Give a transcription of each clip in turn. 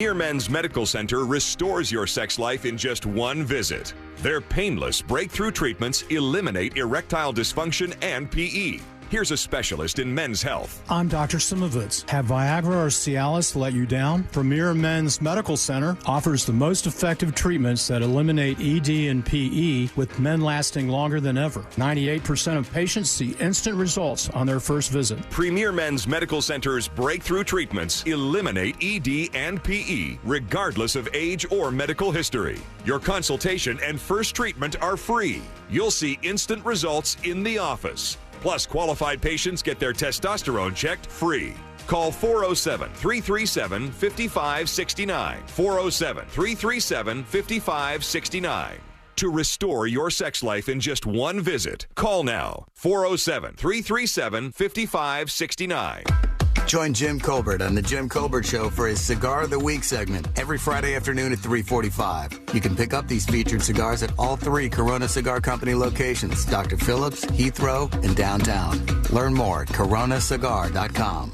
Premier Men's Medical Center restores your sex life in just one visit. Their painless breakthrough treatments eliminate erectile dysfunction and PE. Here's a specialist in men's health. I'm Dr. Simovitz. Have Viagra or Cialis let you down? Premier Men's Medical Center offers the most effective treatments that eliminate ED and PE, with men lasting longer than ever. 98% of patients see instant results on their first visit. Premier Men's Medical Center's breakthrough treatments eliminate ED and PE, regardless of age or medical history. Your consultation and first treatment are free. You'll see instant results in the office. Plus, qualified patients get their testosterone checked free. Call 407-337-5569. 407-337-5569. To restore your sex life in just one visit, call now. 407-337-5569. Join Jim Colbert on The Jim Colbert Show for his Cigar of the Week segment every Friday afternoon at 3:45. You can pick up these featured cigars at all 3 Corona Cigar Company locations, Dr. Phillips, Heathrow, and downtown. Learn more at coronacigar.com.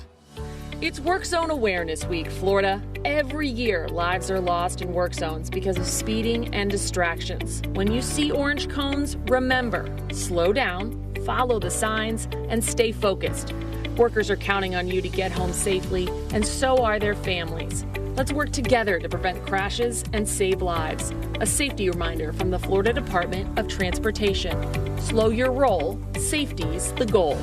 It's Work Zone Awareness Week, Florida. Every year, lives are lost in work zones because of speeding and distractions. When you see orange cones, remember, slow down, follow the signs, and stay focused. Workers are counting on you to get home safely, and so are their families. Let's work together to prevent crashes and save lives. A safety reminder from the Florida Department of Transportation. Slow your roll. Safety's the goal.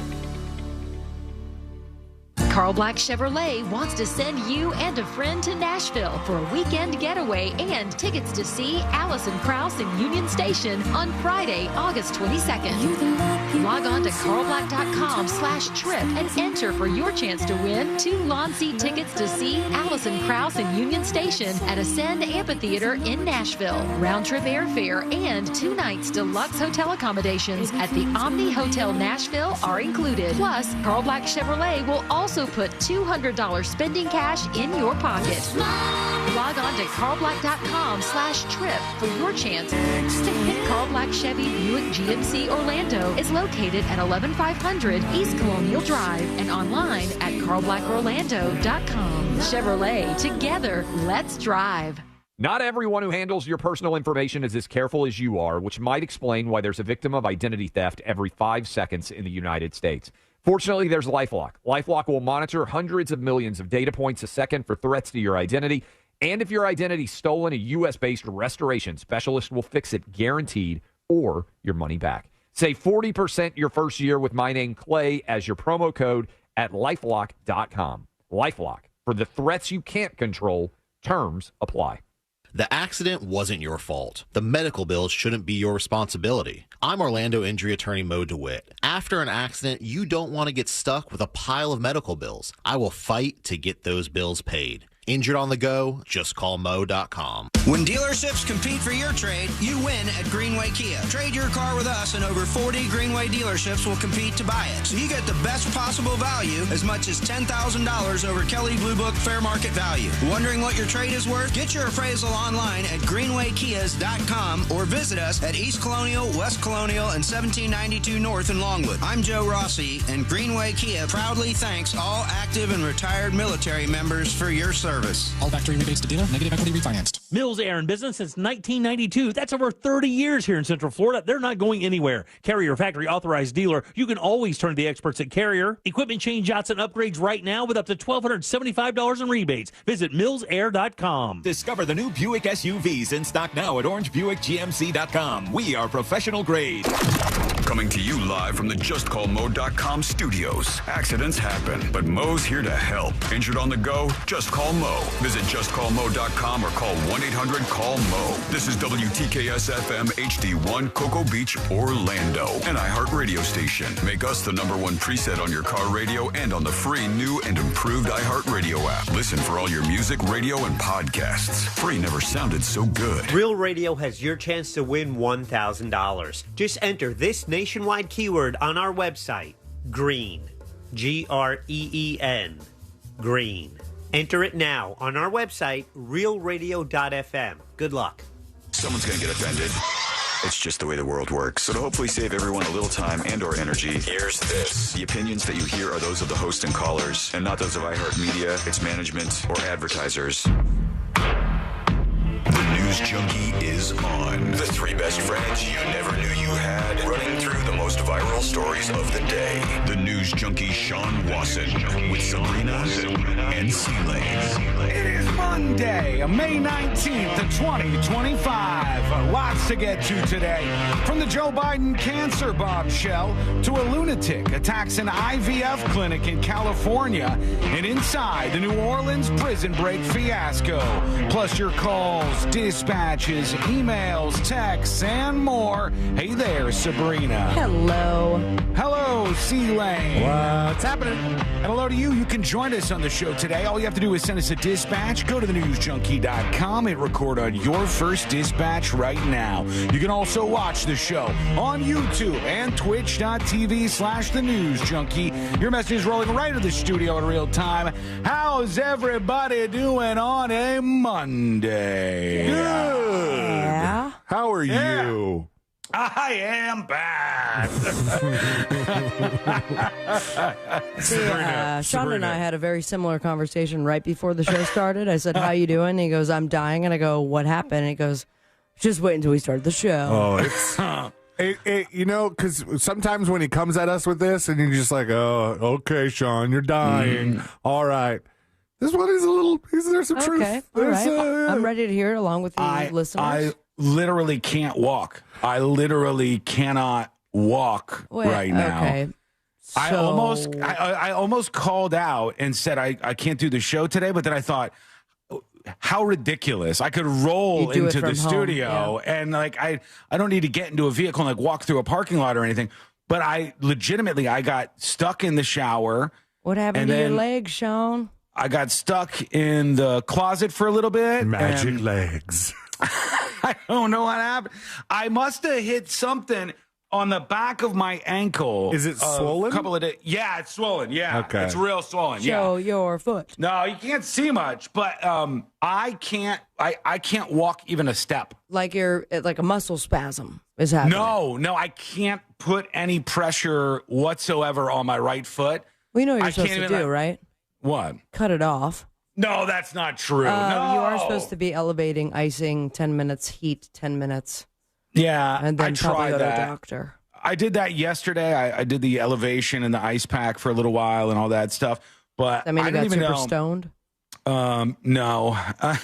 Carl Black Chevrolet wants to send you and a friend to Nashville for a weekend getaway and tickets to see Allison Krauss in Union Station on Friday, August 22nd. Log on to carlblack.com/trip and enter for your chance to win 2 lawn seat tickets to see Allison Krauss in Union Station at Ascend Amphitheater in Nashville. Round-trip airfare and 2 nights deluxe hotel accommodations at the Omni Hotel Nashville are included. Plus, Carl Black Chevrolet will also put $200 spending cash in your pocket. Log on to carlblack.com/trip for your chance to hit Carl Black Chevy Buick GMC Orlando is located at 11500 East Colonial Drive and online at carlblackorlando.com. Chevrolet, together, let's drive. Not everyone who handles your personal information is as careful as you are, which might explain why there's a victim of identity theft every 5 seconds in the United States. Fortunately, there's LifeLock. LifeLock will monitor hundreds of millions of data points a second for threats to your identity. And if your identity is stolen, a U.S.-based restoration specialist will fix it guaranteed, or your money back. Save 40% your first year with my name, Clay, as your promo code at LifeLock.com. LifeLock. For the threats you can't control, terms apply. The accident wasn't your fault. The medical bills shouldn't be your responsibility. I'm Orlando injury attorney Mo DeWitt. After an accident, you don't want to get stuck with a pile of medical bills. I will fight to get those bills paid. Injured on the go? Just call Mo.com. When dealerships compete for your trade, you win at Greenway Kia. Trade your car with us and over 40 Greenway dealerships will compete to buy it. So you get the best possible value, as much as $10,000 over Kelley Blue Book fair market value. Wondering what your trade is worth? Get your appraisal online at greenwaykias.com or visit us at East Colonial, West Colonial, and 1792 North in Longwood. I'm Joe Rossi, and Greenway Kia proudly thanks all active and retired military members for your service. All factory rebates to dealer, negative equity refinanced. Mills Air in business since 1992. That's over 30 years here in Central Florida. They're not going anywhere. Carrier factory authorized dealer. You can always turn to the experts at Carrier. Equipment change-outs and upgrades right now with up to $1,275 in rebates. Visit millsair.com. Discover the new Buick SUVs in stock now at orangebuickgmc.com. We are professional grade. Coming to you live from the JustCallMo.com studios. Accidents happen, but Mo's here to help. Injured on the go? Just call Mo. Visit JustCallMo.com or call 1-800-CALL-MO. This is WTKS-FM HD1 Cocoa Beach, Orlando. An iHeart radio station. Make us the #1 preset on your car radio and on the free new and improved iHeart radio app. Listen for all your music, radio, and podcasts. Free never sounded so good. Real Radio has your chance to win $1,000. Just enter this nationwide keyword on our website, GREEN. GREEN. GREEN. Enter it now on our website, realradio.fm. Good luck. Someone's going to get offended. It's just the way the world works. So to hopefully save everyone a little time and or energy, here's this. The opinions that you hear are those of the host and callers, and not those of iHeartMedia, its management, or advertisers. News Junkie is on. The three best friends you never knew you had, running through the most viral stories of the day. The News Junkie Sean Wasson with Sabrina and C-Lane. It is Monday, May 19th, 2025. Lots to get to today. From the Joe Biden cancer bombshell to a lunatic attacks an IVF clinic in California and inside the New Orleans prison break fiasco. Plus your calls, dispatches, emails, texts, and more. Hey there, Sabrina. Hello. Hello, C-Lane. What's happening? And hello to you. You can join us on the show today. All you have to do is send us a dispatch. Go to thenewsjunkie.com and record on your first dispatch right now. You can also watch the show on YouTube and twitch.tv/thenewsjunkie. Your message is rolling right into the studio in real time. How's everybody doing on a Monday? Good. Yeah. How are you? I am bad. See, Sean and I had a very similar conversation right before the show started. I said, how you doing? And he goes, I'm dying. And I go, what happened? And he goes, just wait until we start the show. Oh, it's... you know, because sometimes when he comes at us with this and you're just like, oh, okay, Sean, you're dying. All right. This one is a little... There's some truth. Okay, all right. I'm ready to hear it along with the listeners. I literally can't walk. I literally cannot walk right now. Okay. So... I almost called out and said I can't do the show today, but then I thought, how ridiculous. I could roll into the studio and like I don't need to get into a vehicle and like walk through a parking lot or anything. But I got stuck in the shower. What happened to your legs, Sean? I got stuck in the closet for a little bit. Magic legs. I don't know what happened. I must have hit something on the back of my ankle. Is it swollen? A couple of days. Yeah, it's swollen. Yeah, okay. It's real swollen. Show your foot. No, you can't see much, but I can't walk even a step. Like a muscle spasm is happening. No, I can't put any pressure whatsoever on my right foot. We know what you're supposed to do, right? What? Cut it off. No, that's not true. No. You are supposed to be elevating, icing, 10 minutes, heat, 10 minutes. Yeah, and then I probably tried go to a that. doctor. I did that yesterday. I did the elevation and the ice pack for a little while and all that stuff. But I mean, you got even super know. Stoned? No,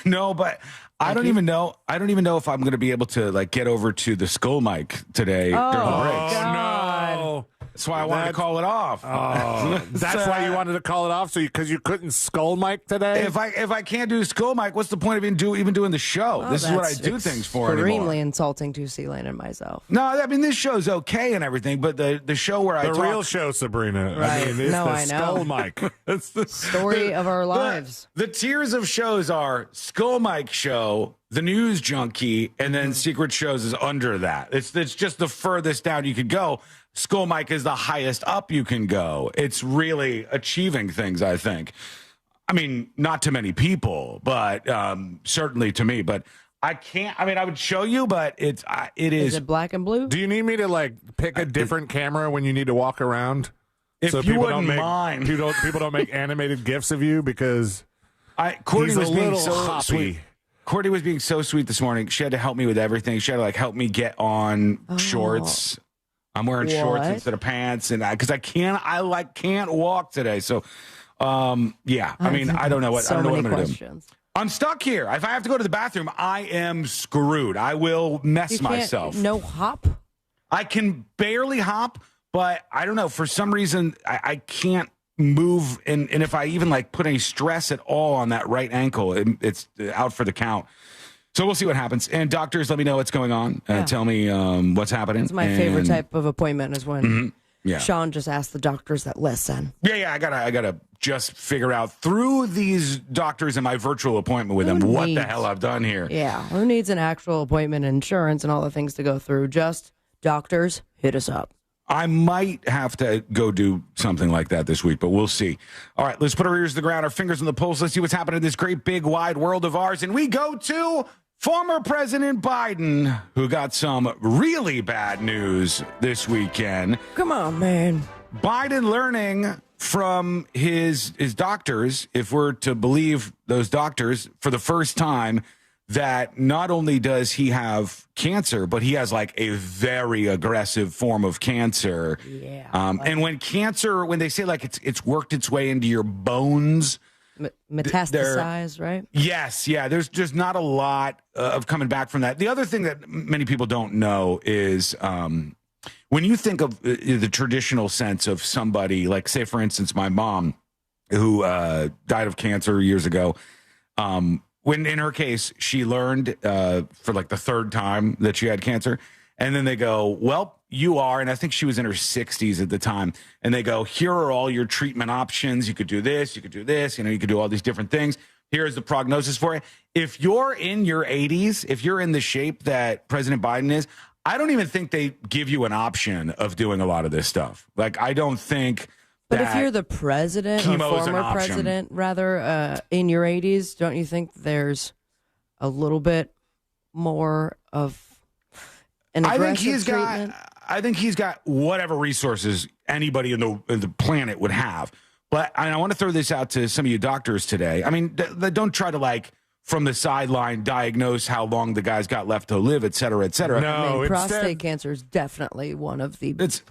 no, but I don't even know. I don't even know if I'm going to be able to like get over to the skull mic today during the breaks. God. No. That's why I wanted to call it off. Oh, that's why you wanted to call it off, because you couldn't skull mic today? If I can't do skull mic, what's the point of even doing the show? Oh, this is what I do things for anymore. Extremely insulting to C-Lane and myself. No, I mean, this show's okay and everything, but the show where the real show, Sabrina. Right. I mean, it's No, the I know. skull mic. It's the Story of our lives. The tiers of shows are Skull Mike Show, The News Junkie, and then Secret Shows is under that. It's just the furthest down you could go. Skull Mike is the highest up you can go. It's really achieving things, I think. I mean, not to many people, but certainly to me. But I can't. I mean, I would show you, but it is. Is it black and blue? Do you need me to like pick a different camera when you need to walk around? If so you people wouldn't mind. people don't make animated GIFs of you because Courtney he's was a being little so hoppy. sweet. Courtney was being so sweet this morning. She had to help me with everything. She had to like help me get on shorts. I'm wearing shorts instead of pants, and because I can't walk today. So, yeah. I mean, I don't know what I'm going to do. I'm stuck here. If I have to go to the bathroom, I am screwed. I will mess myself. No hop. I can barely hop, but I don't know. For some reason, I can't move, and if I even like put any stress at all on that right ankle, it's out for the count. So we'll see what happens. And doctors, let me know what's going on. Tell me what's happening. It's my favorite type of appointment is when Yeah. Sean just asked the doctors that listen. Yeah, I gotta just figure out through these doctors and my virtual appointment with them what the hell I've done here. Yeah, who needs an actual appointment, insurance, and all the things to go through? Just doctors, hit us up. I might have to go do something like that this week, but we'll see. All right, let's put our ears to the ground, our fingers on the pulse. Let's see what's happening in this great, big, wide world of ours. And we go to former President Biden, who got some really bad news this weekend. Come on, man. Biden learning from his doctors, if we're to believe those doctors, for the first time, that not only does he have cancer, but he has like a very aggressive form of cancer. Yeah. And when they say like it's worked its way into your bones, metastasize, right? Yes, yeah. There's just not a lot of coming back from that. The other thing that many people don't know is when you think of the traditional sense of somebody, like say for instance, my mom, who died of cancer years ago. When in her case, she learned for like the third time that she had cancer. And then they go, well, you are, and I think she was in her 60s at the time. And they go, here are all your treatment options. You could do this, you could do this, you could do all these different things. Here's the prognosis for you. If you're in your 80s, if you're in the shape that President Biden is, I don't even think they give you an option of doing a lot of this stuff. Like, I don't think. But if you're the president or former president, rather, in your 80s, don't you think there's a little bit more of an aggressive treatment? I think he's got whatever resources anybody in the planet would have. But I want to throw this out to some of you doctors today. I mean, don't try to like from the sideline diagnose how long the guy's got left to live, et cetera, et cetera. No, prostate cancer is definitely one of the It's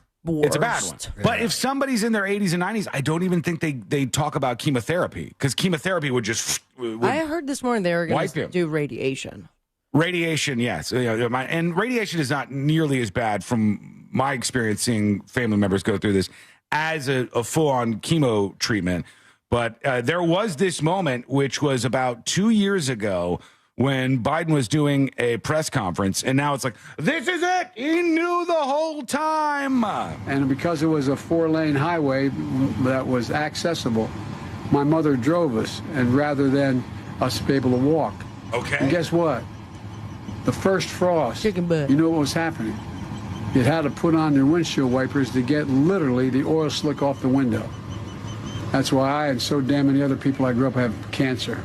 a bad one. Yeah. But if somebody's in their 80s and 90s, I don't even think they talk about chemotherapy, because chemotherapy would just. I heard this morning they were going to do radiation. Radiation, yes. And radiation is not nearly as bad, from my experience seeing family members go through this, as a full-on chemo treatment. But there was this moment, which was about 2 years ago, when Biden was doing a press conference, and now it's like, this is it. He knew the whole time. And because it was a 4-lane highway that was accessible, my mother drove us, and rather than us be able to walk. Okay. And guess what? The first frost, you know what was happening? You had to put on your windshield wipers to get literally the oil slick off the window. That's why I and so damn many other people I grew up have cancer.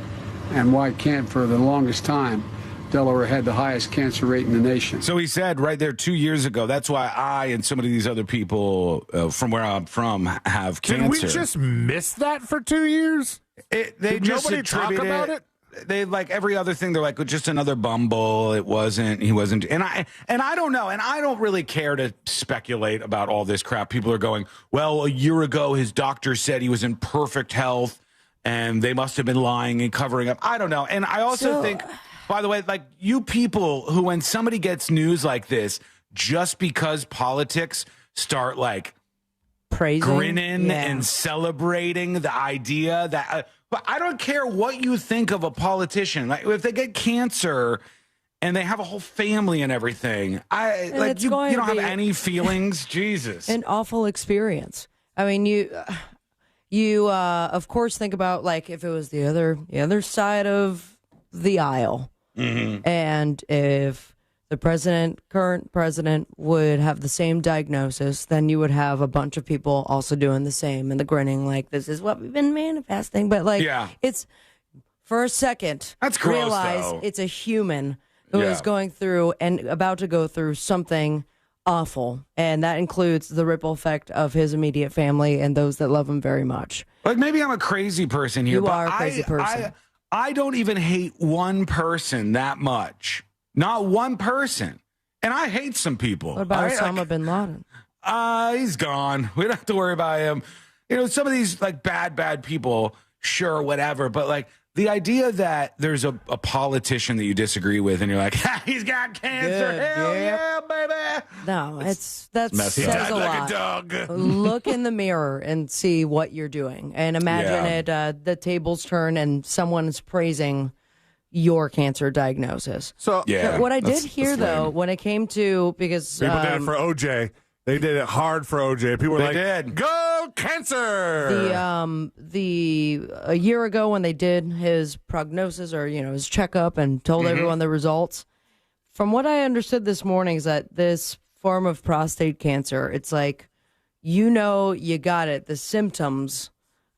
And why can't, for the longest time, Delaware had the highest cancer rate in the nation. So he said right there 2 years ago, that's why I and some of these other people from where I'm from have cancer. Did we just miss that for 2 years? Did nobody talk about it? They, like every other thing, they're like, just another bumble. He wasn't. And I don't know. And I don't really care to speculate about all this crap. People are going, well, a year ago, his doctor said he was in perfect health, and they must have been lying and covering up. I don't know. And I also think, by the way, like you people who, when somebody gets news like this, just because politics start like praising, grinning and celebrating the idea that, but I don't care what you think of a politician. Like if they get cancer and they have a whole family and everything, you don't have any feelings. Jesus, an awful experience. I mean, you of course think about like if it was the other side of the aisle, and if the current president would have the same diagnosis, then you would have a bunch of people also doing the same and the grinning like this is what we've been manifesting. But like it's for a second, that's gross, realize though. It's a human who is going through and about to go through something awful, and that includes the ripple effect of his immediate family and those that love him very much. Like maybe I'm a crazy person here, you but are a crazy person. I don't even hate one person that much. Not one person. And I hate some people. What about Osama bin Laden? He's gone. We don't have to worry about him. You know, some of these like bad people, sure, whatever. But like the idea that there's a politician that you disagree with and you're like, he's got cancer. Hell yeah, baby. No, that messy. says a like lot. A dog. Look in the mirror and see what you're doing. And imagine the tables turn and someone's praising your cancer diagnosis. So what I did hear though, when it came to, because people did it for OJ, they did it hard for OJ. People were go cancer. A year ago when they did his prognosis or his checkup and told everyone the results, from what I understood this morning is that this form of prostate cancer, it's like you got it. The symptoms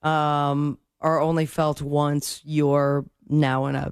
are only felt once you're now in a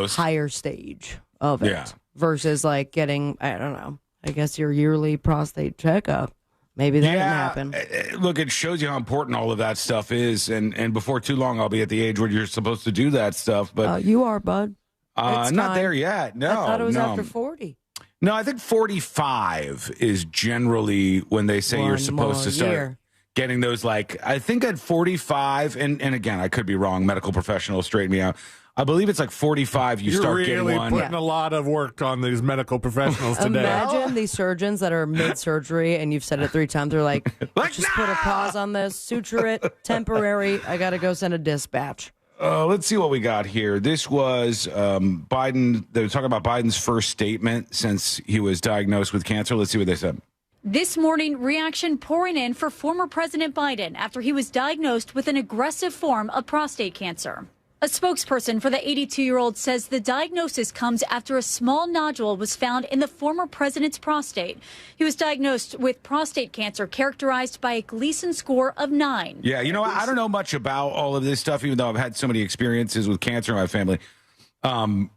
higher stage of it versus like getting, I don't know, I guess your yearly prostate checkup. Maybe that didn't happen. Look, it shows you how important all of that stuff is. And before too long, I'll be at the age where you're supposed to do that stuff. But you are, bud. Not there yet. No, I thought it was no. after 40. No, I think 45 is generally when they say you're supposed to start getting those, like, I think at 45, and again, I could be wrong, medical professionals straighten me out. I believe it's like 45 you start getting one. You're really putting a lot of work on these medical professionals today. Imagine these surgeons that are mid-surgery and you've said it 3 times. They're like just put a pause on this, suture it, temporary. I got to go send a dispatch. Let's see what we got here. This was Biden. They were talking about Biden's first statement since he was diagnosed with cancer. Let's see what they said. This morning, reaction pouring in for former President Biden after he was diagnosed with an aggressive form of prostate cancer. A spokesperson for the 82-year-old says the diagnosis comes after a small nodule was found in the former president's prostate. He was diagnosed with prostate cancer characterized by a Gleason score of 9. Yeah, you know, I don't know much about all of this stuff, even though I've had so many experiences with cancer in my family.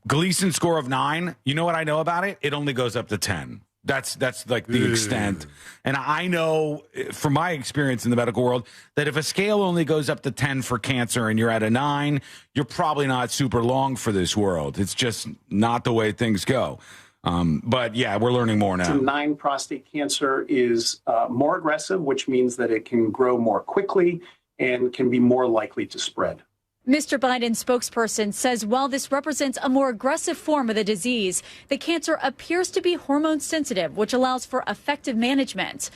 Gleason score of 9, you know what I know about it? It only goes up to 10. That's like the extent. And I know from my experience in the medical world that if a scale only goes up to 10 for cancer and you're at a 9, you're probably not super long for this world. It's just not the way things go. But yeah, we're learning more now. 9 prostate cancer is more aggressive, which means that it can grow more quickly and can be more likely to spread. Mr. Biden's spokesperson says while this represents a more aggressive form of the disease, the cancer appears to be hormone sensitive, which allows for effective management.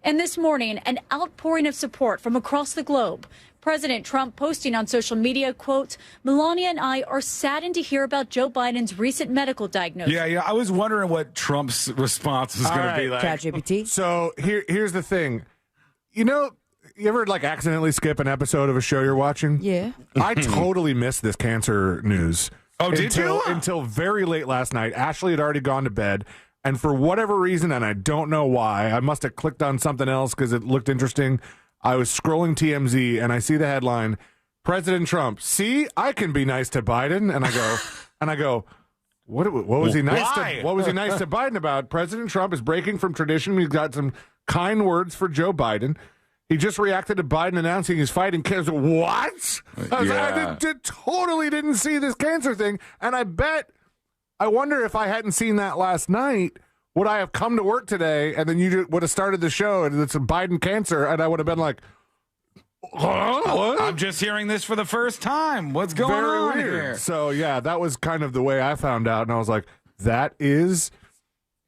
And this morning, an outpouring of support from across the globe. President Trump posting on social media, quote, Melania and I are saddened to hear about Joe Biden's recent medical diagnosis. Yeah. I was wondering what Trump's response was going to be like. ChatGPT. So here's the thing. You know, you ever like accidentally skip an episode of a show you're watching? Yeah. I totally missed this cancer news. Oh, did you? Until very late last night. Ashley had already gone to bed. And for whatever reason, and I don't know why, I must have clicked on something else because it looked interesting. I was scrolling TMZ and I see the headline, President Trump, see, I can be nice to Biden. And I go, what was he nice to? What was he nice to Biden about? President Trump is breaking from tradition. He's got some kind words for Joe Biden. He just reacted to Biden announcing he's fighting cancer. What? I totally didn't see this cancer thing. And I wonder if I hadn't seen that last night, would I have come to work today and then you would have started the show and it's a Biden cancer and I would have been like, I'm just hearing this for the first time. What's going on here? So, yeah, that was kind of the way I found out. And I was like, that is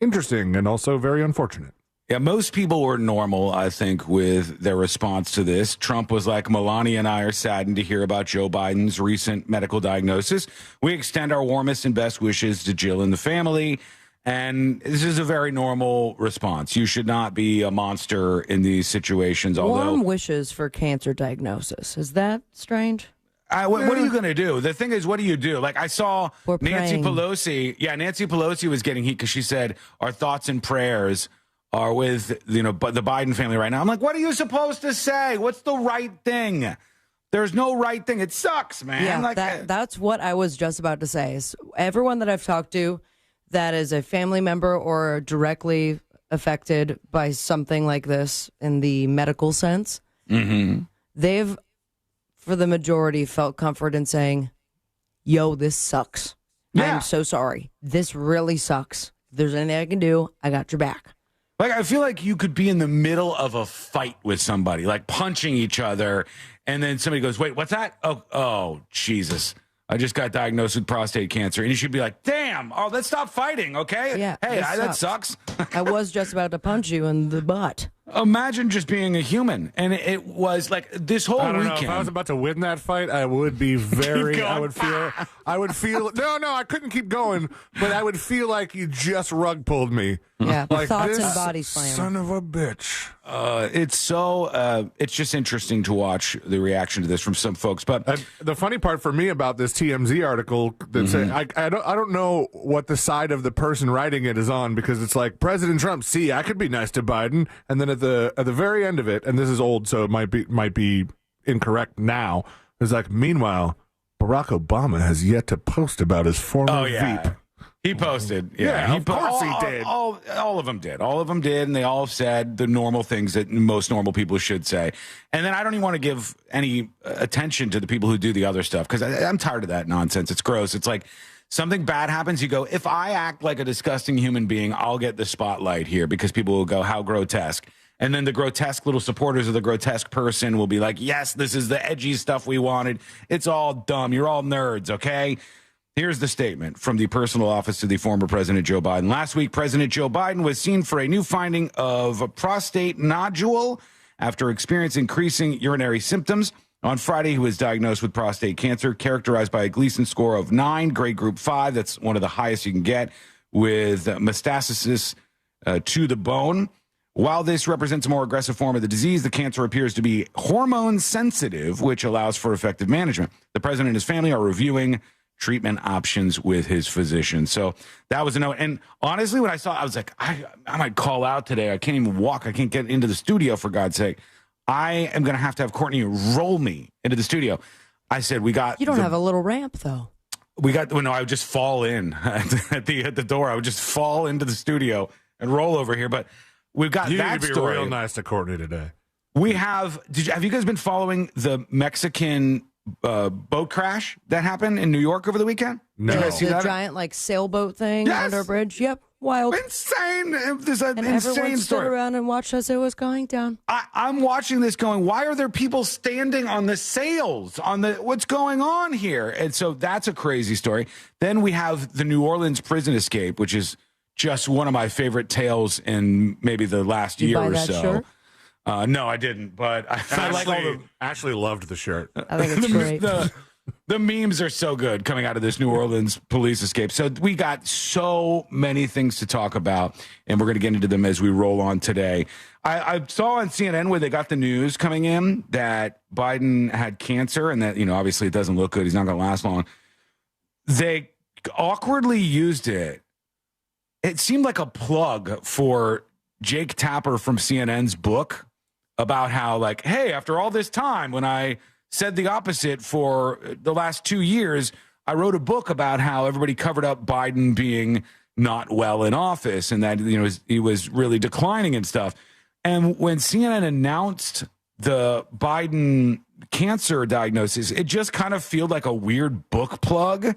interesting and also very unfortunate. Yeah, most people were normal, I think, with their response to this. Trump was like, Melania and I are saddened to hear about Joe Biden's recent medical diagnosis. We extend our warmest and best wishes to Jill and the family. And this is a very normal response. You should not be a monster in these situations. Warm wishes for cancer diagnosis. Is that strange? What are you going to do? The thing is, what do you do? Like I saw Nancy Pelosi. Yeah, Nancy Pelosi was getting heat because she said, our thoughts and prayers are with, the Biden family right now. I'm like, what are you supposed to say? What's the right thing? There's no right thing. It sucks, man. Yeah, that's what I was just about to say. Is everyone that I've talked to that is a family member or directly affected by something like this in the medical sense, they've, for the majority, felt comfort in saying, yo, this sucks. Yeah. I'm so sorry. This really sucks. If there's anything I can do, I got your back. Like, I feel like you could be in the middle of a fight with somebody, like punching each other, and then somebody goes, wait, what's that? Oh, Jesus. I just got diagnosed with prostate cancer. And you should be like, damn, let's stop fighting, okay? Yeah, hey, that sucks. I was just about to punch you in the butt. Imagine just being a human. And it was like this whole weekend. Know, if I was about to win that fight, I would be very, I would feel, no, I couldn't keep going, but I would feel like you just rug pulled me. Yeah, like thoughts and body slam. Son of a bitch. It's just interesting to watch the reaction to this from some folks. But the funny part for me about this TMZ article that said, I don't know what the side of the person writing it is on, because it's like, President Trump, see, I could be nice to Biden, and then at the very end of it, and this is old, so it might be incorrect now. It's like, meanwhile, Barack Obama has yet to post about his former Veep. He posted. Of course he did. All of them did. All of them did, and they all said the normal things that most normal people should say. And then I don't even want to give any attention to the people who do the other stuff, because I'm tired of that nonsense. It's gross. It's like something bad happens, you go, if I act like a disgusting human being, I'll get the spotlight here because people will go, how grotesque. And then the grotesque little supporters of the grotesque person will be like, yes, this is the edgy stuff we wanted. It's all dumb. You're all nerds, okay? Here's the statement from the personal office of the former President Joe Biden. Last week, President Joe Biden was seen for a new finding of a prostate nodule after experiencing increasing urinary symptoms. On Friday, he was diagnosed with prostate cancer, characterized by a Gleason score of 9, grade group 5. That's one of the highest you can get, with metastasis to the bone. While this represents a more aggressive form of the disease, the cancer appears to be hormone sensitive, which allows for effective management. The president and his family are reviewing treatment options with his physician. So that was a note. And honestly, when I saw it, I was like, I might call out today. I can't even walk. I can't get into the studio, for God's sake. I am going to have Courtney roll me into the studio. I said, we got... You don't have a little ramp, though. No, I would just fall in at the door. I would just fall into the studio and roll over here. But we've got you that need to be story. real nice to Courtney today. We have... Have you guys been following the Mexican boat crash that happened in New York over the weekend? No. Did you guys see the that? giant sailboat thing under a bridge. Yep. Wild. Insane. This is an and insane everyone stood story. around and watched as it was going down. I'm watching this going, why are there people standing on the sails? What's going on here? And so that's a crazy story. Then we have the New Orleans prison escape, which is just one of my favorite tales in maybe the last year or so. Shirt? No, I didn't, but I like all the... Ashley loved the shirt. I think it's great. The memes are so good coming out of this New Orleans police escape. So we got so many things to talk about, and we're going to get into them as we roll on today. I saw on CNN where they got the news coming in that Biden had cancer and that, obviously it doesn't look good. He's not going to last long. They awkwardly used it. It seemed like a plug for Jake Tapper from CNN's book about how, like, hey, after all this time, when I said the opposite for the last 2 years, I wrote a book about how everybody covered up Biden being not well in office and that, he was really declining and stuff. And when CNN announced the Biden cancer diagnosis, it just kind of feel like a weird book plug.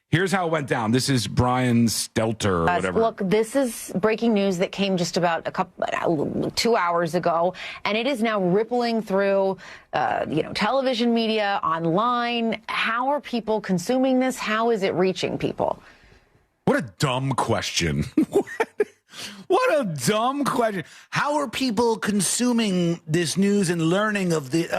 Here's how it went down. This is Brian Stelter or whatever. Look, this is breaking news that came just about 2 hours ago, and it is now rippling through, television media, online. How are people consuming this? How is it reaching people? What a dumb question. What a dumb question. How are people consuming this news and learning of the...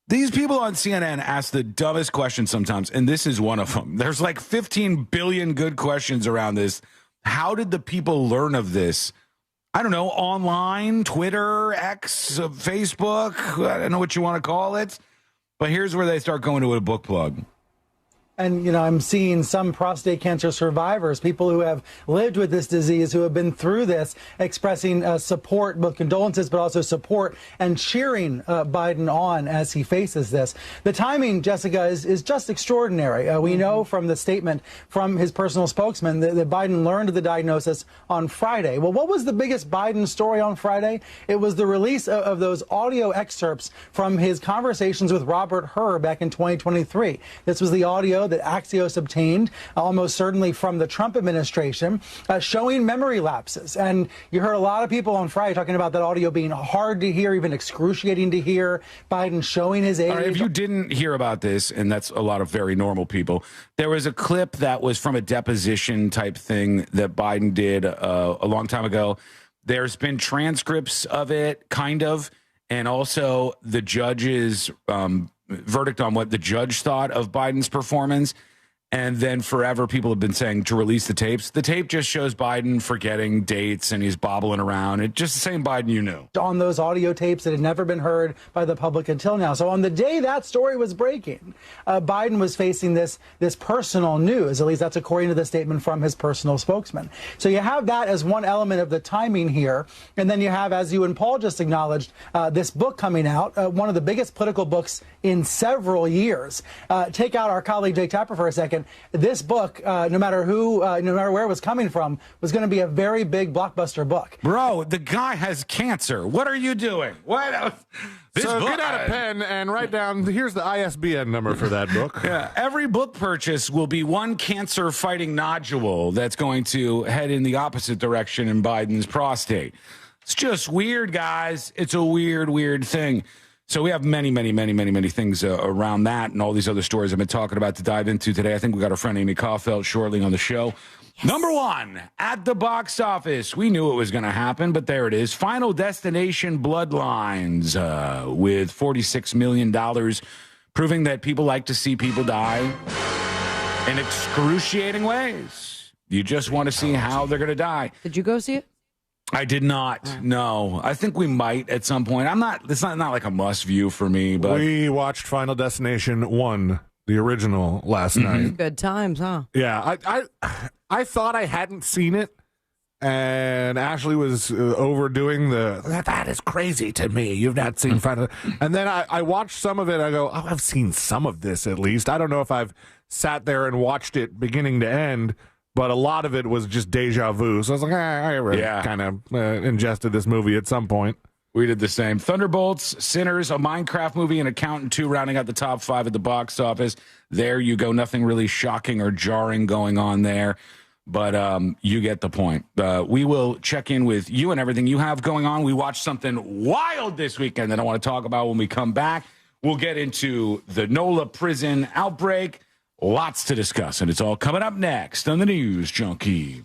These people on CNN ask the dumbest questions sometimes, and this is one of them. There's like 15 billion good questions around this. How did the people learn of this? I don't know, online, Twitter, X, Facebook, I don't know what you want to call it. But here's where they start going to a book plug. And, I'm seeing some prostate cancer survivors, people who have lived with this disease, who have been through this, expressing support, both condolences, but also support and cheering Biden on as he faces this. The timing, Jessica, is just extraordinary. We know from the statement from his personal spokesman that Biden learned of the diagnosis on Friday. Well, what was the biggest Biden story on Friday? It was the release of those audio excerpts from his conversations with Robert Hur back in 2023. This was the audio that Axios obtained, almost certainly from the Trump administration, showing memory lapses. And you heard a lot of people on Friday talking about that audio being hard to hear, even excruciating to hear, Biden showing his age. All right, if you didn't hear about this, and that's a lot of very normal people, there was a clip that was from a deposition type thing that Biden did a long time ago. There's been transcripts of it, kind of, and also the judge's verdict on what the judge thought of Biden's performance. And then forever people have been saying to release the tapes. The tape just shows Biden forgetting dates and he's bobbling around. It's just the same Biden you knew. On those audio tapes that had never been heard by the public until now. So on the day that story was breaking, Biden was facing this personal news. At least that's according to the statement from his personal spokesman. So you have that as one element of the timing here. And then you have, as you and Paul just acknowledged, this book coming out, one of the biggest political books in several years. Take out our colleague Jake Tapper for a second. This book, no matter where it was coming from, was going to be a very big blockbuster book. Bro, the guy has cancer. What are you doing? What? So book- get out a pen and write down, here's the ISBN number for that book. Yeah, every book purchase will be one cancer-fighting nodule that's going to head in the opposite direction in Biden's prostate. It's just weird, guys. It's a weird, weird thing. So we have many things around that and all these other stories I've been talking about to dive into today. I think we got our friend Amy Kaufeld shortly on the show. Yes. Number one, at the box office. We knew it was going to happen, but there it is. Final Destination Bloodlines with $46 million, proving that people like to see people die in excruciating ways. You just want to see how they're going to die. Did you go see it? I did not. No, I think we might at some point. It's not like a must view for me, but we watched Final Destination 1, the original, last night. Good times, huh? Yeah, I thought I hadn't seen it, and Ashley was overdoing that is crazy to me. You've not seen Final. And then I watched some of it. I go, I've seen some of this at least. I don't know if I've sat there and watched it beginning to end. But a lot of it was just deja vu. So I was like, I kind of ingested this movie at some point. We did the same. Thunderbolts, Sinners, a Minecraft movie, and Accountant 2 rounding out the top 5 at the box office. There you go. Nothing really shocking or jarring going on there. But you get the point. We will check in with you and everything you have going on. We watched something wild this weekend that I want to talk about when we come back. We'll get into the NOLA prison outbreak. Lots to discuss, and it's all coming up next on the News Junkie.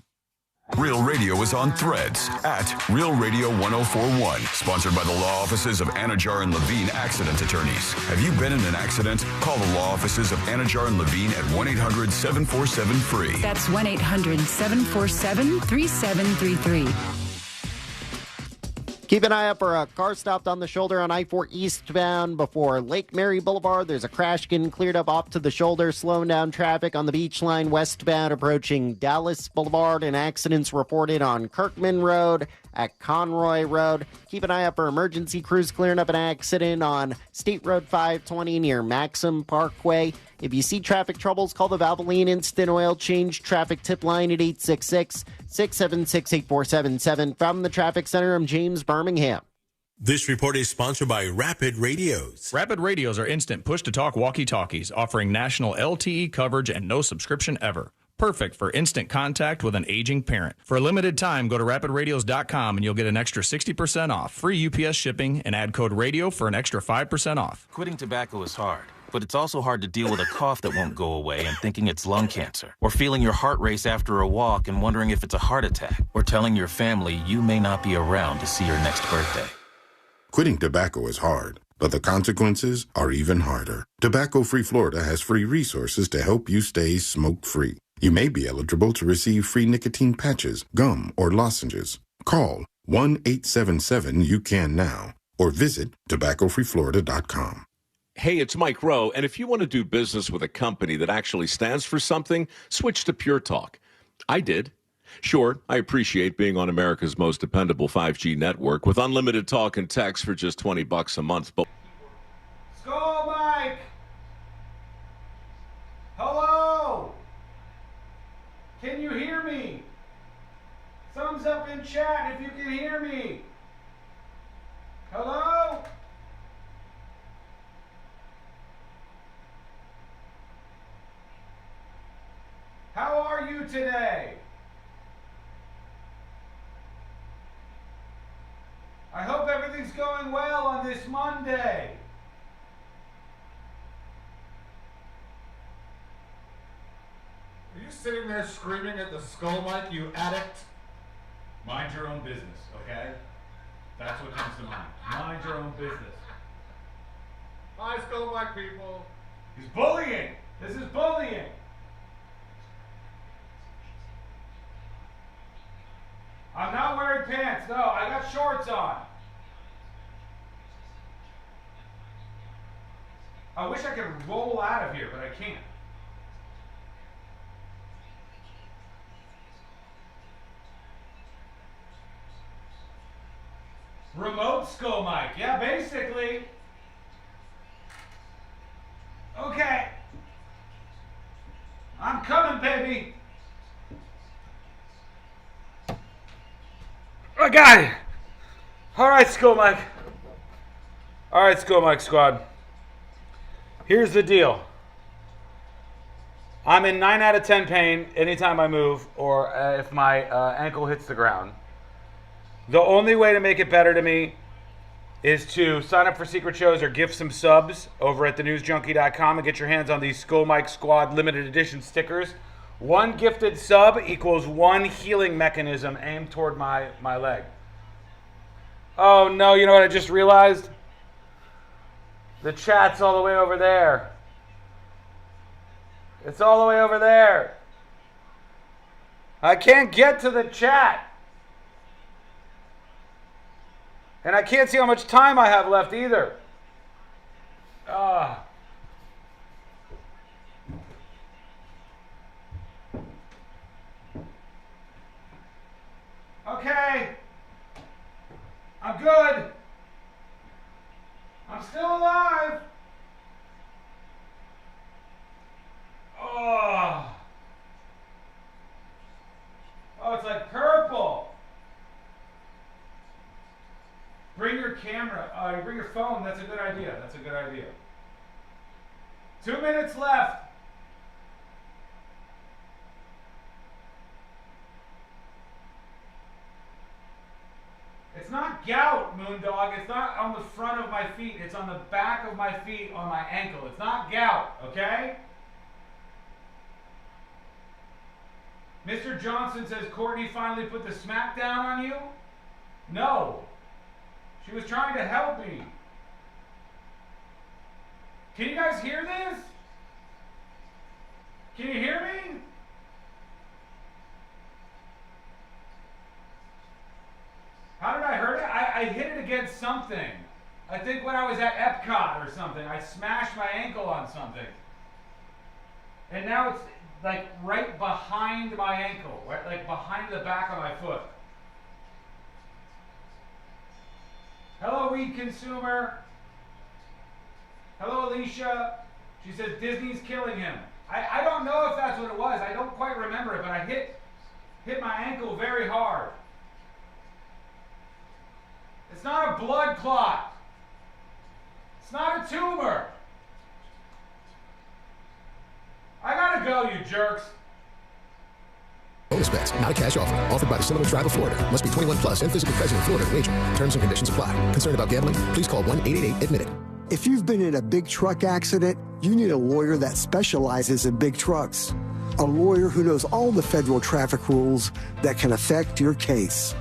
Real Radio is on Threads at Real Radio 1041. Sponsored by the law offices of Anajar and Levine Accident Attorneys. Have you been in an accident? Call the law offices of Anajar and Levine at 1-800-747-FREE. That's 1-800-747-3733. Keep an eye out for a car stopped on the shoulder on I-4 eastbound before Lake Mary Boulevard. There's a crash getting cleared up off to the shoulder, slowing down traffic on the beach line westbound approaching Dallas Boulevard, and accidents reported on Kirkman Road at Conroy Road. Keep an eye out for emergency crews clearing up an accident on State Road 520 near Maxim Parkway. If you see traffic troubles, call the Valvoline Instant Oil Change traffic tip line at 866-676-8477. From the Traffic Center, I'm James Birmingham. This report is sponsored by Rapid Radios. Rapid Radios are instant push-to-talk walkie-talkies offering national LTE coverage and no subscription ever. Perfect for instant contact with an aging parent. For a limited time, go to rapidradios.com and you'll get an extra 60% off, free UPS shipping, and add code RADIO for an extra 5% off. Quitting tobacco is hard, but it's also hard to deal with a cough that won't go away and thinking it's lung cancer, or feeling your heart race after a walk and wondering if it's a heart attack, or telling your family you may not be around to see your next birthday. Quitting tobacco is hard, but the consequences are even harder. Tobacco-Free Florida has free resources to help you stay smoke-free. You may be eligible to receive free nicotine patches, gum, or lozenges. Call 1-877-YOU-CAN-NOW or visit tobaccofreeflorida.com. Hey, it's Mike Rowe, and if you want to do business with a company that actually stands for something, switch to Pure Talk. I did. Sure, I appreciate being on America's most dependable 5G network with unlimited talk and text for just $20 a month, but... Skull Mike! Hello? Can you hear me? Thumbs up in chat if you can hear me. Hello? How are you today? I hope everything's going well on this Monday. Are you sitting there screaming at the skull mic, you addict? Mind your own business, okay? That's what comes to mind. Mind your own business. Hi, skull mic people. He's bullying. This is bullying. I'm not wearing pants. No, I got shorts on. I wish I could roll out of here, but I can't. Remote skull mic. Yeah, basically. Okay. I'm coming, baby. I got it. All right, skull mic. All right, School Mike Squad. Here's the deal. I'm in 9 out of 10 pain anytime I move or if my ankle hits the ground. The only way to make it better to me is to sign up for secret shows or gift some subs over at thenewsjunkie.com and get your hands on these School Mike Squad limited edition stickers. One gifted sub equals one healing mechanism aimed toward my leg. Oh no, you know what I just realized? The chat's all the way over there. It's all the way over there. I can't get to the chat. And I can't see how much time I have left either. Okay. I'm good. I'm still alive. Oh, it's like purple. Bring your camera. Bring your phone. That's a good idea. 2 minutes left. It's not gout, Moondog. It's not on the front of my feet. It's on the back of my feet on my ankle. It's not gout, okay? Mr. Johnson says Courtney finally put the smack down on you? No. She was trying to help me. Can you guys hear this? Can you hear me? How did I hurt it? I hit it against something. I think when I was at Epcot or something, I smashed my ankle on something. And now it's like right behind my ankle, right? Like behind the back of my foot. Hello, weed consumer. Hello, Alicia. She says Disney's killing him. I don't know if that's what it was. I don't quite remember it, but I hit my ankle very hard. It's not a blood clot. It's not a tumor. I gotta go, you jerks. Bonus bets, not a cash offer. Offered by the Seminole Tribe of Florida. Must be 21 plus and physically present in Florida to wager. Terms and conditions apply. Concerned about gambling? Please call 1-888-ADMIT-IT. If you've been in a big truck accident, you need a lawyer that specializes in big trucks. A lawyer who knows all the federal traffic rules that can affect your case.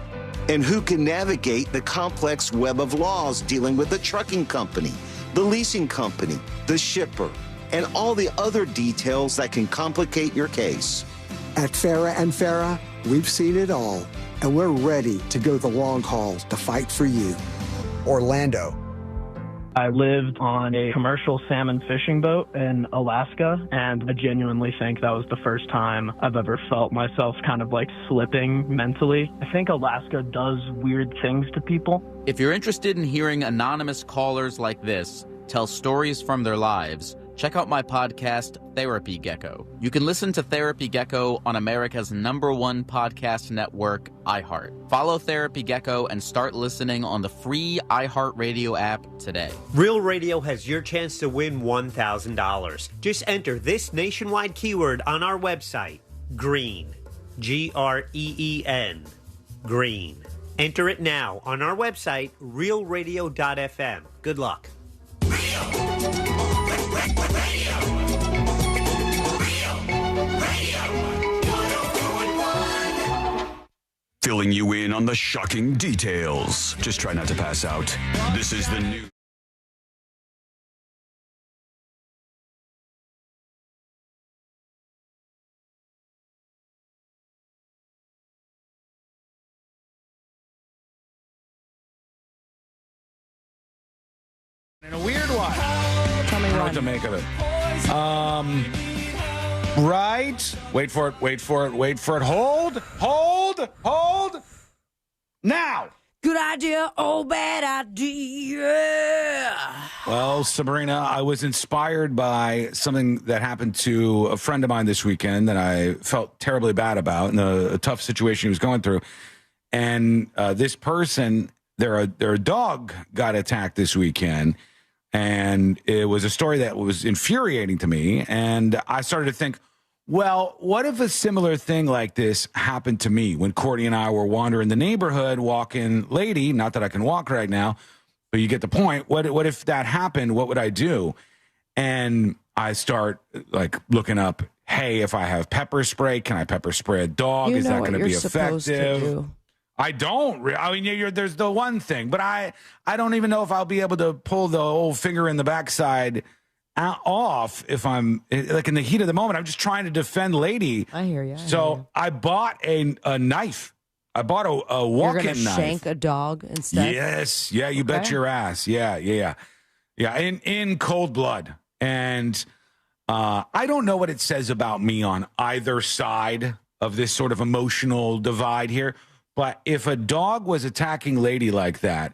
And who can navigate the complex web of laws dealing with the trucking company, the leasing company, the shipper, and all the other details that can complicate your case. At Farah and Farah, we've seen it all, and we're ready to go the long haul to fight for you. Orlando. I lived on a commercial salmon fishing boat in Alaska, and I genuinely think that was the first time I've ever felt myself kind of like slipping mentally. I think Alaska does weird things to people. If you're interested in hearing anonymous callers like this tell stories from their lives, check out my podcast, Therapy Gecko. You can listen to Therapy Gecko on America's #1 podcast network, iHeart. Follow Therapy Gecko and start listening on the free iHeartRadio app today. Real Radio has your chance to win $1,000. Just enter this nationwide keyword on our website, GREEN. GREEN. GREEN. Enter it now on our website, realradio.fm. Good luck. Filling you in on the shocking details. Just try not to pass out. This is the new. In a weird one. Tell me I don't know one. what to make of it. Right. Wait for it. Hold. Now. Good idea, oh bad idea. Well, Sabrina, I was inspired by something that happened to a friend of mine this weekend that I felt terribly bad about and a tough situation he was going through. And this person their dog got attacked this weekend, and it was a story that was infuriating to me. And I started to think, well, what if a similar thing like this happened to me when Courtney and I were wandering the neighborhood, walking lady? Not that I can walk right now, but you get the point. What if that happened? What would I do? And I start like looking up, hey, if I have pepper spray, can I pepper spray a dog? Is that going to be effective? I don't. I mean, there's the one thing, but I don't even know if I'll be able to pull the old finger in the backside off if I'm like in the heat of the moment. I'm just trying to defend lady. I hear you. I bought a knife. I bought a walk-in knife. You're gonna shank a dog instead? Yes. Yeah, you bet your ass. Yeah. In cold blood. And I don't know what it says about me on either side of this sort of emotional divide here. But if a dog was attacking lady like that,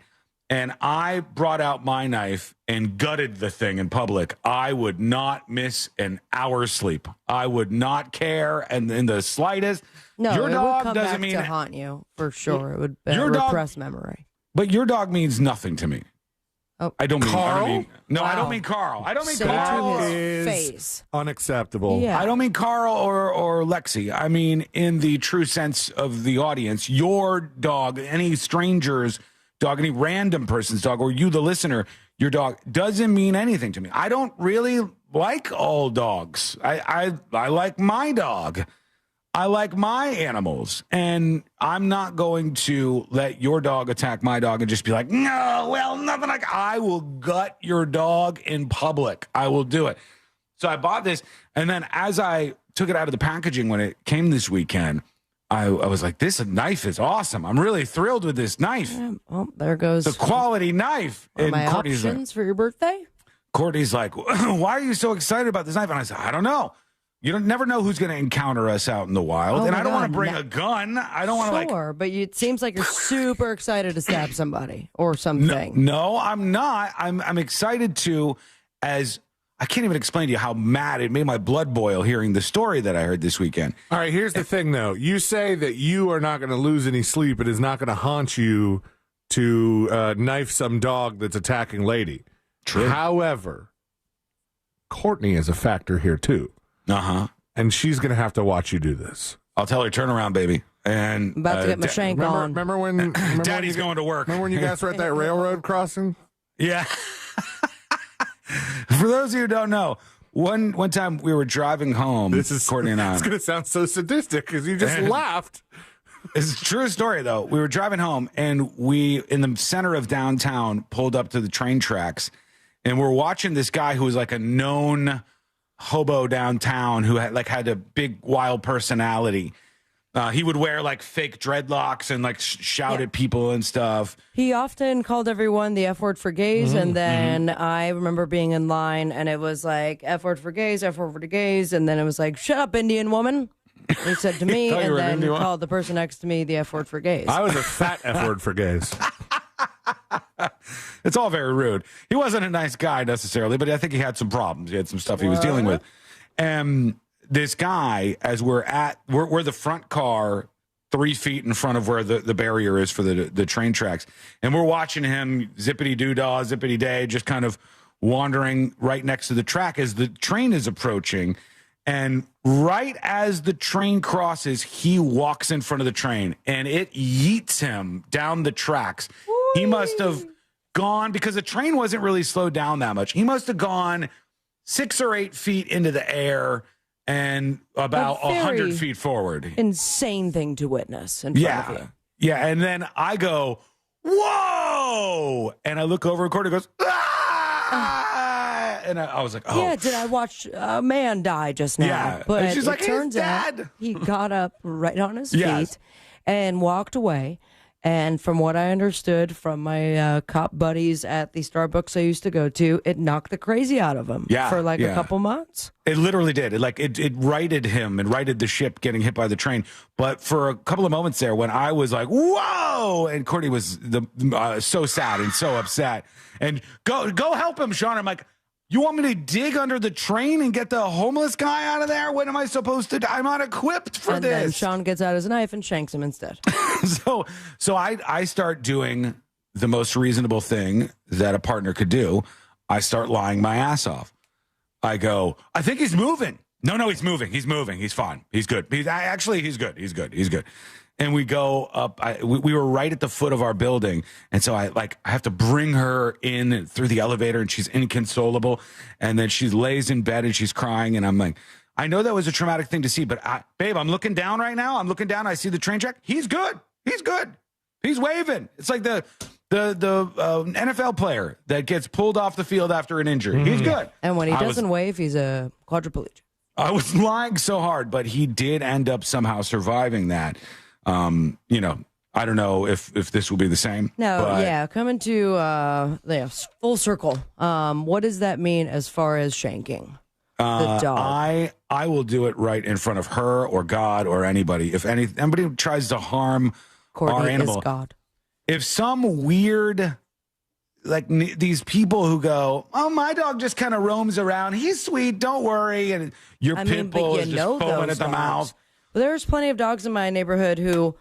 and I brought out my knife and gutted the thing in public, I would not miss an hour's sleep. I would not care, and in the slightest. No, your it dog would come doesn't back mean to haunt you for sure. It would your repress memory. But your dog means nothing to me. Oh, I don't mean Carl? I don't mean Wow. I don't mean Carl. I don't mean Say it to Carl. his is face. unacceptable. Yeah. I don't mean Carl or Lexi. I mean, in the true sense of the audience, your dog, any stranger's dog, any random person's dog, or you, the listener, your dog doesn't mean anything to me. I don't really like all dogs. I like my dog. I like my animals, and I'm not going to let your dog attack my dog and just be like, no, well, nothing like. I will gut your dog in public. I will do it. So I bought this, and then as I took it out of the packaging when it came this weekend, I was like, this knife is awesome. I'm really thrilled with this knife. Yeah, well, there goes the quality knife. And my Courtney's options for your birthday? Courtney's like, why are you so excited about this knife? And I said, I don't know. You never know who's going to encounter us out in the wild. And I don't want to bring a gun. I don't want to Sure, but it seems like you're super excited to stab somebody or something. No, I'm not. I'm excited to, as I can't even explain to you how mad it made my blood boil hearing the story that I heard this weekend. All right, here's the thing, though. You say that you are not going to lose any sleep. It is not going to haunt you to knife some dog that's attacking lady. True. However, Courtney is a factor here, too. Uh-huh. And she's going to have to watch you do this. I'll tell her, turn around, baby. And I'm about to get my shank on. Remember when Daddy's going to work. Remember when you guys were at that railroad crossing? Yeah. For those of you who don't know, one time we were driving home, Courtney and I. It's going to sound so sadistic because you just laughed. It's a true story, though. We were driving home, and we, in the center of downtown, pulled up to the train tracks, and we're watching this guy who was like a known hobo downtown who had a big, wild personality. He would wear like fake dreadlocks and like shout at people and stuff. He often called everyone the F word for gays, and then I remember being in line, and it was like F word for gays, F word for gays, and then it was like, shut up, Indian woman. He said to me, and then called the person next to me the F word for gays. I was a fat F word for gays. It's all very rude. He wasn't a nice guy necessarily, but I think he had some problems. He had some stuff he was dealing with. And this guy, as we're the front car 3 feet in front of where the barrier is for the train tracks. And we're watching him zippity-doo-dah, zippity-day, just kind of wandering right next to the track as the train is approaching. And right as the train crosses, he walks in front of the train, and it yeets him down the tracks. Whee! He must have gone, because the train wasn't really slowed down that much. He must have gone 6 or 8 feet into the air and about 100 feet forward. Insane thing to witness in front of you. Yeah, and then I go, whoa! And I look over, and Courtney goes, ah! And I was like, oh. Yeah, did I watch a man die just now? Yeah. But and she's like, it turns out he got up right on his feet and walked away. And from what I understood from my cop buddies at the Starbucks I used to go to, it knocked the crazy out of him for like a couple months. It literally did. It righted him and righted the ship getting hit by the train. But for a couple of moments there when I was like, whoa, and Courtney was so sad and so upset. And go help him, Sean. I'm like, you want me to dig under the train and get the homeless guy out of there? What am I supposed to do? I'm not equipped for and this. Then Sean gets out his knife and shanks him instead. So I start doing the most reasonable thing that a partner could do, I start lying my ass off. I go, I think he's moving. No, he's moving. He's moving. He's fine. He's good. He's good. He's good. And we go up. We were right at the foot of our building. And so I have to bring her in through the elevator, and she's inconsolable. And then she lays in bed and she's crying. And I'm like, I know that was a traumatic thing to see, but babe, I'm looking down right now. I'm looking down. I see the train track. He's good. He's good. He's waving. It's like the NFL player that gets pulled off the field after an injury. He's good. And when he doesn't wave, he's a quadriplegic. I was lying so hard, but he did end up somehow surviving that. I don't know if this will be the same. No, coming to full circle. What does that mean as far as shanking the dog? I will do it right in front of her or God or anybody. If anybody tries to harm Courtney our animal, is God. If some weird, these people who go, oh, my dog just kind of roams around. He's sweet. Don't worry. And your pit bull is just foaming at the mouth. Well, there's plenty of dogs in my neighborhood who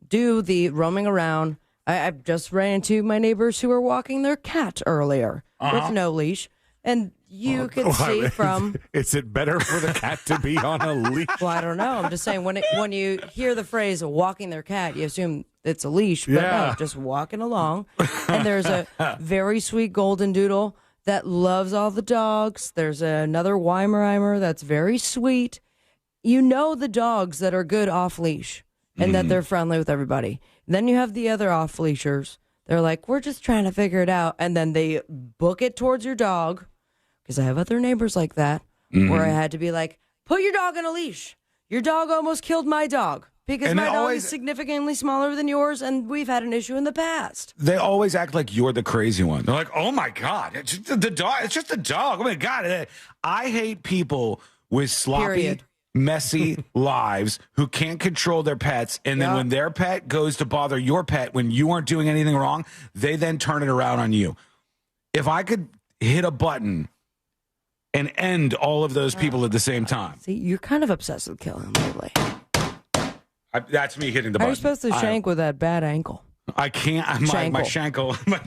do the roaming around. I just ran into my neighbors who were walking their cat earlier with no leash. And you can see from... Is it better for the cat to be on a leash? Well, I don't know. I'm just saying, when you hear the phrase walking their cat, you assume it's a leash. But no, just walking along. And there's a very sweet golden doodle that loves all the dogs. There's another Weimaraner that's very sweet. You know the dogs that are good off-leash and that they're friendly with everybody. Then you have the other off-leashers. They're like, we're just trying to figure it out. And then they book it towards your dog. Because I have other neighbors like that, where I had to be like, put your dog on a leash. Your dog almost killed my dog. Because my dog is significantly smaller than yours, and we've had an issue in the past. They always act like you're the crazy one. They're like, oh, my God, it's just the dog. It's just a dog. Oh, my God. I hate people with sloppy, messy lives who can't control their pets. And then when their pet goes to bother your pet when you aren't doing anything wrong, they then turn it around on you. If I could hit a button and end all of those people at the same time. See, you're kind of obsessed with killing them lately. That's me hitting the How button. are you supposed to shank with that bad ankle? I can't. My shankle. My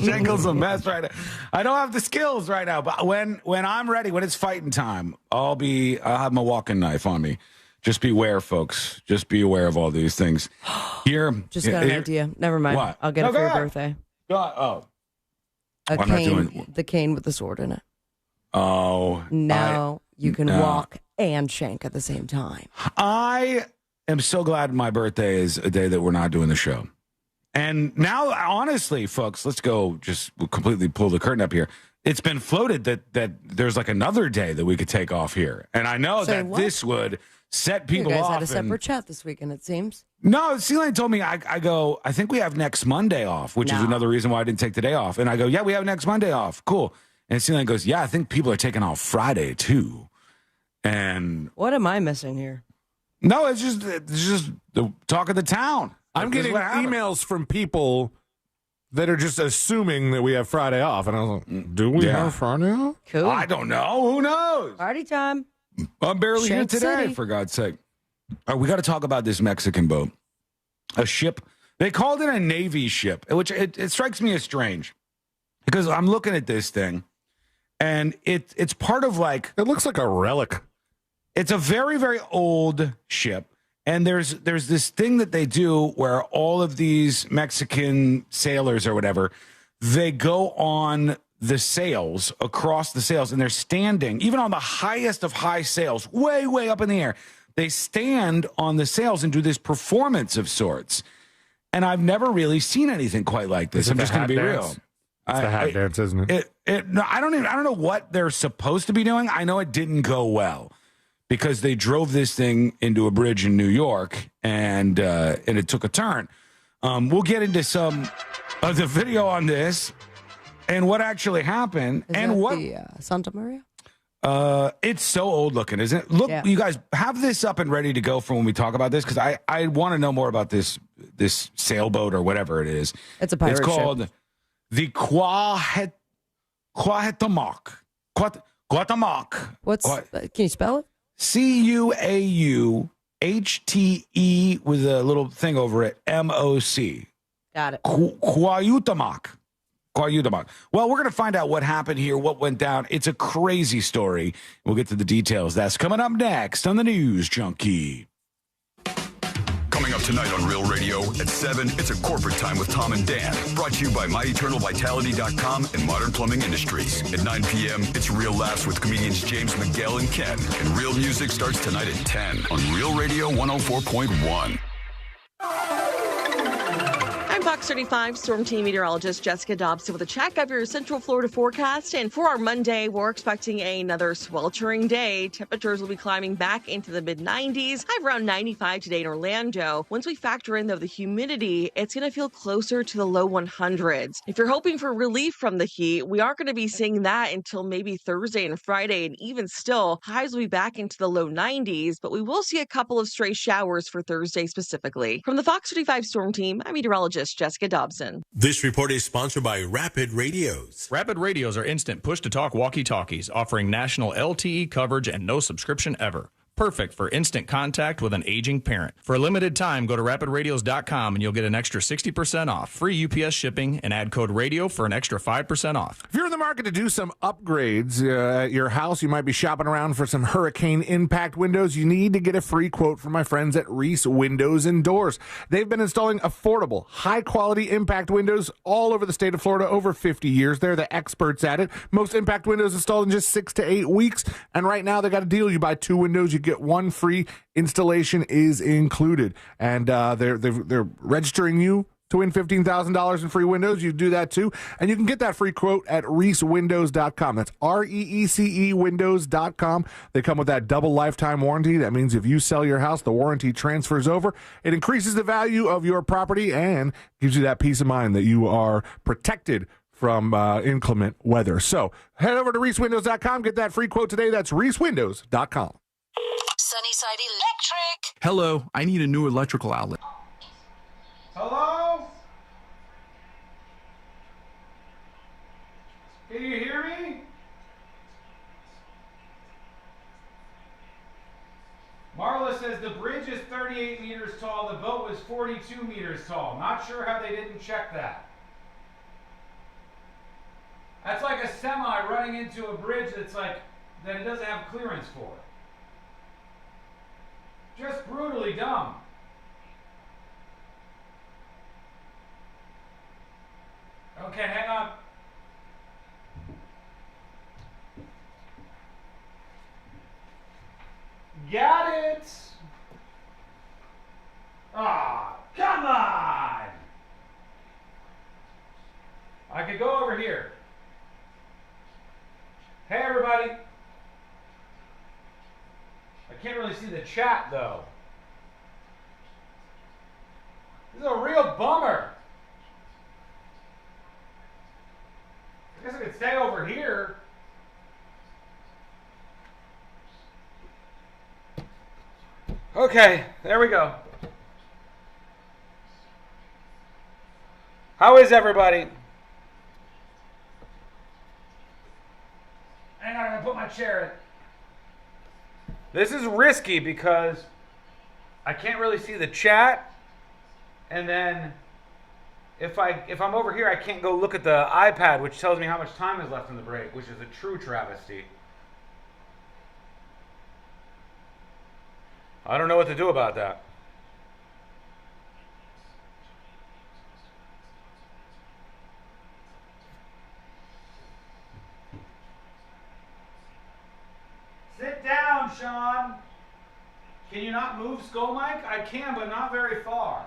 shankle's a mess right now. I don't have the skills right now. But when I'm ready, when it's fighting time, I'll have my walking knife on me. Just beware, folks. Just be aware of all these things. Here. Just got an idea. Never mind. What? I'll get it for your birthday. The cane with the sword in it. Oh. Now you can walk and shank at the same time. I am so glad my birthday is a day that we're not doing the show. And now, honestly, folks, let's go just completely pull the curtain up here. It's been floated that there's like another day that we could take off here. And I know this would set people off. You guys had a separate chat this weekend, it seems. No, Celine told me, I go, I think we have next Monday off, which is another reason why I didn't take the day off. And I go, yeah, we have next Monday off. Cool. And Celine goes, yeah, I think people are taking off Friday too. And what am I missing here? No, it's just the talk of the town. I'm getting emails from people that are just assuming that we have Friday off. And I was like, do we have Friday off? Cool. I don't know. Who knows? Party time. I'm barely here today, City. for God's sake. All right, we got to talk about this Mexican boat. A ship. They called it a Navy ship, which it strikes me as strange. Because I'm looking at this thing, and it's part of like... It looks like a relic. It's a very, very old ship. And there's this thing that they do where all of these Mexican sailors or whatever, they go on the sails, across the sails, and they're standing, even on the highest of high sails, way, way up in the air. They stand on the sails and do this performance of sorts. And I've never really seen anything quite like this. I'm just going to be real. It's the hat dance, isn't it? No, I don't know what they're supposed to be doing. I know it didn't go well because they drove this thing into a bridge in New York and it took a turn. We'll get into some of the video on this and what actually happened. Is and that what the Santa Maria? It's so old looking, isn't it? Look, you guys have this up and ready to go for when we talk about this because I want to know more about this sailboat or whatever it is. It's a pirate ship. It's called the Cuauhtémoc. Can you spell it? Cuauhte with a little thing over it. MOC. Got it. Cuauhtémoc. Well, we're going to find out what happened here, what went down. It's a crazy story. We'll get to the details. That's coming up next on the News Junkie. Coming up tonight on Real Radio at 7, it's a corporate time with Tom and Dan. Brought to you by MyEternalVitality.com and Modern Plumbing Industries. At 9 p.m., it's Real Laughs with comedians James McGill and Ken. And Real Music starts tonight at 10 on Real Radio 104.1. I'm Fox 35 Storm Team meteorologist Jessica Dobson with a check of your Central Florida forecast. And for our Monday, we're expecting another sweltering day. Temperatures will be climbing back into the mid-90s. I have around 95 today in Orlando. Once we factor in, though, the humidity, it's going to feel closer to the low 100s. If you're hoping for relief from the heat, we aren't going to be seeing that until maybe Thursday and Friday. And even still, highs will be back into the low 90s, but we will see a couple of stray showers for Thursday specifically. From the Fox 35 Storm Team, I'm meteorologist Jessica Dobson. This report is sponsored by Rapid Radios. Rapid Radios are instant push-to-talk walkie-talkies offering national LTE coverage and no subscription ever. Perfect for instant contact with an aging parent. For a limited time, go to rapidradios.com and you'll get an extra 60% off. Free UPS shipping and add code radio for an extra 5% off. If you're in the market to do some upgrades at your house, you might be shopping around for some hurricane impact windows. You need to get a free quote from my friends at Reese Windows and Doors. They've been installing affordable, high-quality impact windows all over the state of Florida over 50 years. They're the experts at it. Most impact windows installed in just 6 to 8 weeks. And right now, they got a deal. You buy 2 windows, you get 1 free. Installation is included, and they're registering you to win $15,000 in free windows. You do that too, and you can get that free quote at reecewindows.com. That's REECE windows.com. They come with that double lifetime warranty. That means if you sell your house, the warranty transfers over. It increases the value of your property and gives you that peace of mind that you are protected from inclement weather. So head over to reecewindows.com. Get that free quote today. That's reecewindows.com. Sunnyside Electric. Hello, I need a new electrical outlet. Hello? Can you hear me? Marla says the bridge is 38 meters tall, the boat was 42 meters tall. Not sure how they didn't check that. That's like a semi running into a bridge that it doesn't have clearance for. Just brutally dumb. Okay, hang on. Got it. Ah, come on. I could go over here. Hey, everybody. I can't really see the chat, though. This is a real bummer. I guess I could stay over here. Okay, there we go. How is everybody? Hang on, I'm going to put my chair in. This is risky because I can't really see the chat, and then if I'm over here, I can't go look at the iPad, which tells me how much time is left in the break, which is a true travesty. I don't know what to do about that. Sit down, Sean. Can you not move, Skull Mike? I can, but not very far.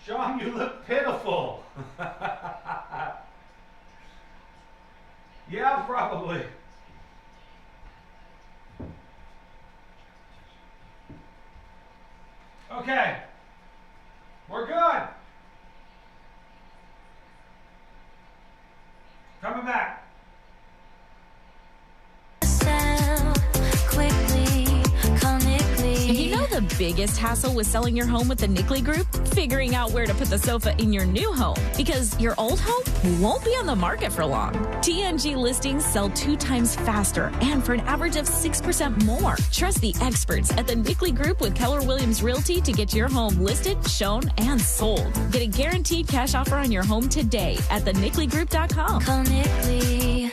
Sean, you look pitiful. Yeah, probably. Okay. We're good. Coming back. You know the biggest hassle with selling your home with the Nickley Group? Figuring out where to put the sofa in your new home, because your old home won't be on the market for long. TNG listings sell 2 times faster and for an average of 6% more. Trust the experts at the Nickley Group with Keller Williams Realty to get your home listed, shown, and sold. Get a guaranteed cash offer on your home today at thenickley.com. Call Nickley.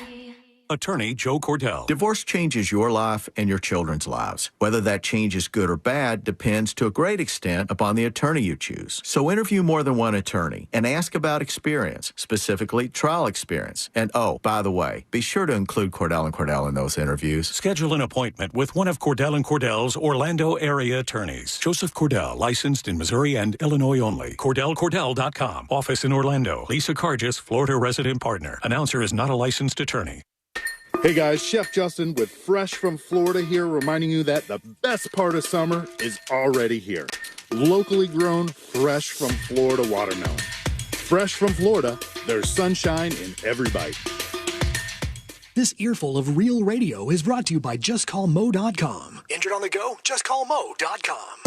Attorney Joe Cordell. Divorce changes your life and your children's lives. Whether that change is good or bad depends to a great extent upon the attorney you choose. So interview more than one attorney and ask about experience, specifically trial experience. And oh, by the way, be sure to include Cordell & Cordell in those interviews. Schedule an appointment with one of Cordell & Cordell's Orlando area attorneys. Joseph Cordell, licensed in Missouri and Illinois only. CordellCordell.com. Office in Orlando. Lisa Cargis, Florida resident partner. Announcer is not a licensed attorney. Hey guys, Chef Justin with Fresh from Florida here, reminding you that the best part of summer is already here. Locally grown, fresh from Florida watermelon. Fresh from Florida, there's sunshine in every bite. This earful of real radio is brought to you by JustCallMo.com. Injured on the go? JustCallMo.com.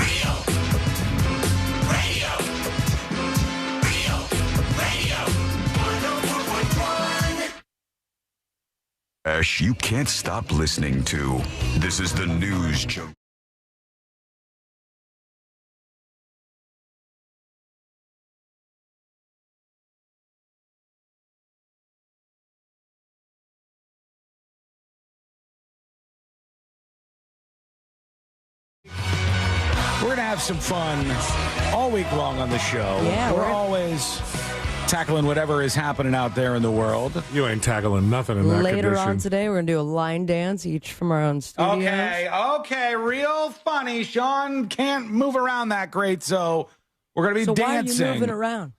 You can't stop listening to. This is the news junk. We're going to have some fun all week long on the show. Yeah, we're always tackling whatever is happening out there in the world. You ain't tackling nothing in that Later condition. on today, we're going to do a line dance, each from our own studios. Okay, real funny. Sean can't move around that great, so we're going to be dancing. Why are you moving around?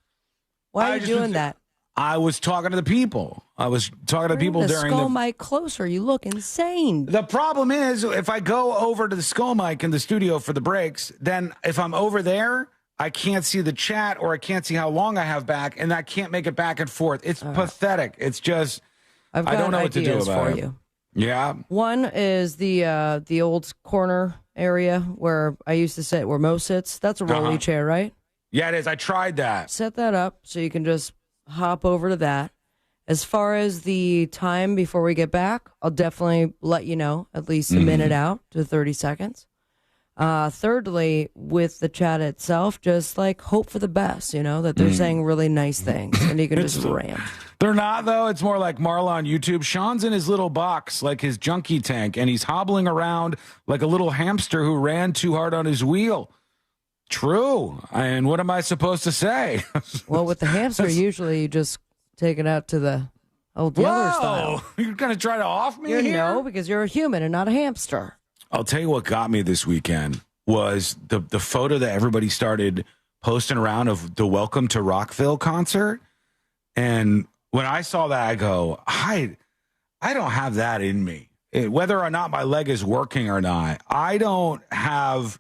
Why are you doing that? I was talking to the people. During the skull mic closer. You look insane. The problem is, if I go over to the skull mic in the studio for the breaks, then if I'm over there, I can't see the chat or I can't see how long I have back, and I can't make it back and forth. It's pathetic. It's just, I don't know what to do about it. You. Yeah. One is the old corner area where I used to sit, where Mo sits. That's a rolly chair, right? Yeah, it is. I tried that. Set that up so you can just hop over to that. As far as the time before we get back, I'll definitely let you know, at least a minute out to 30 seconds. Thirdly, with the chat itself, just like hope for the best, that they're saying really nice things and you can just rant. They're not, though. It's more like Marla on YouTube. Sean's in his little box, like his junkie tank, and he's hobbling around like a little hamster who ran too hard on his wheel. True. And what am I supposed to say? Well, with the hamster, usually you just take it out to the old Yeller style. You're going to try to off me here? No, because you're a human and not a hamster. I'll tell you what got me this weekend was the photo that everybody started posting around of the Welcome to Rockville concert. And when I saw that, I go, I don't have that in me. Whether or not my leg is working or not, I don't have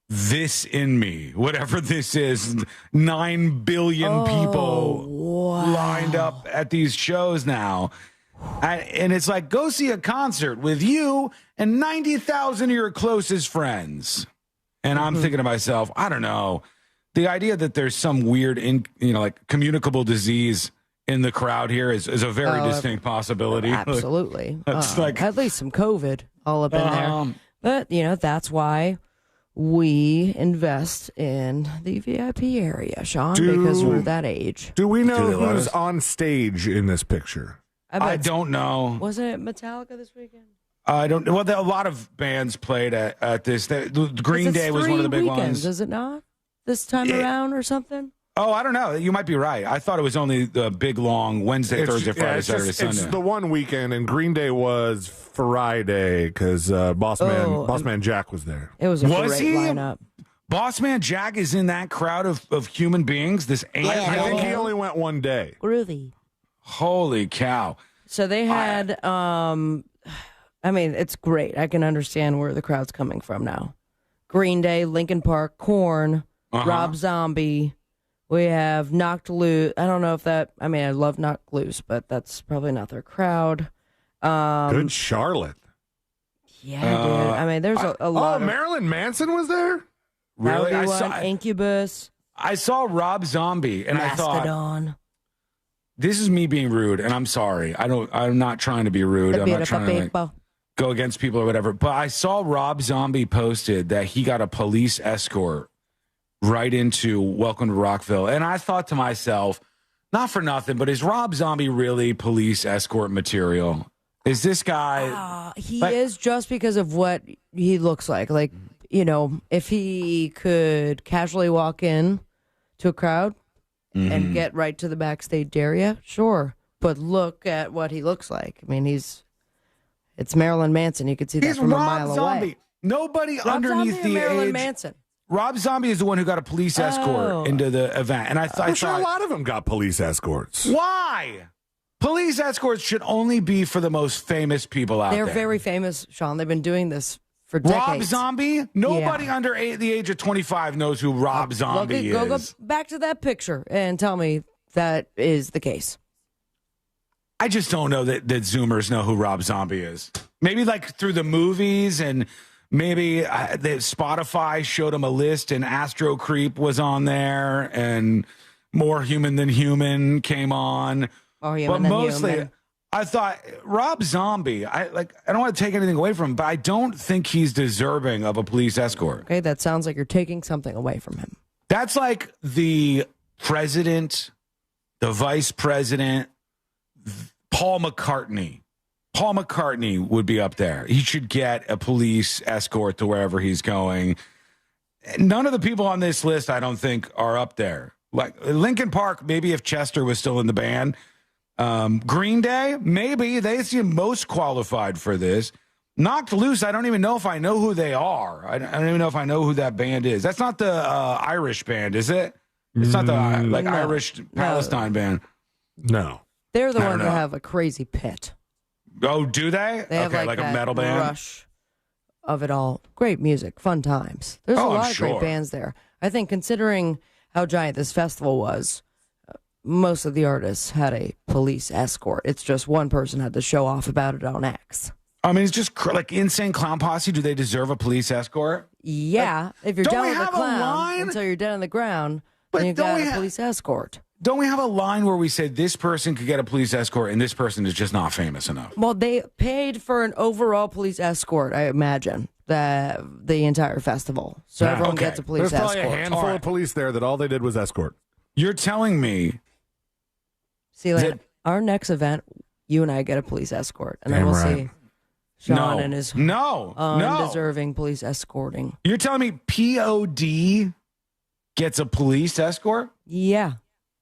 this in me. Whatever this is, 9 billion people lined up at these shows now. And it's like, go see a concert with you and 90,000 of your closest friends. And I'm thinking to myself, I don't know. The idea that there's some weird, like communicable disease in the crowd here is a very distinct possibility. Absolutely. It's like at least some COVID all up in there. But, that's why we invest in the VIP area, Sean, because we're that age. Do we know who's on stage in this picture? I don't know. Wasn't it Metallica this weekend? I don't know. Well, a lot of bands played at this. Green Day was one of the big ones. Is it not? This time around or something? Oh, I don't know. You might be right. I thought it was only the big, long Wednesday, Thursday, Friday, Saturday, Sunday. It's the one weekend, and Green Day was Friday because Boss Man Jack was there. It was a great lineup. Boss Man Jack is in that crowd of human beings. I think he only went one day. Groovy. Holy cow. So they had, it's great. I can understand where the crowd's coming from now. Green Day, Linkin Park, Korn, Rob Zombie. We have Knocked Loose. I don't know if that, I love Knocked Loose, but that's probably not their crowd. Good Charlotte. Yeah, dude. There's a lot. Marilyn Manson was there? Really? That would be one. Incubus. I saw Rob Zombie, and Mastodon. I thought, this is me being rude, and I'm sorry. I'm not trying to be rude. I'm not trying to go against people or whatever. But I saw Rob Zombie posted that he got a police escort right into Welcome to Rockville. And I thought to myself, not for nothing, but is Rob Zombie really police escort material? Is this guy... He is, just because of what he looks like. Like, you know, if he could casually walk in to a crowd and get right to the backstage area, sure. But look at what he looks like. I mean, it's Marilyn Manson. You could see that from a mile away. Nobody Rob underneath Zombie the Marilyn age... Manson. Rob Zombie is the one who got a police escort into the event. And I thought... I'm sure a lot of them got police escorts. Why? Police escorts should only be for the most famous people out there. They're very famous, Sean. They've been doing this for decades. Rob Zombie? Nobody under the age of 25 knows who Rob Zombie is. Go back to that picture and tell me that is the case. I just don't know that Zoomers know who Rob Zombie is. Maybe like through the movies, and maybe Spotify showed him a list and Astro Creep was on there and More Human Than Human came on. But mostly, I thought Rob Zombie, I don't want to take anything away from him, but I don't think he's deserving of a police escort. Okay, that sounds like you're taking something away from him. That's like the president, the vice president, Paul McCartney. Paul McCartney would be up there. He should get a police escort to wherever he's going. None of the people on this list, I don't think, are up there. Like Linkin Park, maybe if Chester was still in the band. Green Day, maybe. They seem most qualified for this. Knocked Loose, I don't even know if I know who they are. I don't even know if I know who that band is. That's not the Irish band, is it? It's not the Irish Palestine band. No. They're the ones that have a crazy pit. Oh, do they? They have like a metal band? Rush of it all. Great music, fun times. There's a lot of great bands there. I think considering how giant this festival was, most of the artists had a police escort. It's just one person had to show off about it on X. I mean, it's just like Insane Clown Posse. Do they deserve a police escort? Yeah. If you're down with the clown until you're dead on the ground, then you got a police escort. Don't we have a line where we said this person could get a police escort and this person is just not famous enough? Well, they paid for an overall police escort, I imagine, the entire festival. So everyone gets a police escort. There's probably a handful of police there that all they did was escort. You're telling me... See, like, our next event, you and I get a police escort, and then we'll see Sean and his undeserving police escorting. You're telling me POD gets a police escort? Yeah.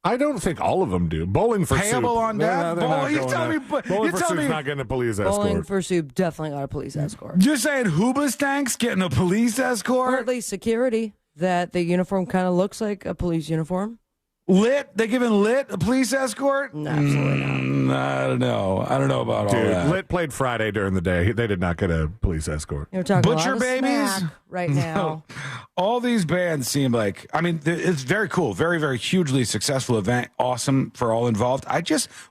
I don't think all of them do. Bowling for Payable Soup. on death? Bowling for Soup's not getting a police escort. Bowling for Soup definitely got a police escort. You're saying Hoobastank's getting a police escort? Or at least security, that the uniform kind of looks like a police uniform. Lit? They giving Lit a police escort? No, absolutely not. I don't know. I don't know about all that. Lit played Friday during the day. They did not get a police escort. You're talking Butcher a lot of Babies smack right now. All these bands seem like, I mean, it's very cool. Very, very hugely successful event. Awesome for all involved.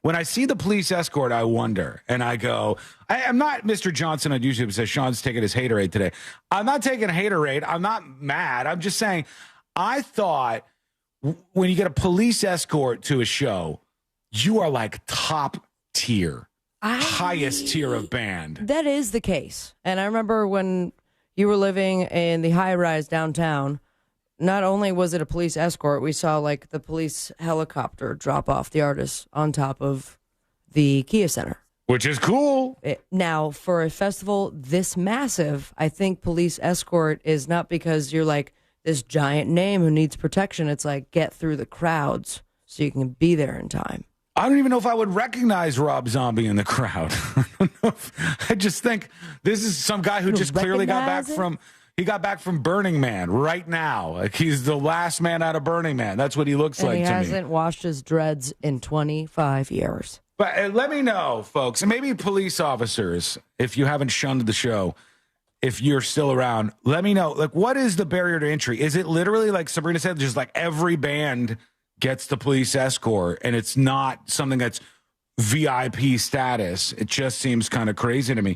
When I see the police escort, I wonder. And I go, I'm not Mr. Johnson on YouTube who says Sean's taking his haterade today. I'm not taking a haterade. I'm not mad. I'm just saying, I thought when you get a police escort to a show, you are like top tier, highest tier of band. That is the case. And I remember when you were living in the high rise downtown, not only was it a police escort, we saw like the police helicopter drop off the artists on top of the Kia Center. Which is cool. Now, for a festival this massive, I think police escort is not because you're like this giant name who needs protection. It's like get through the crowds so you can be there in time. I don't even know if I would recognize Rob Zombie in the crowd. I just think this is some guy who just clearly got back from Burning Man right now. Like he's the last man out of Burning Man. That's what he looks like to me. He hasn't washed his dreads in 25 years. But let me know, folks, and maybe police officers, if you haven't shunned the show, if you're still around, let me know. Like, what is the barrier to entry? Is it literally, like Sabrina said, just like every band gets the police escort, and it's not something that's VIP status? It just seems kind of crazy to me.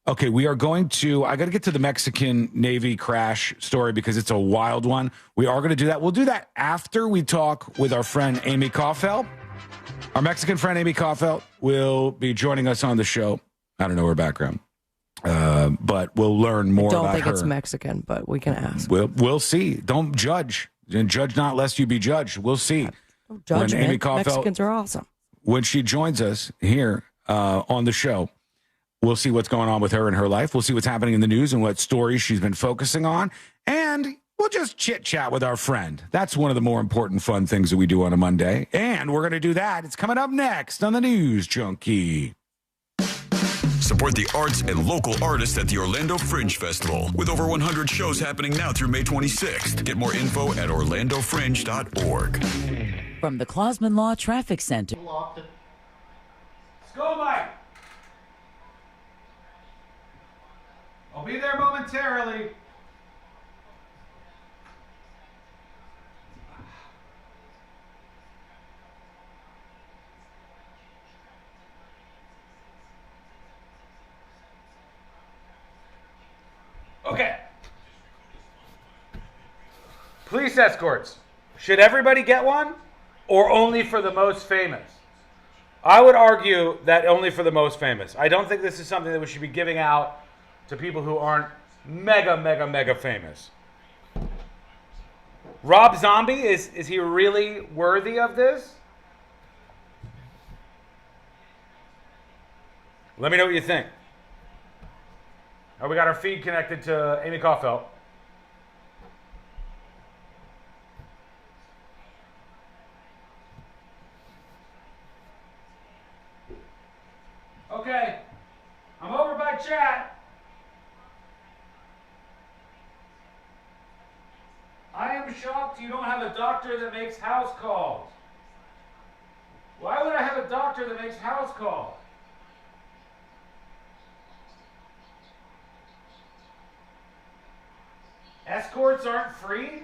Okay, we are going to, I got to get to the Mexican Navy crash story because it's a wild one. We are going to do that. We'll do that after we talk with our friend Amy Kaufeld. Our Mexican friend Amy Kaufeld will be joining us on the show. I don't know her background, but we'll learn more about her. I don't think it's Mexican, but we can ask. We'll see. Don't judge. And judge not lest you be judged. We'll see. Don't judge, when man. Amy Kaufeld, Mexicans are awesome. When she joins us here on the show, we'll see what's going on with her in her life. We'll see what's happening in the news and what stories she's been focusing on. And we'll just chit-chat with our friend. That's one of the more important fun things that we do on a Monday. And we're going to do that. It's coming up next on the News Junkie. Support the arts and local artists at the Orlando Fringe Festival. With over 100 shows happening now through May 26th. Get more info at orlandofringe.org. From the Clausman Law Traffic Center. Let's go, Mike. I'll be there momentarily. Okay. Police escorts. Should everybody get one or only for the most famous? I would argue that only for the most famous. I don't think this is something that we should be giving out to people who aren't mega famous. Rob Zombie, is he really worthy of this? Let me know what you think. Oh, we got our feed connected to Amy Kaufeld. Okay, I'm over by chat. I am shocked you don't have a doctor that makes house calls. Why would I have a doctor that makes house calls? Escorts aren't free?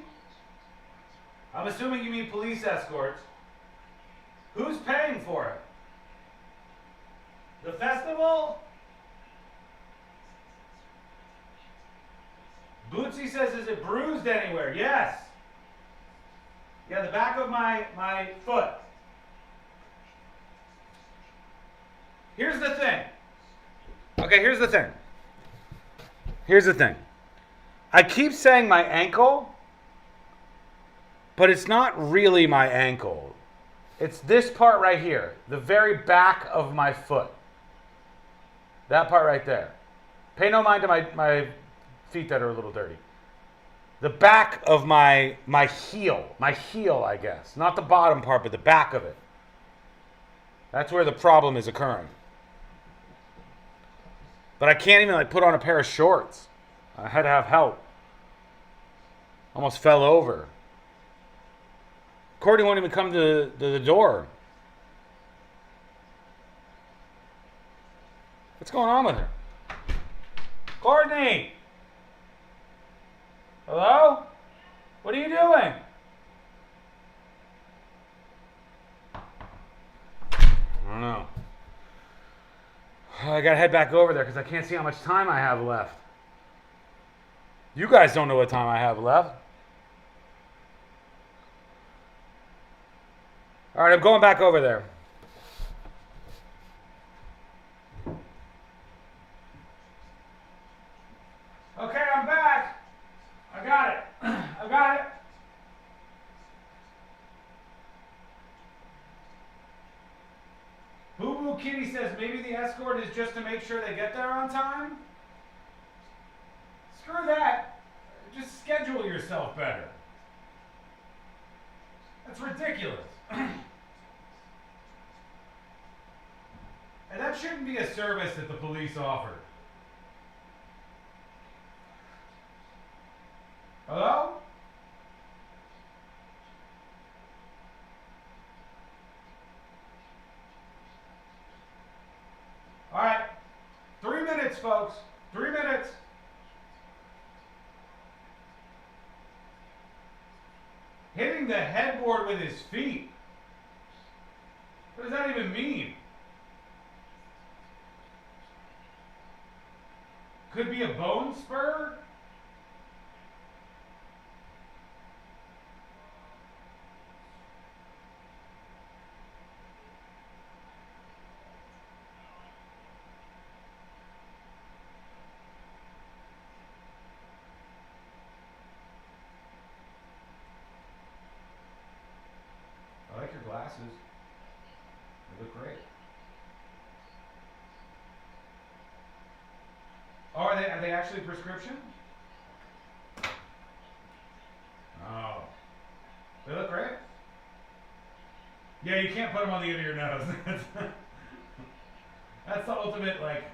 I'm assuming you mean police escorts. Who's paying for it? The festival? Bootsy says, is it bruised anywhere? Yes. Yeah, the back of my foot. Here's the thing. Okay, here's the thing. Here's the thing. I keep saying my ankle, but it's not really my ankle. It's this part right here, the very back of my foot. That part right there. Pay no mind to my feet that are a little dirty. The back of my heel, I guess. Not the bottom part, but the back of it. That's where the problem is occurring. But I can't even put on a pair of shorts. I had to have help. Almost fell over. Courtney won't even come to the door. What's going on with her? Courtney! Hello? What are you doing? I don't know. I gotta head back over there because I can't see how much time I have left. You guys don't know what time I have left. All right, I'm going back over there. Okay, I'm back. I got it. I got it. Boo Boo Kitty says maybe the escort is just to make sure they get there on time. Screw that. Just schedule yourself better. That's ridiculous. And that shouldn't be a service that the police offer. Hello? All right. 3 minutes, folks. 3 minutes. Hitting the headboard with his feet. What does that even mean? Could be a bone spur. I like your glasses. They look great. Oh, are they actually prescription? Oh. They look great. Yeah, you can't put them on the end of your nose. That's the ultimate, like,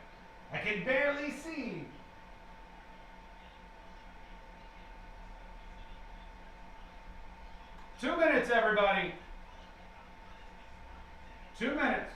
I can barely see. Two minutes, everybody. 2 minutes.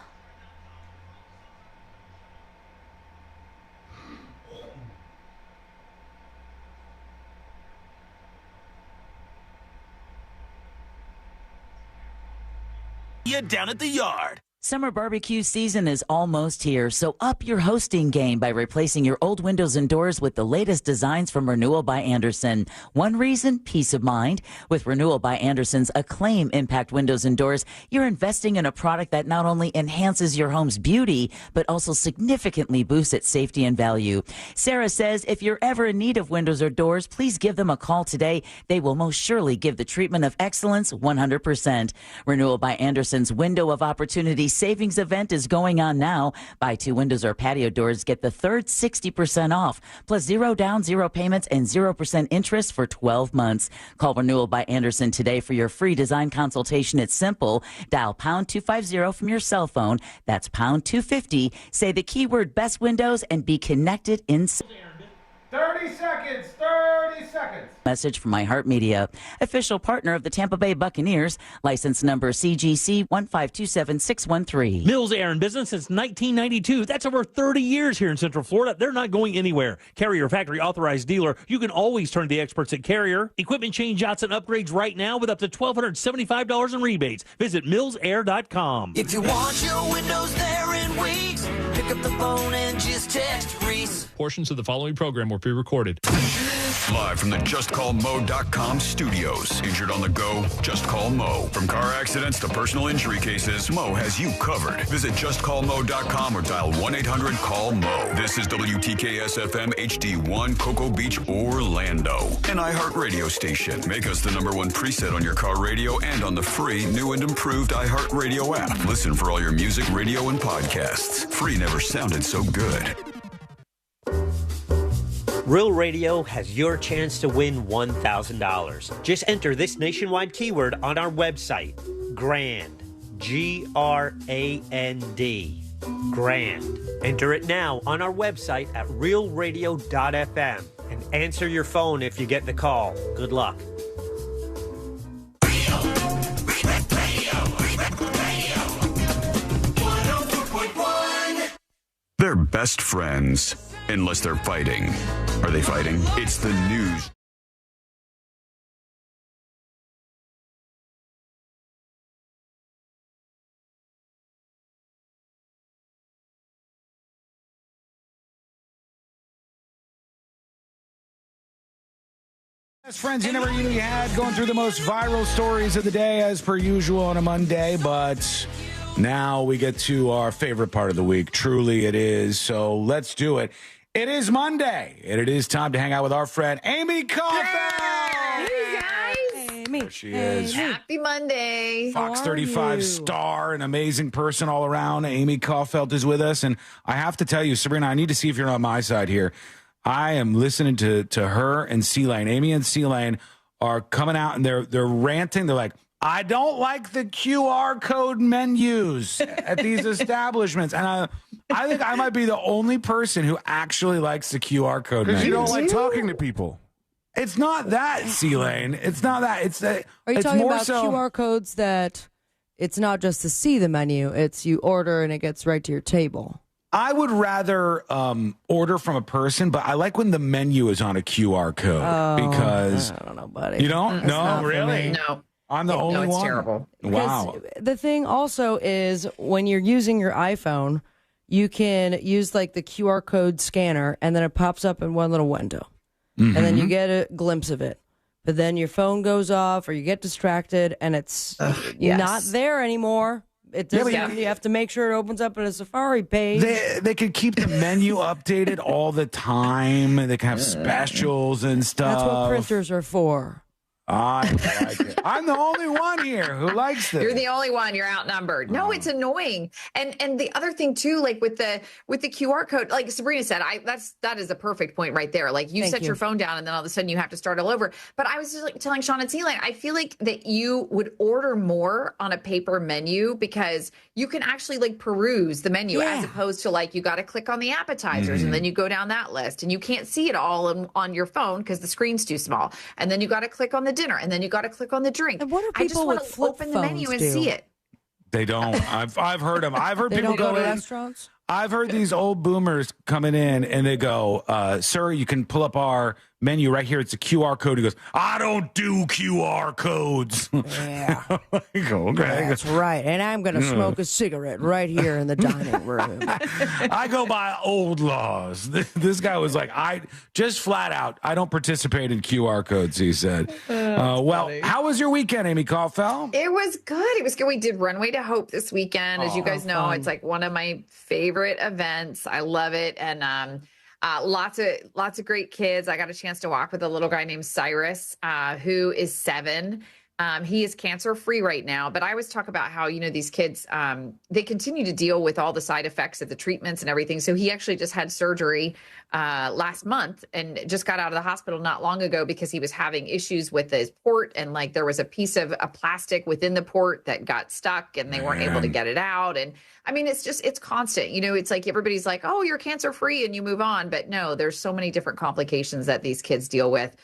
You down at the yard. Summer barbecue season is almost here, so up your hosting game by replacing your old windows and doors with the latest designs from Renewal by Andersen. One reason, peace of mind. With Renewal by Andersen's Acclaim Impact Windows and Doors, you're investing in a product that not only enhances your home's beauty, but also significantly boosts its safety and value. Sarah says if you're ever in need of windows or doors, please give them a call today. They will most surely give the treatment of excellence 100%. Renewal by Andersen's Window of Opportunity savings event is going on now. Buy 2 windows or patio doors, get the third 60% off, plus 0 down, 0 payments, and 0% interest for 12 months. Call Renewal by Andersen today for your free design consultation. It's simple. Dial pound 250 from your cell phone. That's pound 250. Say the keyword best windows and be connected in 30 seconds. 30 seconds. Message from iHeartMedia, official partner of the Tampa Bay Buccaneers, license number CGC 1527613. Mills Air in business since 1992. That's over 30 years here in Central Florida. They're not going anywhere. Carrier factory authorized dealer. You can always turn to the experts at Carrier. Equipment change outs and upgrades right now with up to $1,275 in rebates. Visit millsair.com. If you want your windows there in weeks, pick up the phone and just text Reese. Portions of the following program were pre-recorded. Live from the JustCallMo.com studios. Injured on the go? Just call Mo. From car accidents to personal injury cases, Mo has you covered. Visit JustCallMo.com or dial 1-800-CALL-MO. This is WTKS-FM HD1, Cocoa Beach, Orlando. An iHeartRadio station. Make us the #1 preset on your car radio and on the free, new and improved iHeartRadio app. Listen for all your music, radio, and podcasts. Free never sounded so good. Real Radio has your chance to win $1,000. Just enter this nationwide keyword on our website, GRAND, G-R-A-N-D, GRAND. Enter it now on our website at realradio.fm and answer your phone if you get the call. Good luck. They're best friends, unless they're fighting. Are they fighting? It's the news. Best friends you never really had, going through the most viral stories of the day as per usual on a Monday, but now we get to our favorite part of the week. Truly it is. So let's do it. It is Monday, and it is time to hang out with our friend Amy Caulfield. Hey guys. Amy. There she is. Happy Monday. Fox 35 star, an amazing person all around. Amy Caulfield is with us, and I have to tell you, Sabrina, I need to see if you're on my side here. I am listening to her and C-Lane. Amy and C-Lane are coming out, and they're ranting. They're like, I don't like the QR code menus at these establishments. And I think I might be the only person who actually likes the QR code menus. Because you don't like talking to people. It's not that, C-Lane. It's not that. It's that. Are you it's talking more about so, QR codes that it's not just to see the menu, it's you order and it gets right to your table? I would rather order from a person, but I like when the menu is on a QR code because I don't know, buddy. You don't? That's No, not for really? me. No. I'm the only it's one. terrible. Wow. The thing also is when you're using your iPhone, you can use like the QR code scanner, and then it pops up in one little window. And then you get a glimpse of it. But then your phone goes off or you get distracted and it's not there anymore. It doesn't, you have to make sure it opens up in a Safari page. They could keep the menu updated all the time. They can have specials and stuff. That's what printers are for. I like it. I'm the only one here who likes this. You're the only one. You're outnumbered. No, it's annoying. And the other thing too, like with the QR code, like Sabrina said, that is a perfect point right there. Like you set your phone down and then all of a sudden you have to start all over. But I was just like telling Sean and Celine, I feel like that you would order more on a paper menu because you can actually like peruse the menu as opposed to like you got to click on the appetizers and then you go down that list and you can't see it all on your phone because the screen's too small. And then you got to click on the dinner and then you got to click on the drink. And what do people I just want with to flip open the menu and phones see it. They don't. I've heard them. I've heard They people don't go to in. restaurants? I've heard these old boomers coming in and they go, sir, you can pull up our menu right here. It's a QR code. He goes, I don't do QR codes. Yeah. I go, okay. That's right. And I'm going to smoke a cigarette right here in the dining room. I go by old laws. This guy was like, I just flat out, I don't participate in QR codes, he said. Well, how was your weekend, Amy Caulfield? It was good. It was good. We did Runway to Hope this weekend. As you guys know, it's like one of my favorite events. I love it. And lots of great kids. I got a chance to walk with a little guy named Cyrus, who is 7. He is cancer-free right now, but I always talk about how, these kids, they continue to deal with all the side effects of the treatments and everything. So he actually just had surgery last month and just got out of the hospital not long ago because he was having issues with his port. And like there was a piece of a plastic within the port that got stuck and they weren't able to get it out. And I mean, it's constant. It's like everybody's like, oh, you're cancer-free and you move on. But no, there's so many different complications that these kids deal with.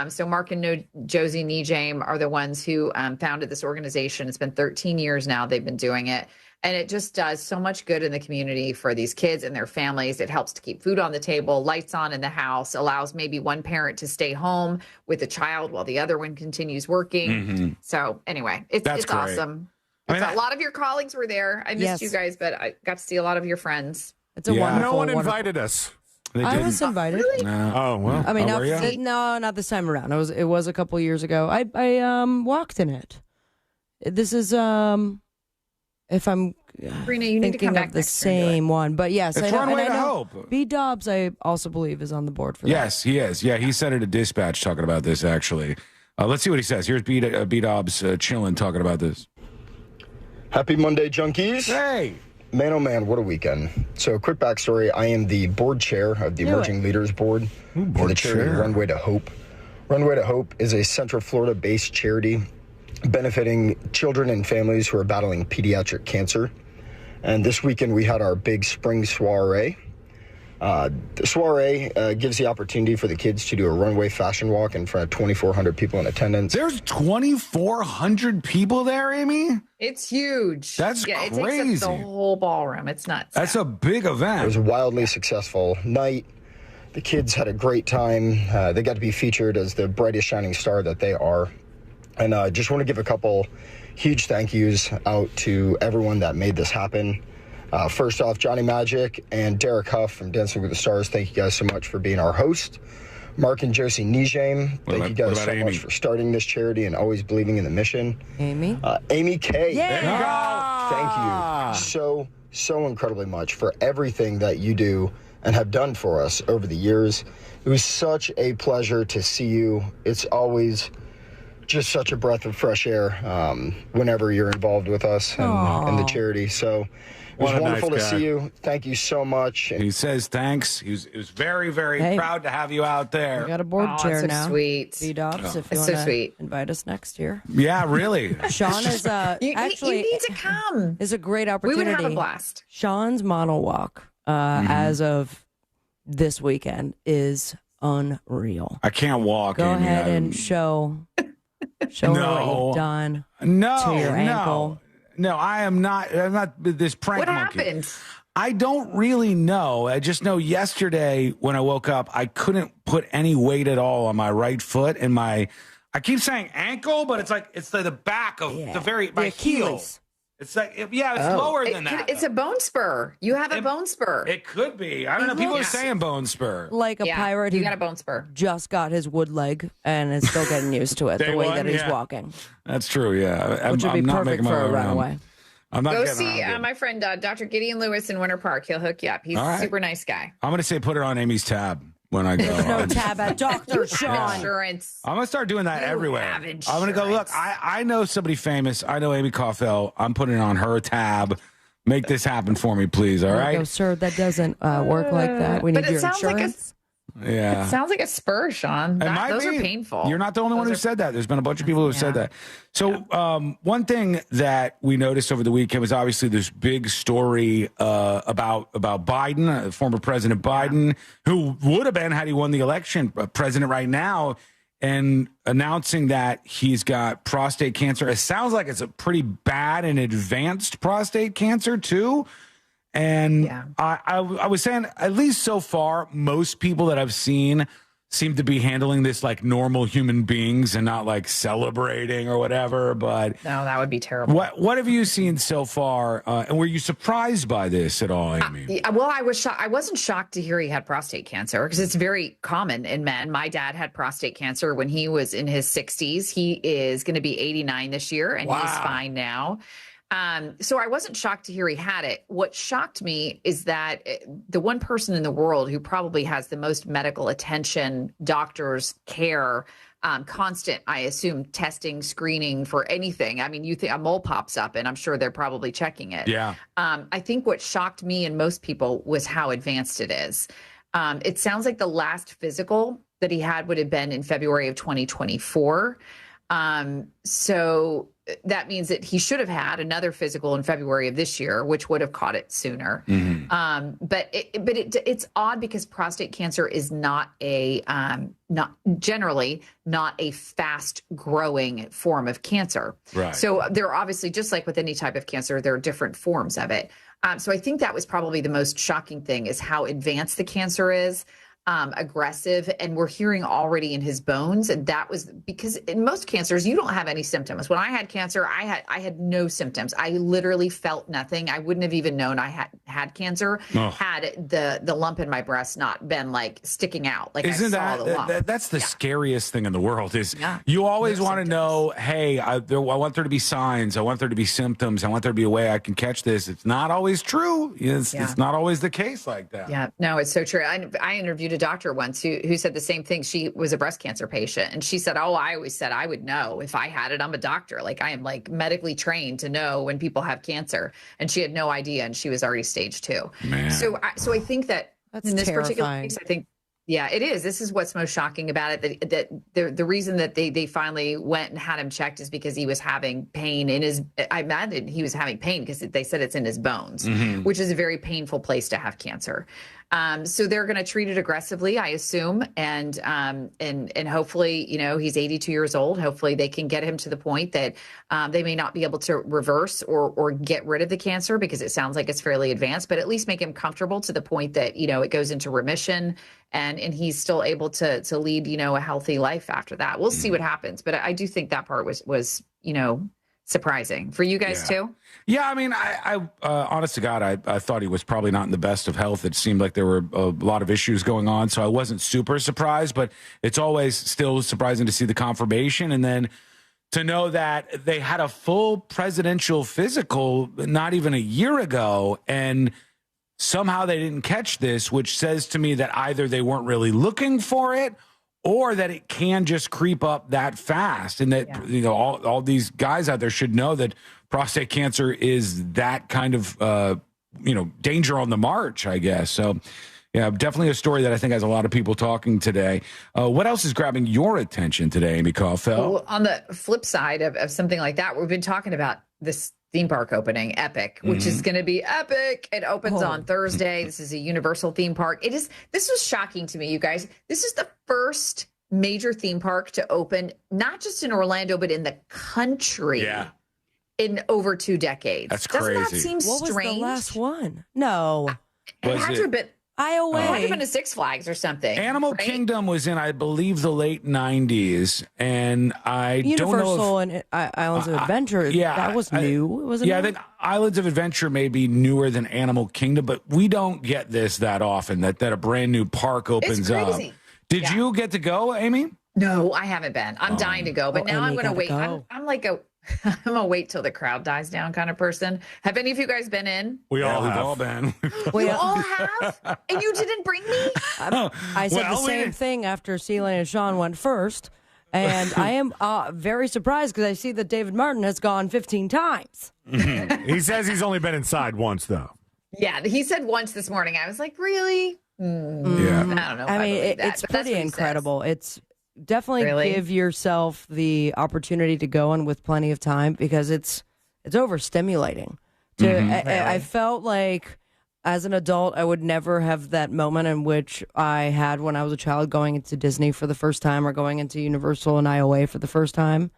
So Mark and Josie Nijame are the ones who founded this organization. It's been 13 years now they've been doing it. And it just does so much good in the community for these kids and their families. It helps to keep food on the table, lights on in the house, allows maybe one parent to stay home with a child while the other one continues working. So anyway, it's awesome. A lot of your colleagues were there. I missed you guys, but I got to see a lot of your friends. It's a wonderful. No one invited us. I was invited. Really? Oh well. I mean, not this time around. It was a couple years ago. I walked in it. This is if I'm Sabrina, you need to come back of the same one, but yes, It's I know. Runway And I to know Hope. B Dobbs, I also believe, is on the board for that. Yes, he is. Yeah, he sent it a dispatch talking about this, actually. Let's see what he says. Here's B Dobbs chilling, talking about this. Happy Monday, junkies. Hey. Man, oh man, what a weekend. So, quick backstory. I am the board chair of the Emerging Leaders Board for the charity Runway to Hope. Runway to Hope is a Central Florida-based charity benefiting children and families who are battling pediatric cancer. And this weekend, we had our big spring soiree. The soiree gives the opportunity for the kids to do a runway fashion walk in front of 2,400 people in attendance. There's 2,400 people there, Amy? It's huge. That's It takes crazy. up the whole ballroom. It's nuts. That's a big event. It was a wildly successful night. The kids had a great time. They got to be featured as the brightest shining star that they are. And I just want to give a couple huge thank yous out to everyone that made this happen. First off, Johnny Magic and Derek Huff from Dancing with the Stars, thank you guys so much for being our host. Mark and Josie Nijame, thank you guys so much for starting this charity and always believing in the mission. Amy? Amy K. Yeah. Thank you so incredibly much for everything that you do and have done for us over the years. It was such a pleasure to see you. It's always just such a breath of fresh air whenever you're involved with us and the charity. So it was wonderful to see you. Thank you so much. He says thanks. He was very, very proud to have you out there. We got a board chair so now. Sweet. B Dobbs, if you It's want so to sweet. invite us next year. Yeah, really. Sean is actually you need to come. Is a great We opportunity. would have a blast. Sean's monologue as of this weekend is unreal. I can't walk. Go Amy. ahead and show her what you've done to your ankle. No, I'm not this prank What monkey. happened? I don't really know. I just know yesterday when I woke up, I couldn't put any weight at all on my right foot and I keep saying ankle, but it's like the back of my heel. Achilles. It's like, it's lower than that. It's a bone spur. You have a bone spur. It could be. I don't know. People are saying bone spur. Like a pirate who got a bone spur. just got his wood leg and is still getting used to it, the way that he's walking. That's true, yeah. Which would be I'm not perfect making my for way a around. runaway. I'm not Go getting see around it. my friend Dr. Gideon Lewis in Winter Park. He'll hook you up. He's All a right. super nice guy. I'm going to say put it on Amy's tab when I go. There's no tab at Dr. Sean. Insurance. I'm going to start doing that You everywhere. have I'm going to go, look, I know somebody famous. I know Amy Kaufel. I'm putting it on her tab. Make this happen for me, please. All right? No, sir, that doesn't work like that. We need But it your sounds like insurance. Yeah. It sounds like a spur, Sean. Those are painful. You're not the only one who said that. There's been a bunch of people who have said that. So one thing that we noticed over the weekend was obviously this big story about Biden, former President Biden, who would have been, had he won the election, president right now, and announcing that he's got prostate cancer. It sounds like it's a pretty bad and advanced prostate cancer, too. And I was saying, at least so far, most people that I've seen seem to be handling this like normal human beings and not like celebrating or whatever. But no, that would be terrible. What have you seen so far? And were you surprised by this at all, Amy? Well, I was shocked. I wasn't shocked to hear he had prostate cancer because it's very common in men. My dad had prostate cancer when he was in his 60s. He is going to be 89 this year, and he's fine now. So I wasn't shocked to hear he had it. What shocked me is that the one person in the world who probably has the most medical attention, doctors, care, constant, I assume, testing, screening for anything. I mean, you think a mole pops up and I'm sure they're probably checking it. Yeah. I think what shocked me and most people was how advanced it is. It sounds like the last physical that he had would have been in February of 2024. So that means that he should have had another physical in February of this year, which would have caught it sooner. But it's odd because prostate cancer is not generally not a fast growing form of cancer. Right. So there are obviously, just like with any type of cancer, there are different forms of it. So I think that was probably the most shocking thing, is how advanced the cancer is. Aggressive, and we're hearing already in his bones, and that was because in most cancers you don't have any symptoms. When I had cancer, I had no symptoms. I literally felt nothing. I wouldn't have even known I had cancer had the lump in my breast not been like sticking out. Like, Isn't I saw the lump. that's the scariest thing in the world? Is you always want to know, hey, I want there to be signs, I want there to be symptoms, I want there to be a way I can catch this. It's not always true. It's not always the case like that. Yeah, no, it's so true. I interviewed a doctor once who said the same thing. She was a breast cancer patient, and she said, "Oh, I always said I would know if I had it. I'm a doctor. Like, I am like medically trained to know when people have cancer." And she had no idea, and she was already stage 2. Man. So I think that in this particular terrifying. case, I think. Yeah, it is. This is what's most shocking about it. That the reason that they finally went and had him checked is because he was having pain in his. I imagine he was having pain because they said it's in his bones, which is a very painful place to have cancer. So they're going to treat it aggressively, I assume, and hopefully, he's 82 years old. Hopefully, they can get him to the point that they may not be able to reverse or get rid of the cancer, because it sounds like it's fairly advanced, but at least make him comfortable to the point that it goes into remission and he's still able to lead a healthy life after that. We'll see what happens, but I do think that part was surprising for you guys too. Yeah, I mean, I honest to God, I thought he was probably not in the best of health. It seemed like there were a lot of issues going on, so I wasn't super surprised, but it's always still surprising to see the confirmation, and then to know that they had a full presidential physical not even a year ago, and somehow they didn't catch this, which says to me that either they weren't really looking for it, or that it can just creep up that fast, and that all these guys out there should know that prostate cancer is that kind of danger on the march, I guess. So yeah, definitely a story that I think has a lot of people talking today. What else is grabbing your attention today, Amy Kaufel? Well, on the flip side of something like that, we've been talking about this theme park opening, Epic, which is going to be epic. It opens on Thursday. This is a Universal theme park. This was shocking to me, you guys. This is the first major theme park to open, not just in Orlando, but in the country in over 2 decades. That's crazy. Doesn't that seem What strange? was the last one? No. It had to have been. Iowa. It might have been a Six Flags or something. Animal Kingdom was in, I believe, the late 90s, and I Universal don't know if, and Islands of Adventure. That was new, wasn't it? I think Islands of Adventure may be newer than Animal Kingdom, but we don't get this that often, that a brand new park opens up. Did you get to go, Amy? No, I haven't been. I'm dying to go, but now I'm going to wait. Go. I'm like I'm gonna wait till the crowd dies down kind of person. Have any of you guys been in? We've all been. You all have, and you didn't bring me. I said the same thing after Celine and Sean went first, and I am very surprised because I see that David Martin has gone 15 times. He says he's only been inside once, though. Yeah, he said once this morning. I was like, really? Yeah. I don't know. I mean, believe that, it's but that's pretty what he incredible. It's definitely Really? give yourself the opportunity to go in with plenty of time because it's overstimulating. I felt like as an adult, I would never have that moment in which I had when I was a child going into Disney for the first time or going into Universal and IOA for the first time.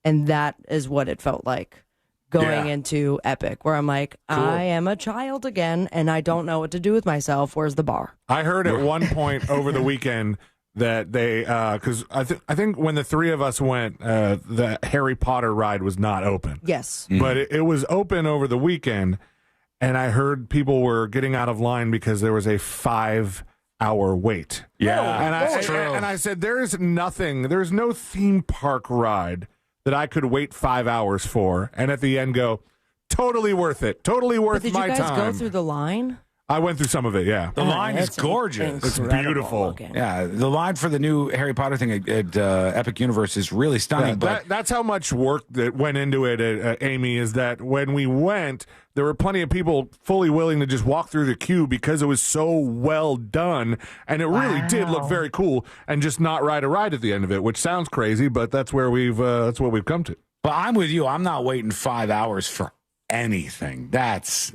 And that is what it felt like going into Epic, where I'm like, I am a child again, and I don't know what to do with myself. Where's the bar? I heard at one point over the weekend that they, because I think when the three of us went, the Harry Potter ride was not open. Yes. But it was open over the weekend, and I heard people were getting out of line because there was a 5-hour wait. Yeah, and I said, there's no theme park ride that I could wait 5 hours for, and at the end go, totally worth it, totally worth my time. Did you guys go through the line? I went through some of it, yeah. The line is gorgeous. It's beautiful. Looking. Yeah, the line for the new Harry Potter thing at Epic Universe is really stunning. But that's how much work that went into it, Amy, is that when we went, there were plenty of people fully willing to just walk through the queue because it was so well done, and it really did look very cool, and just not ride a ride at the end of it, which sounds crazy, but that's where that's what we've come to. But I'm with you. I'm not waiting 5 hours for anything. That's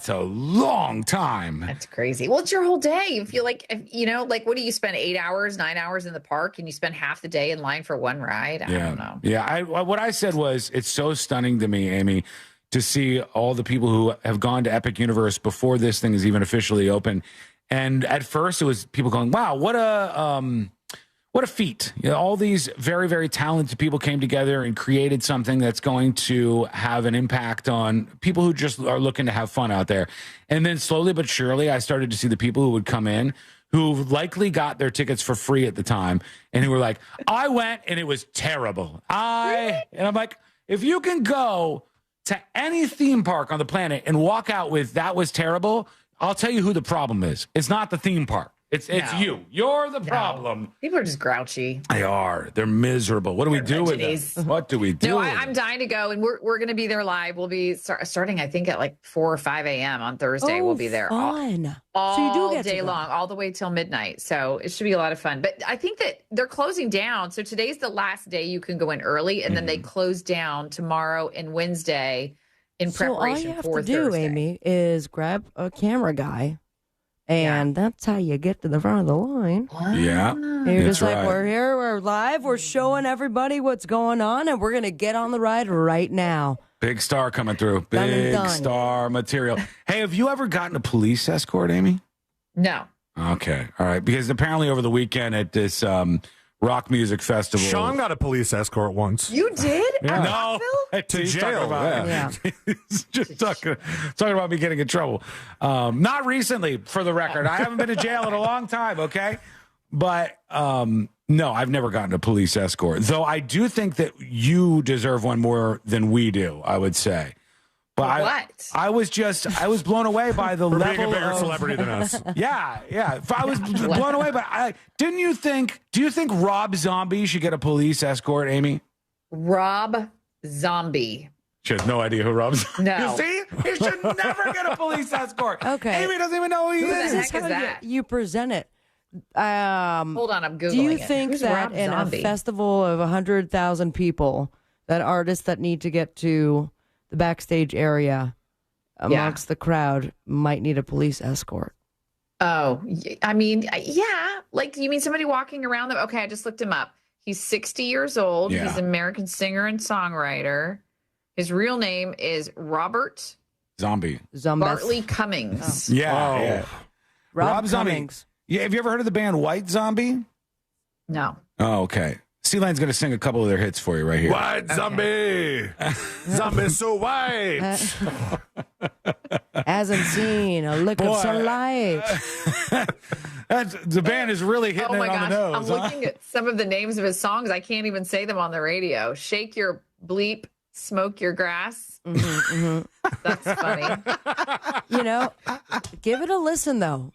a long time. That's crazy. Well, it's your whole day. You feel like, what do you spend 8 hours, 9 hours in the park, and you spend half the day in line for one ride? I don't know. Yeah. What I said was, it's so stunning to me, Amy, to see all the people who have gone to Epic Universe before this thing is even officially open. And at first it was people going, wow, what a feat. All these very, very talented people came together and created something that's going to have an impact on people who just are looking to have fun out there. And then slowly but surely, I started to see the people who would come in who likely got their tickets for free at the time and who were like, I went and it was terrible. And I'm like, if you can go to any theme park on the planet and walk out with that was terrible, I'll tell you who the problem is. It's not the theme park. It's you. You're the problem. People are just grouchy. They are. They're miserable. What do we do with it? What do we do? No, I'm dying to go, and we're going to be there live. We'll be starting, I think, at like 4 or 5 a.m. on Thursday. We'll be there all So you do get day to go. long, all the way till midnight. So it should be a lot of fun. But I think that they're closing down. So today's the last day you can go in early, and then they close down tomorrow and Wednesday in preparation so all you for have to do, Thursday. Amy, is grab a camera guy. And that's how you get to the front of the line. Yeah. You're just like, we're here, we're live, we're showing everybody what's going on, and we're going to get on the ride right now. Big star coming through. Done and Big done. star material. Hey, have you ever gotten a police escort, Amy? No. Okay. All right. Because apparently over the weekend at this rock music festival. Sean got a police escort once. You did? Yeah. No. To He's jail. talking about, He's just talking about me getting in trouble. Not recently, for the record. I haven't been to jail in a long time, okay? But no, I've never gotten a police escort. Though I do think that you deserve one more than we do, I would say. But what? I was blown away by the For level being a bigger of celebrity than us. Yeah. I was blown away by. Do you think Rob Zombie should get a police escort, Amy? Rob Zombie. She has no idea who Rob Zombie No. is. See? He should never get a police escort. Okay. Amy doesn't even know who he Who the is. heck is How that? you present it. Hold on, I'm Googling Do you it. think Who's that Rob in Zombie? a festival of 100,000 people, that artists that need to get to the backstage area amongst the crowd might need a police escort? Oh, I mean, yeah. Like, you mean somebody walking around them? Okay, I just looked him up. He's 60 years old. Yeah. He's an American singer and songwriter. His real name is Robert Zombie. Zumbas. Bartley Cummings. Yeah. Oh. Yeah. Rob Zombie. Cummings. Yeah, have you ever heard of the band White Zombie? No. Oh, okay. Sea-Line's going to sing a couple of their hits for you right here. White zombie. Zombie so white. Hasn't seen a lick of sunlight. The band is really hitting it on the nose. I'm looking at some of the names of his songs. I can't even say them on the radio. Shake your bleep, smoke your grass. That's funny. You know, give it a listen, though.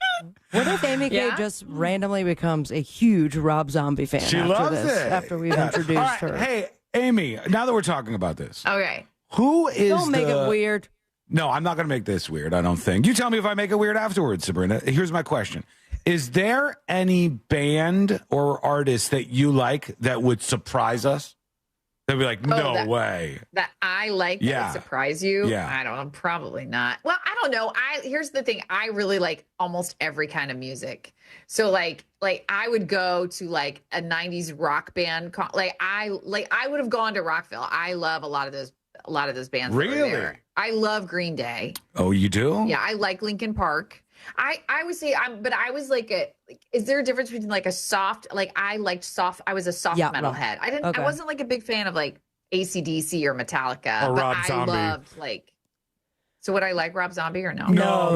What if Amy Kay just randomly becomes a huge Rob Zombie fan She after loves this, it. after we've introduced All right, her? Hey, Amy, now that we're talking about this, Okay. who is Don't make it weird. No, I'm not going to make this weird, I don't think. You tell me if I make it weird afterwards, Sabrina. Here's my question. Is there any band or artist that you like that would surprise us? They'd be like, no way. That I like that would surprise you. Yeah. I don't know. Probably not. Well, I don't know. Here's the thing. I really like almost every kind of music. So like I would go to like a 90s rock band. I would have gone to Rockville. I love a lot of those bands. That were there. I love Green Day. Oh, you do? Yeah, I like Linkin Park. I would say but I was is there a difference between like a soft, I liked soft, I was a soft metalhead. I wasn't like a big fan of like AC/DC or Metallica, Or but Rob I Zombie. loved so would I like Rob Zombie or no? No.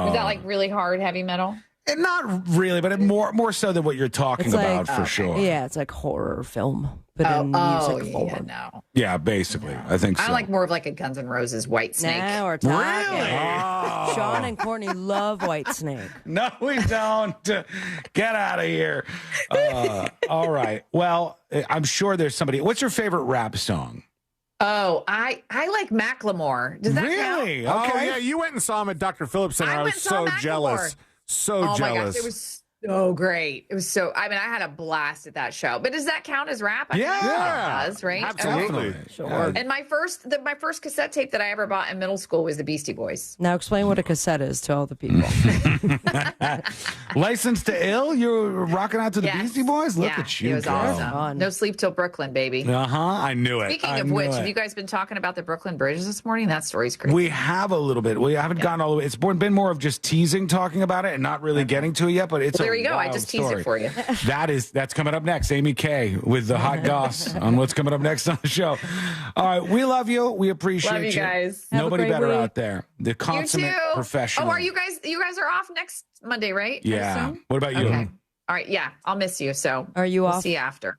Is that like really hard heavy metal? And not really, but more so than what you're talking It's about like, for sure. Yeah, it's like horror film, but in music form. No. Yeah, basically. I think so. I like more of like a Guns N' Roses White Snake. Now we're talking. Oh. Sean and Courtney love White Snake. No, we don't. Get out of here. All right. Well, I'm sure there's somebody. What's your favorite rap song? Oh, I like Macklemore. Does that Really? count? Okay. Oh, yeah, you went and saw him at Dr. Phillips Center. I was so jealous. So Oh jealous. my gosh, it was so great. It was so, I had a blast at that show. But does that count as rap? I think it does, right? Absolutely. Okay. Sure. And my first cassette tape that I ever bought in middle school was the Beastie Boys. Now explain what a cassette is to all the people. Licensed to Ill? You're rocking out to the Beastie Boys? Look at you It was go. awesome. No Sleep Till Brooklyn, baby. Uh-huh. I knew it. Speaking I of knew which, it. have you guys been talking about the Brooklyn Bridge this morning? That story's crazy. We have a little bit. We haven't gone all the way. It's been more of just teasing, talking about it, and not really getting to it yet. But it's Well, there you go. I wild just teased story. it for you. That's coming up next. Amy Kay with the hot goss on what's coming up next on the show. All right, we love you. We appreciate Love you guys. Nobody Have a great better week. out there. The consummate You too. professional. Oh, are you guys? You guys are off next Monday, right? I Yeah. assume? What about you? Okay. All right. Yeah, I'll miss you. So Are you we'll off? see you after.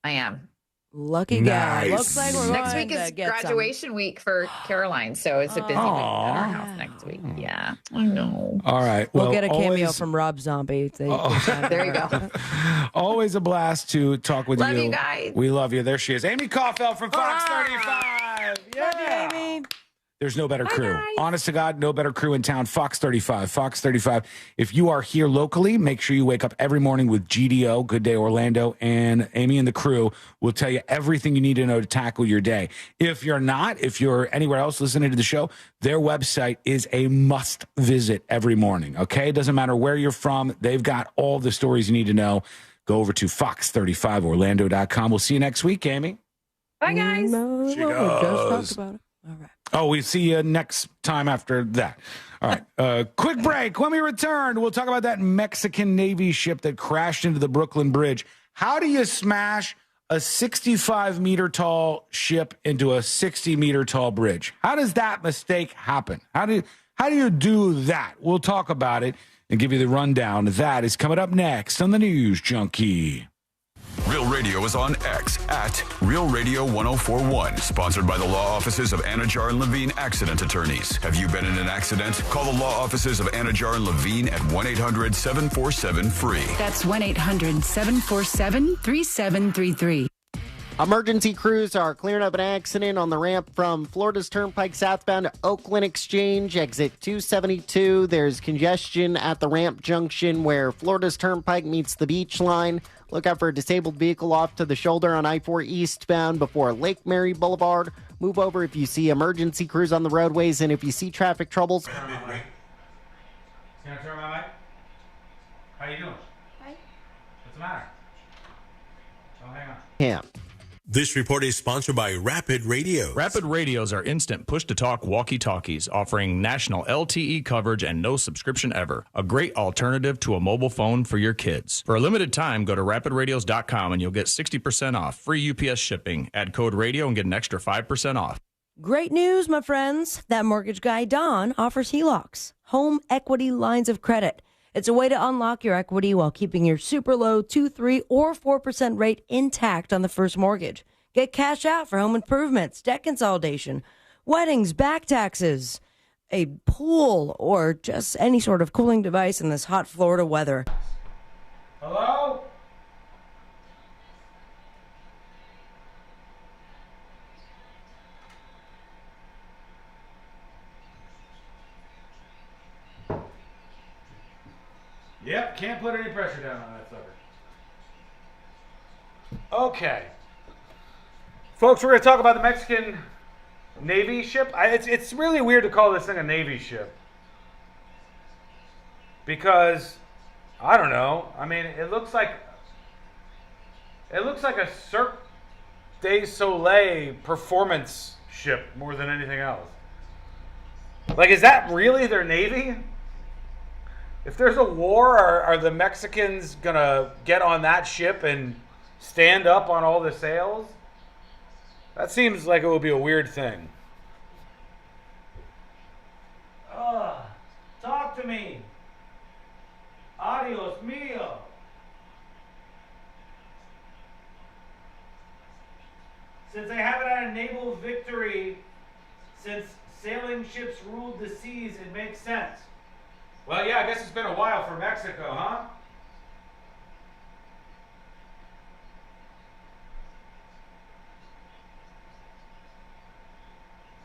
I am. Lucky guy. Nice. Looks like we're Next going week is to get graduation week for Caroline, so it's a busy week at our house next week. Yeah, I know. All right. We'll Well, get a cameo always- from Rob Zombie. There you go. Always a blast to talk with Love you. you guys. We love you. There she is. Amy Caulfield from Fox 35. Yeah. Amy. There's no better crew. Honest to God, no better crew in town. Fox 35. Fox 35. If you are here locally, make sure you wake up every morning with GDO, Good Day Orlando, and Amy and the crew will tell you everything you need to know to tackle your day. If you're not, if you're anywhere else listening to the show, their website is a must visit every morning, okay? It doesn't matter where you're from. They've got all the stories you need to know. Go over to fox35orlando.com. We'll see you next week, Amy. Bye, guys. No, She we goes. just talked about it. All right. Oh, we see you next time after that. All right. Quick break. When we return, we'll talk about that Mexican Navy ship that crashed into the Brooklyn Bridge. How do you smash a 65-meter tall ship into a 60-meter tall bridge? How does that mistake happen? How do you do that? We'll talk about it and give you the rundown. That is coming up next on the News Junkie. Real Radio is on X at Real Radio 1041. Sponsored by the law offices of Anajar and Levine Accident Attorneys. Have you been in an accident? Call the law offices of Anajar and Levine at 1-800-747-FREE. That's 1-800-747-3733. Emergency crews are clearing up an accident on the ramp from Florida's Turnpike southbound to Oakland Exchange, exit 272. There's congestion at the ramp junction where Florida's Turnpike meets the beach line. Look out for a disabled vehicle off to the shoulder on I-4 eastbound before Lake Mary Boulevard. Move over if you see emergency crews on the roadways and if you see traffic troubles. Can I turn my mic? How you doing? Hi. What's the matter? Oh, hang on. Yeah. This report is sponsored by Rapid Radio. Rapid Radios are instant push-to-talk walkie-talkies offering national LTE coverage and no subscription ever. A great alternative to a mobile phone for your kids. For a limited time, go to rapidradios.com and you'll get 60% off, free UPS shipping. Add code radio and get an extra 5% off. Great news, my friends. That mortgage guy, Don, offers HELOCs, home equity lines of credit. It's a way to unlock your equity while keeping your super low 2, 3, or 4% rate intact on the first mortgage. Get cash out for home improvements, debt consolidation, weddings, back taxes, a pool, or just any sort of cooling device in this hot Florida weather. Hello? Yep, can't put any pressure down on that sucker. Okay. Folks, we're going to talk about the Mexican Navy ship. It's really weird to call this thing a Navy ship. Because, I don't know. I mean, it looks like a Cirque du Soleil performance ship more than anything else. Like, is that really their Navy? If there's a war, are the Mexicans going to get on that ship and stand up on all the sails? That seems like it would be a weird thing. Talk to me. Adios mio. Since I haven't had a naval victory since sailing ships ruled the seas, it makes sense. Well, yeah, I guess it's been a while for Mexico, huh?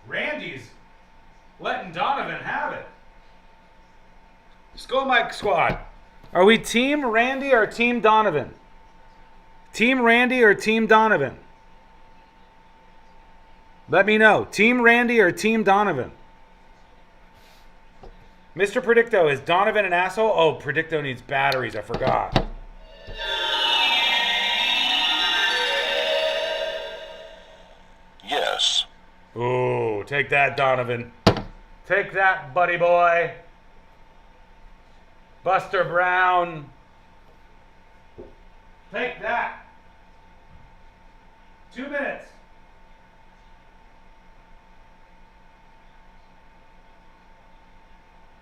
Randy's letting Donovan have it. Skull Mike Squad. Are we Team Randy or Team Donovan? Team Randy or Team Donovan? Let me know. Team Randy or Team Donovan? Mr. Predicto, is Donovan an asshole? Oh, Predicto needs batteries. I forgot. Yes. Ooh, take that, Donovan. Take that, buddy boy. Buster Brown. Take that. 2 minutes.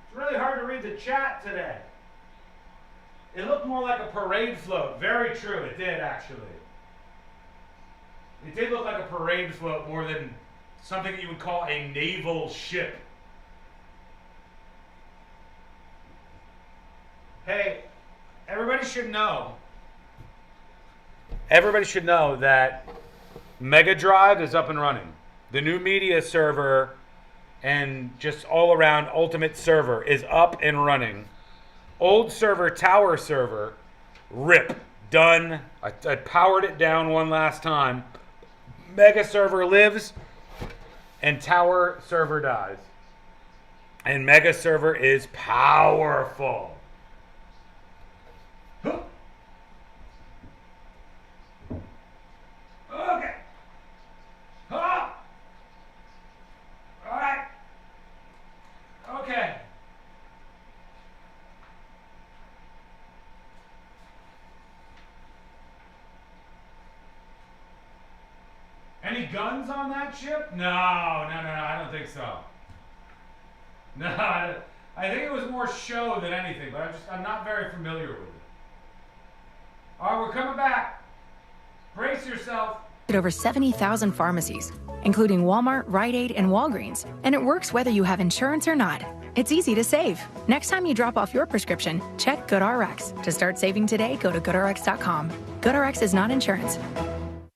It's really hard to read the chat today. It looked more like a parade float. Very true, it did actually. It did look like a parade float more than something that you would call a naval ship. Hey, everybody should know that Mega Drive is up and running. The new media server and just all around Ultimate server is up and running. Old server, Tower server, rip, done. I powered it down one last time. Mega server lives and Tower server dies. And Mega server is powerful. Okay. All right. Okay. Any guns on that ship? No, I don't think so. No, I think it was more show than anything, but I'm not very familiar with it. All right, we're coming back. Brace yourself. At over 70,000 pharmacies, including Walmart, Rite Aid, and Walgreens. And it works whether you have insurance or not. It's easy to save. Next time you drop off your prescription, check GoodRx. To start saving today, go to GoodRx.com. GoodRx is not insurance.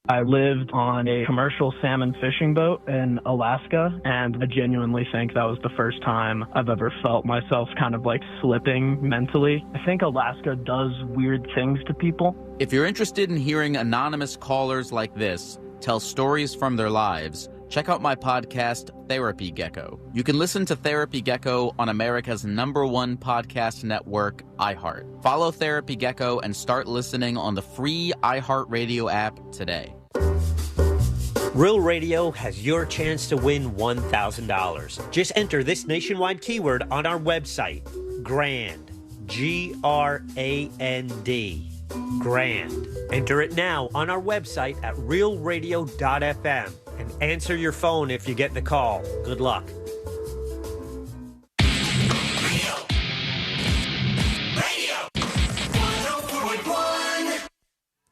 I lived on a commercial salmon fishing boat in Alaska, and I genuinely think that was the first time I've ever felt myself kind of like slipping mentally. I think Alaska does weird things to people. If you're interested in hearing anonymous callers like this tell stories from their lives, check out my podcast, Therapy Gecko. You can listen to Therapy Gecko on America's #1 podcast network, iHeart. Follow Therapy Gecko and start listening on the free iHeartRadio app today. Real Radio has your chance to win $1,000. Just enter this nationwide keyword on our website, GRAND, G-R-A-N-D, GRAND. Enter it now on our website at realradio.fm and answer your phone if you get the call. Good luck.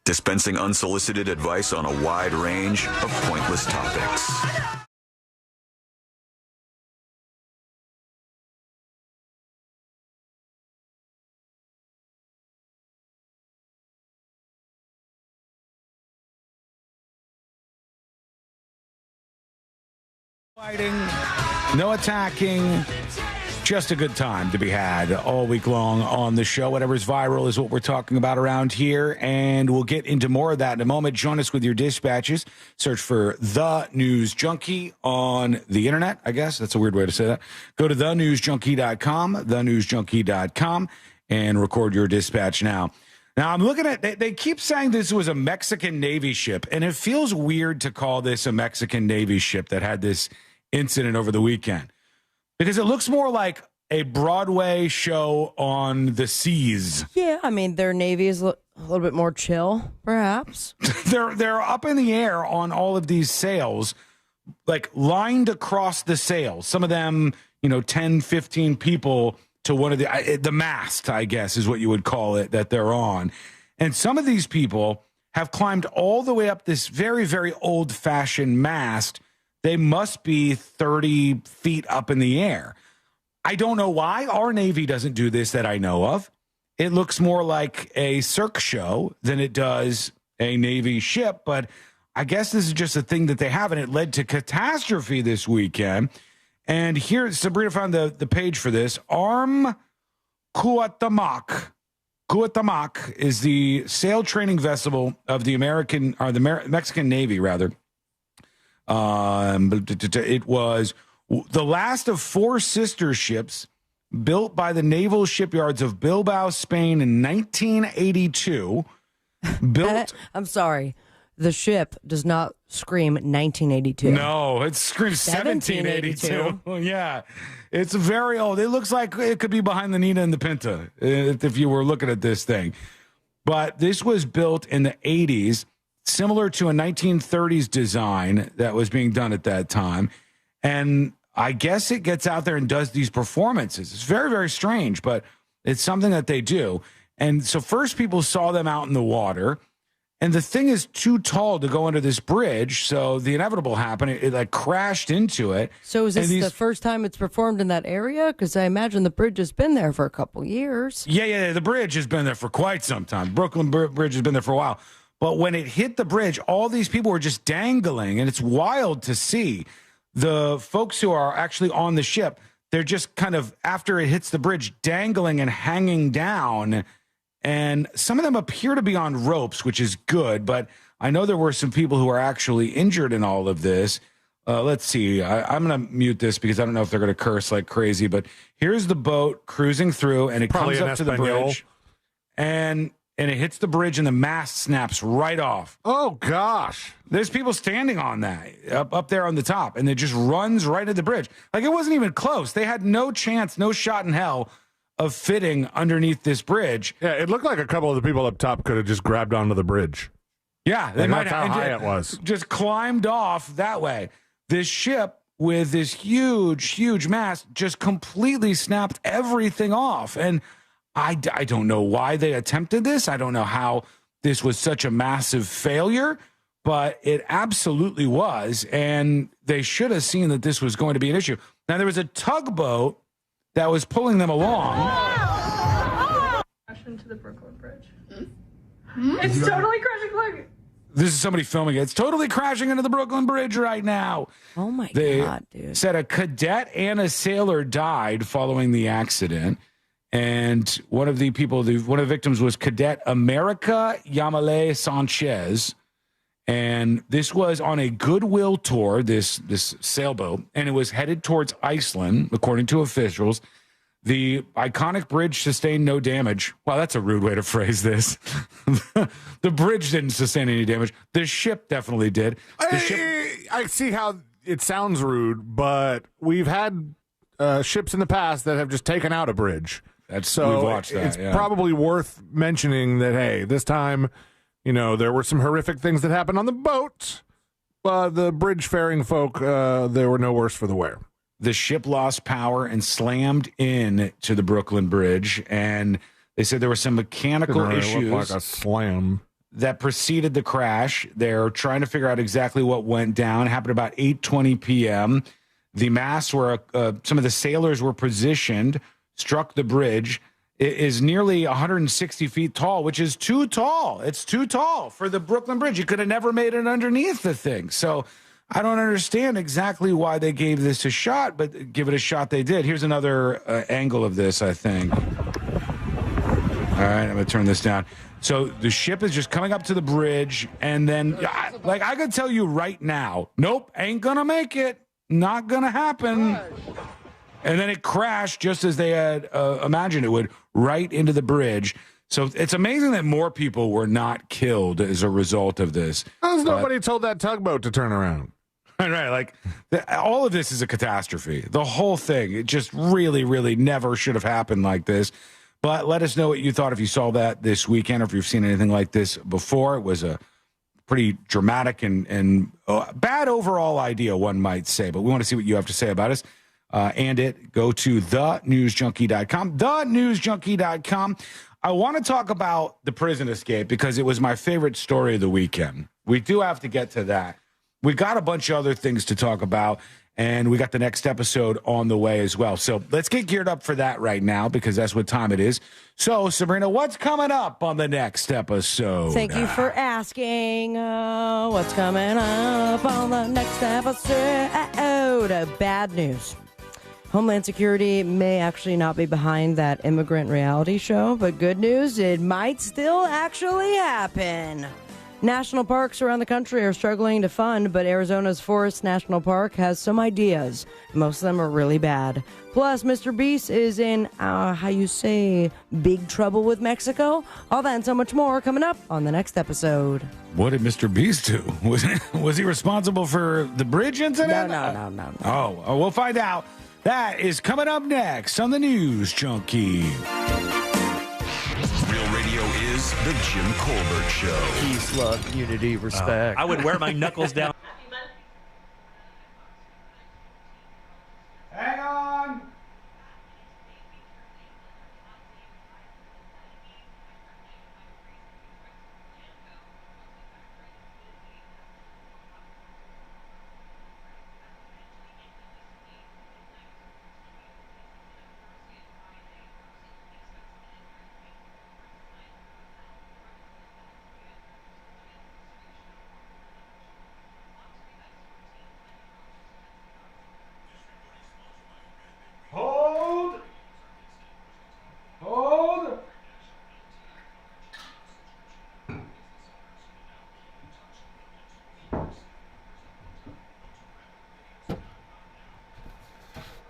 Dispensing unsolicited advice on a wide range of pointless topics. Fighting, no attacking, just a good time to be had all week long on the show. Whatever's viral is what we're talking about around here, and we'll get into more of that in a moment. Join us with your dispatches. Search for The News Junkie on the internet, I guess. That's a weird way to say that. Go to thenewsjunkie.com, thenewsjunkie.com, and record your dispatch now. Now, I'm looking at, they keep saying this was a Mexican Navy ship, and it feels weird to call this a Mexican Navy ship that had this incident over the weekend, because it looks more like a Broadway show on the seas. Yeah, I mean, their Navy is a little bit more chill, perhaps. They're up in the air on all of these sails, like lined across the sails. Some of them, 10, 15 people to one of the mast, I guess is what you would call it, that they're on. And some of these people have climbed all the way up this very, very old-fashioned mast. They must be 30 feet up in the air. I don't know why. Our Navy doesn't do this that I know of. It looks more like a Cirque show than it does a Navy ship, but I guess this is just a thing that they have, and it led to catastrophe this weekend. And here, Sabrina found the page for this. Arm Cuauhtémoc. Cuauhtémoc is the sail training vessel of the Mexican Navy, rather. It was the last of 4 sister ships built by the naval shipyards of Bilbao, Spain in 1982. I'm sorry. The ship does not scream 1982. No, it screams 1782. Yeah, it's very old. It looks like it could be behind the Nina and the Pinta if you were looking at this thing. But this was built in the 80s, similar to a 1930s design that was being done at that time. And I guess it gets out there and does these performances. It's very, very strange, but it's something that they do. And so first people saw them out in the water, and the thing is too tall to go under this bridge, so the inevitable happened. It like crashed into it. So is this the first time it's performed in that area? Because I imagine the bridge has been there for a couple years. Yeah, the bridge has been there for quite some time. Brooklyn Bridge has been there for a while. But when it hit the bridge, all these people were just dangling, and it's wild to see. The folks who are actually on the ship, they're just kind of, after it hits the bridge, dangling and hanging down. And some of them appear to be on ropes, which is good. But I know there were some people who are actually injured in all of this. Let's see. I'm going to mute this because I don't know if they're going to curse like crazy. But here's the boat cruising through, and it comes up to the bridge. And it hits the bridge, and the mast snaps right off. Oh, gosh. There's people standing on that, up there on the top, and it just runs right at the bridge. Like, it wasn't even close. They had no chance, no shot in hell of fitting underneath this bridge. Yeah, it looked like a couple of the people up top could have just grabbed onto the bridge. Yeah, they might have. That's how high it was. Just climbed off that way. This ship with this huge, huge mast just completely snapped everything off. And I don't know why they attempted this. I don't know how this was such a massive failure, but it absolutely was. And they should have seen that this was going to be an issue. Now, there was a tugboat that was pulling them along. Crash into the Brooklyn Bridge. It's totally crashing. Look. This is somebody filming it. It's totally crashing into the Brooklyn Bridge right now. Oh, my God, dude. Said a cadet and a sailor died following the accident. And one of the victims was Cadet America Yamale Sanchez. And this was on a goodwill tour, this sailboat, and it was headed towards Iceland, according to officials. The iconic bridge sustained no damage. Wow, that's a rude way to phrase this. The bridge didn't sustain any damage. The ship definitely did. I see how it sounds rude, but we've had ships in the past that have just taken out a bridge. We've watched that. It's probably worth mentioning that, hey, this time, there were some horrific things that happened on the boat. The bridge faring folk, they were no worse for the wear. The ship lost power and slammed in to the Brooklyn Bridge, and they said there were some mechanical issues like a slam that preceded the crash. They're trying to figure out exactly what went down. It happened about 8:20 p.m. The masts where some of the sailors were positioned struck the bridge. It is nearly 160 feet tall, which is too tall. It's too tall for the Brooklyn Bridge. You could have never made it underneath the thing. So I don't understand exactly why they gave this a shot, but give it a shot they did. Here's another angle of this, I think. All right, I'm going to turn this down. So the ship is just coming up to the bridge, and then, I could tell you right now, nope, ain't going to make it. Not going to happen. And then it crashed just as they had imagined it would, right into the bridge. So it's amazing that more people were not killed as a result of this. How's nobody told that tugboat to turn around? Right, all of this is a catastrophe. The whole thing, it just really, really never should have happened like this. But let us know what you thought if you saw that this weekend or if you've seen anything like this before. It was a pretty dramatic and bad overall idea, one might say. But we want to see what you have to say about us. Go to thenewsjunkie.com. Thenewsjunkie.com. I want to talk about the prison escape because it was my favorite story of the weekend. We do have to get to that. We got a bunch of other things to talk about, and we got the next episode on the way as well. So let's get geared up for that right now because that's what time it is. So, Sabrina, what's coming up on the next episode? Thank you for asking. What's coming up on the next episode? Bad news. Homeland Security may actually not be behind that immigrant reality show, but good news, it might still actually happen. National parks around the country are struggling to fund, but Arizona's Forest National Park has some ideas. Most of them are really bad. Plus, Mr. Beast is in, big trouble with Mexico. All that and so much more coming up on the next episode. What did Mr. Beast do? Was he responsible for the bridge incident? No. Oh, we'll find out. That is coming up next on the News Junkie. Real Radio is the Jim Colbert Show. Peace, love, unity, respect. I would wear my knuckles down. Hang on.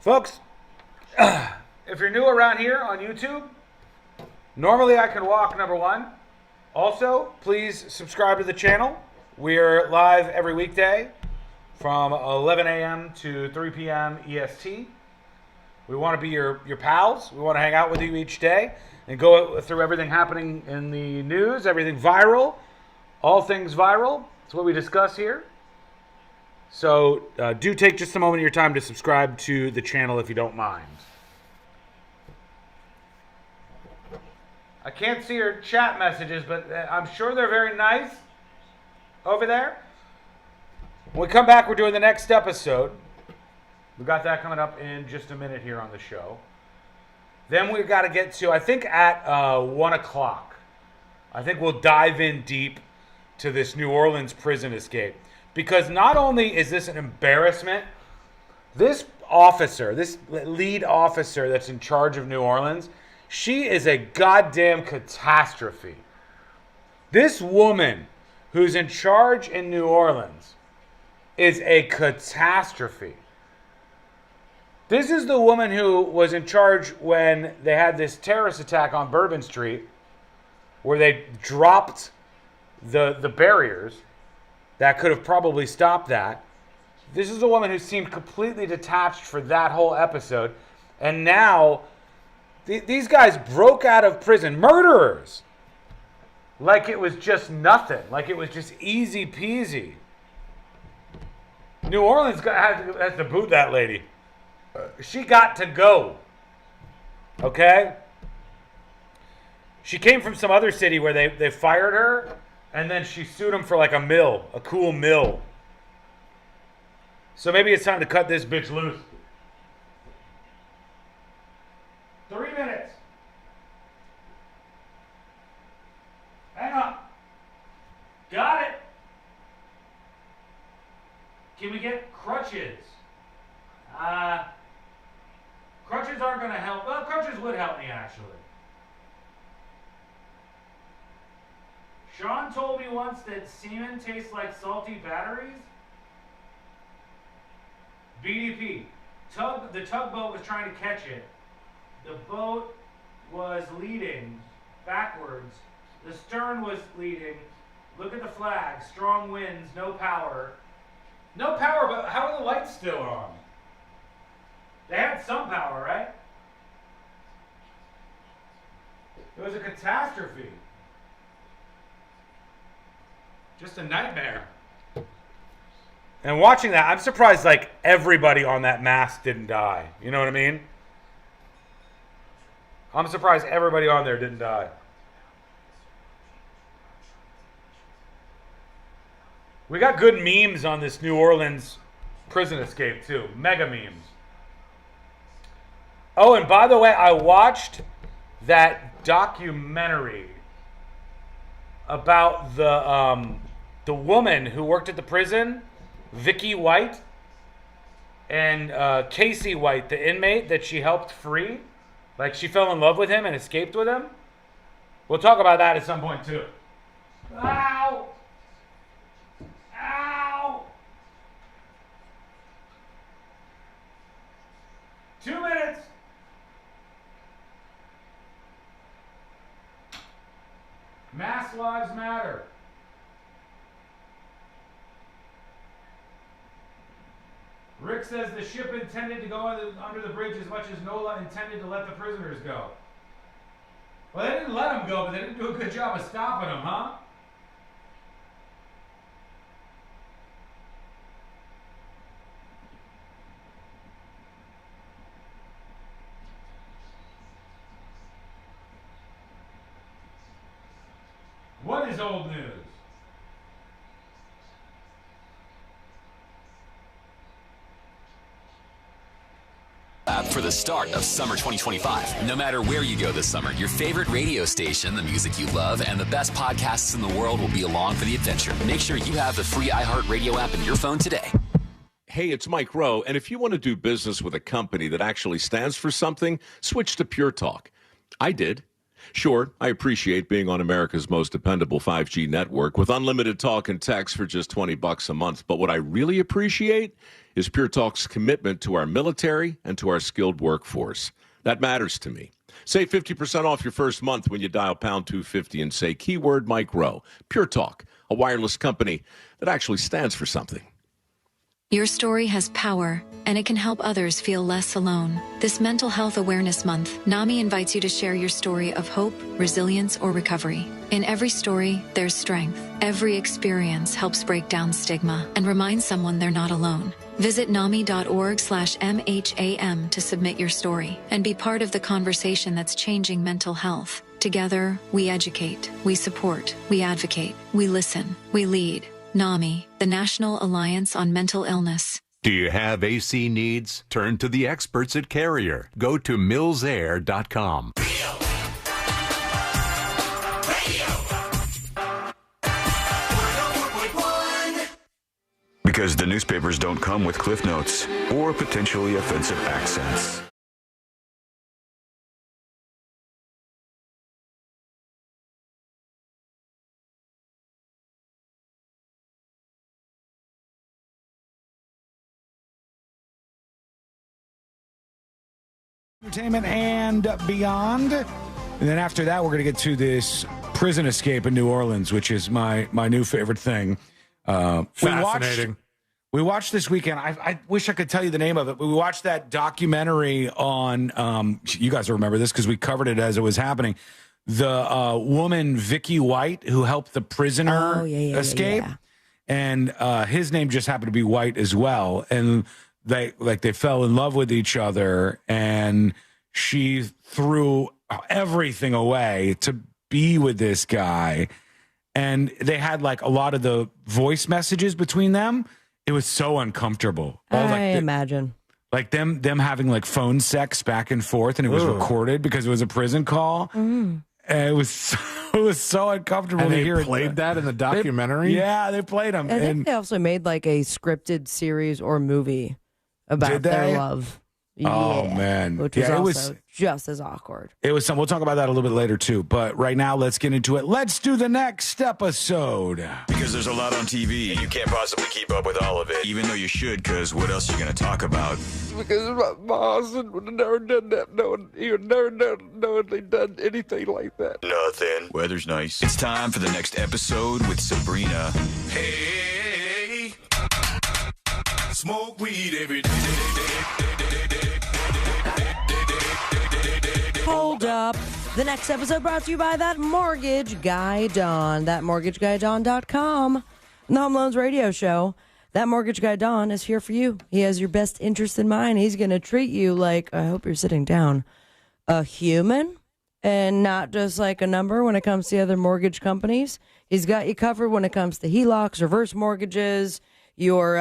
Folks, if you're new around here on YouTube, normally I can walk, number one. Also, please subscribe to the channel. We're live every weekday from 11 a.m. to 3 p.m. EST. We want to be your pals. We want to hang out with you each day and go through everything happening in the news, everything viral, all things viral. That's what we discuss here. So do take just a moment of your time to subscribe to the channel if you don't mind. I can't see your chat messages, but I'm sure they're very nice over there. When we come back, we're doing the next episode. We've got that coming up in just a minute here on the show. Then we've got to get to, I think at 1 o'clock, I think we'll dive in deep to this New Orleans prison escape. Because not only is this an embarrassment, this officer, this lead officer that's in charge of New Orleans, she is a goddamn catastrophe. This woman who's in charge in New Orleans is a catastrophe. This is the woman who was in charge when they had this terrorist attack on Bourbon Street where they dropped the barriers that could have probably stopped that. This is a woman who seemed completely detached for that whole episode. And now, these guys broke out of prison, murderers, like it was just nothing, like it was just easy peasy. New Orleans has to boot that lady. She got to go. Okay? She came from some other city where they fired her, and then she sued them for like a cool mill. So maybe it's time to cut this bitch loose. 3 minutes. Hang on. Got it. Can we get crutches? Crutches aren't going to help. Well, crutches would help me, actually. Sean told me once that semen tastes like salty batteries. BDP. The tugboat was trying to catch it. The boat was leading backwards. The stern was leading. Look at the flag. Strong winds, no power. No power, but how are the lights still on? They had some power, right? It was a catastrophe. Just a nightmare. And watching that, I'm surprised like everybody on that mast didn't die. You know what I mean? I'm surprised everybody on there didn't die. We got good memes on this New Orleans prison escape too. Mega memes. Oh, and by the way, I watched that documentary about the woman who worked at the prison, Vicky White, and Casey White, the inmate that she helped free. Like, she fell in love with him and escaped with him. We'll talk about that at some point, too. Ow! Ow! 2 minutes! Mass lives matter. Rick says the ship intended to go under the bridge as much as NOLA intended to let the prisoners go. Well, they didn't let them go, but they didn't do a good job of stopping them, huh? What is old news? For the start of summer 2025. No matter where you go this summer, your favorite radio station, the music you love, and the best podcasts in the world will be along for the adventure. Make sure you have the free iHeartRadio app in your phone today. Hey, it's Mike Rowe, and if you want to do business with a company that actually stands for something, switch to Pure Talk. I did. Sure, I appreciate being on America's most dependable 5G network with unlimited talk and text for just $20 a month. But what I really appreciate is Pure Talk's commitment to our military and to our skilled workforce. That matters to me. Save 50% off your first month when you dial pound 250 and say keyword Mike Rowe. Pure Talk, a wireless company that actually stands for something. Your story has power, and it can help others feel less alone. This Mental Health Awareness Month, NAMI invites you to share your story of hope, resilience, or recovery. In every story, there's strength. Every experience helps break down stigma and remind someone they're not alone. Visit NAMI.org/MHAM to submit your story and be part of the conversation that's changing mental health. Together, we educate, we support, we advocate, we listen, we lead. NAMI, the National Alliance on Mental Illness. Do you have AC needs? Turn to the experts at Carrier. Go to millsair.com. Because the newspapers don't come with cliff notes or potentially offensive accents. Entertainment and beyond. And then after that, we're going to get to this prison escape in New Orleans, which is my new favorite thing. Fascinating. We watched this weekend. I wish I could tell you the name of it, but we watched that documentary on. You guys remember this because we covered it as it was happening. The woman Vicky White who helped the prisoner escape, and his name just happened to be White as well. And they fell in love with each other, and she threw everything away to be with this guy. And they had like a lot of the voice messages between them. It was so uncomfortable. Imagine. Like them having like phone sex back and forth, and it was recorded because it was a prison call. And it was so uncomfortable to hear. They played that in the documentary? They played them. I think they also made like a scripted series or movie about their love. Oh, man. Which was also just as awkward. It was some. We'll talk about that a little bit later, too. But right now, let's get into it. Let's do the next episode. Because there's a lot on TV, you can't possibly keep up with all of it, even though you should, because what else are you going to talk about? Because my husband would have never done that. He would never knowingly done anything like that. Nothing. Weather's nice. It's time for the next episode with Sabrina. Hey, smoke weed every day. Hold up. The next episode brought to you by That Mortgage Guy Don. ThatMortgageGuyDon.com. The Home Loans Radio Show. That Mortgage Guy Don is here for you. He has your best interest in mind. He's going to treat you like, I hope you're sitting down, a human and not just like a number when it comes to other mortgage companies. He's got you covered when it comes to HELOCs, reverse mortgages, your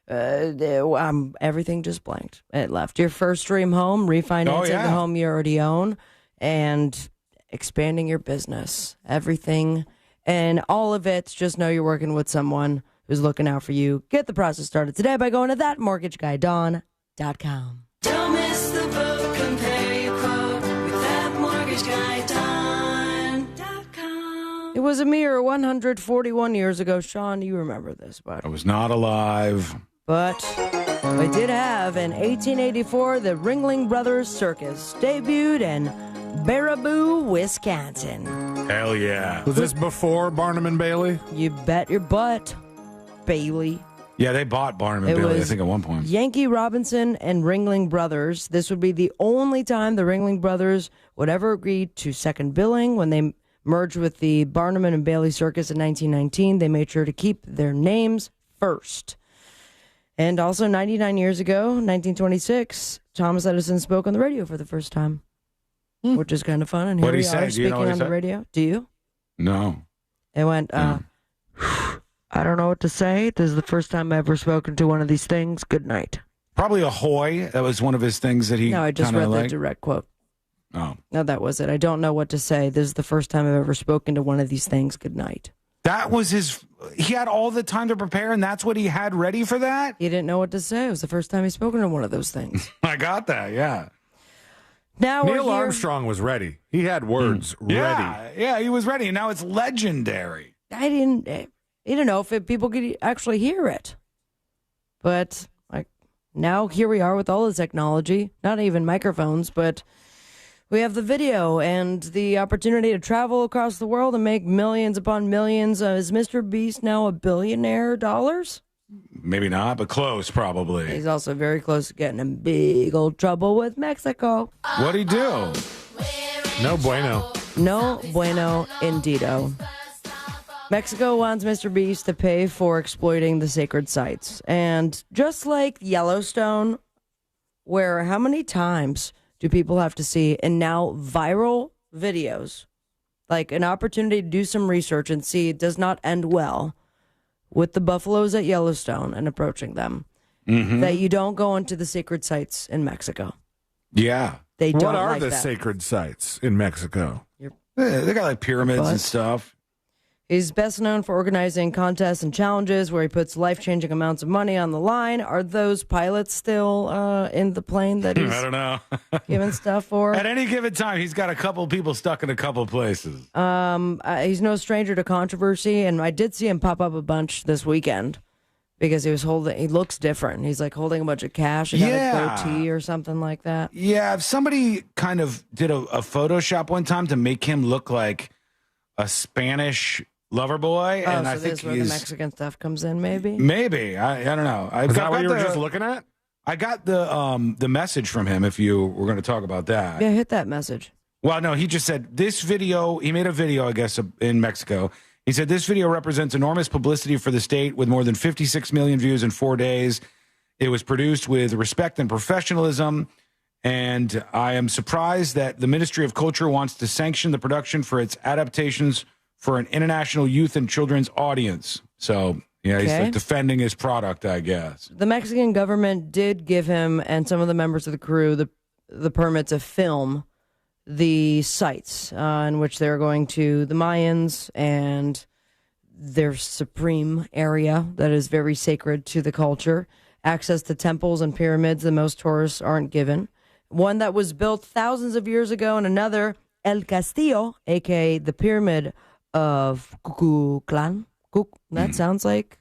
everything just blanked. It left. Your first dream home, refinancing the home you already own, and expanding your business. Everything. And all of it, just know you're working with someone who's looking out for you. Get the process started today by going to thatmortgageguydawn.com. Don't miss the boat. Compare your quote with thatmortgageguydawn.com. It was a mere 141 years ago. Sean, you remember this, but I was not alive. But we did have, in 1884, the Ringling Brothers Circus debuted in Baraboo, Wisconsin. Hell yeah. Was this before Barnum and Bailey? You bet your butt, Bailey. Yeah, they bought Barnum and Bailey, I think, at one point. Yankee Robinson and Ringling Brothers. This would be the only time the Ringling Brothers would ever agree to second billing. When they merged with the Barnum and Bailey Circus in 1919, they made sure to keep their names first. And also 99 years ago, 1926, Thomas Edison spoke on the radio for the first time, which is kind of fun. And here we are speaking on the radio. Do you? No. It went, I don't know what to say. This is the first time I've ever spoken to one of these things. Good night. Probably ahoy. That was one of his things that he No, I just read liked. the direct quote. Oh. No, that was it. I don't know what to say. This is the first time I've ever spoken to one of these things. Good night. That was his... He had all the time to prepare, and that's what he had ready for that? He didn't know what to say. It was the first time he's spoken to one of those things. I got that, yeah. Now Neil Armstrong was ready. He had words ready. Yeah, he was ready. Now it's legendary. I didn't know if people could actually hear it. But like now here we are with all the technology, not even microphones, but we have the video and the opportunity to travel across the world and make millions upon millions. Is Mr. Beast now a billionaire dollars? Maybe not, but close, probably. He's also very close to getting in big old trouble with Mexico. What'd he do? No bueno. No bueno indeedo. Mexico wants Mr. Beast to pay for exploiting the sacred sites. And just like Yellowstone, where how many times do people have to see, and now viral videos, like an opportunity to do some research and see it does not end well with the buffaloes at Yellowstone and approaching them, that you don't go into the sacred sites in Mexico. Yeah. They don't What are like the that. sacred sites in Mexico? They got like pyramids and stuff. He's best known for organizing contests and challenges where he puts life-changing amounts of money on the line. Are those pilots still in the plane that he's I don't know. giving stuff for? At any given time, he's got a couple people stuck in a couple places. He's no stranger to controversy, and I did see him pop up a bunch this weekend because he looks different. He's like holding a bunch of cash. He got a goatee or something like that. Yeah, if somebody kind of did a Photoshop one time to make him look like a Spanish Loverboy, Oh, and so I think this is where the Mexican stuff comes in, maybe? Maybe. I don't know. Is that what you were just looking at? I got the message from him. If you were going to talk about that, Yeah, hit that message. Well, no, he just said this video. He made a video, I guess, in Mexico. He said this video represents enormous publicity for the state with more than 56 million views in 4 days. It was produced with respect and professionalism. And I am surprised that the Ministry of Culture wants to sanction the production for its adaptations for an international youth and children's audience. So, yeah, he's Okay. like defending his product, I guess. The Mexican government did give him and some of the members of the crew the permit to film the sites in which they're going to the Mayans and their supreme area that is very sacred to the culture. Access to temples and pyramids that most tourists aren't given. One that was built thousands of years ago, and another, El Castillo, a.k.a. the Pyramid of Kukulkan. That sounds like...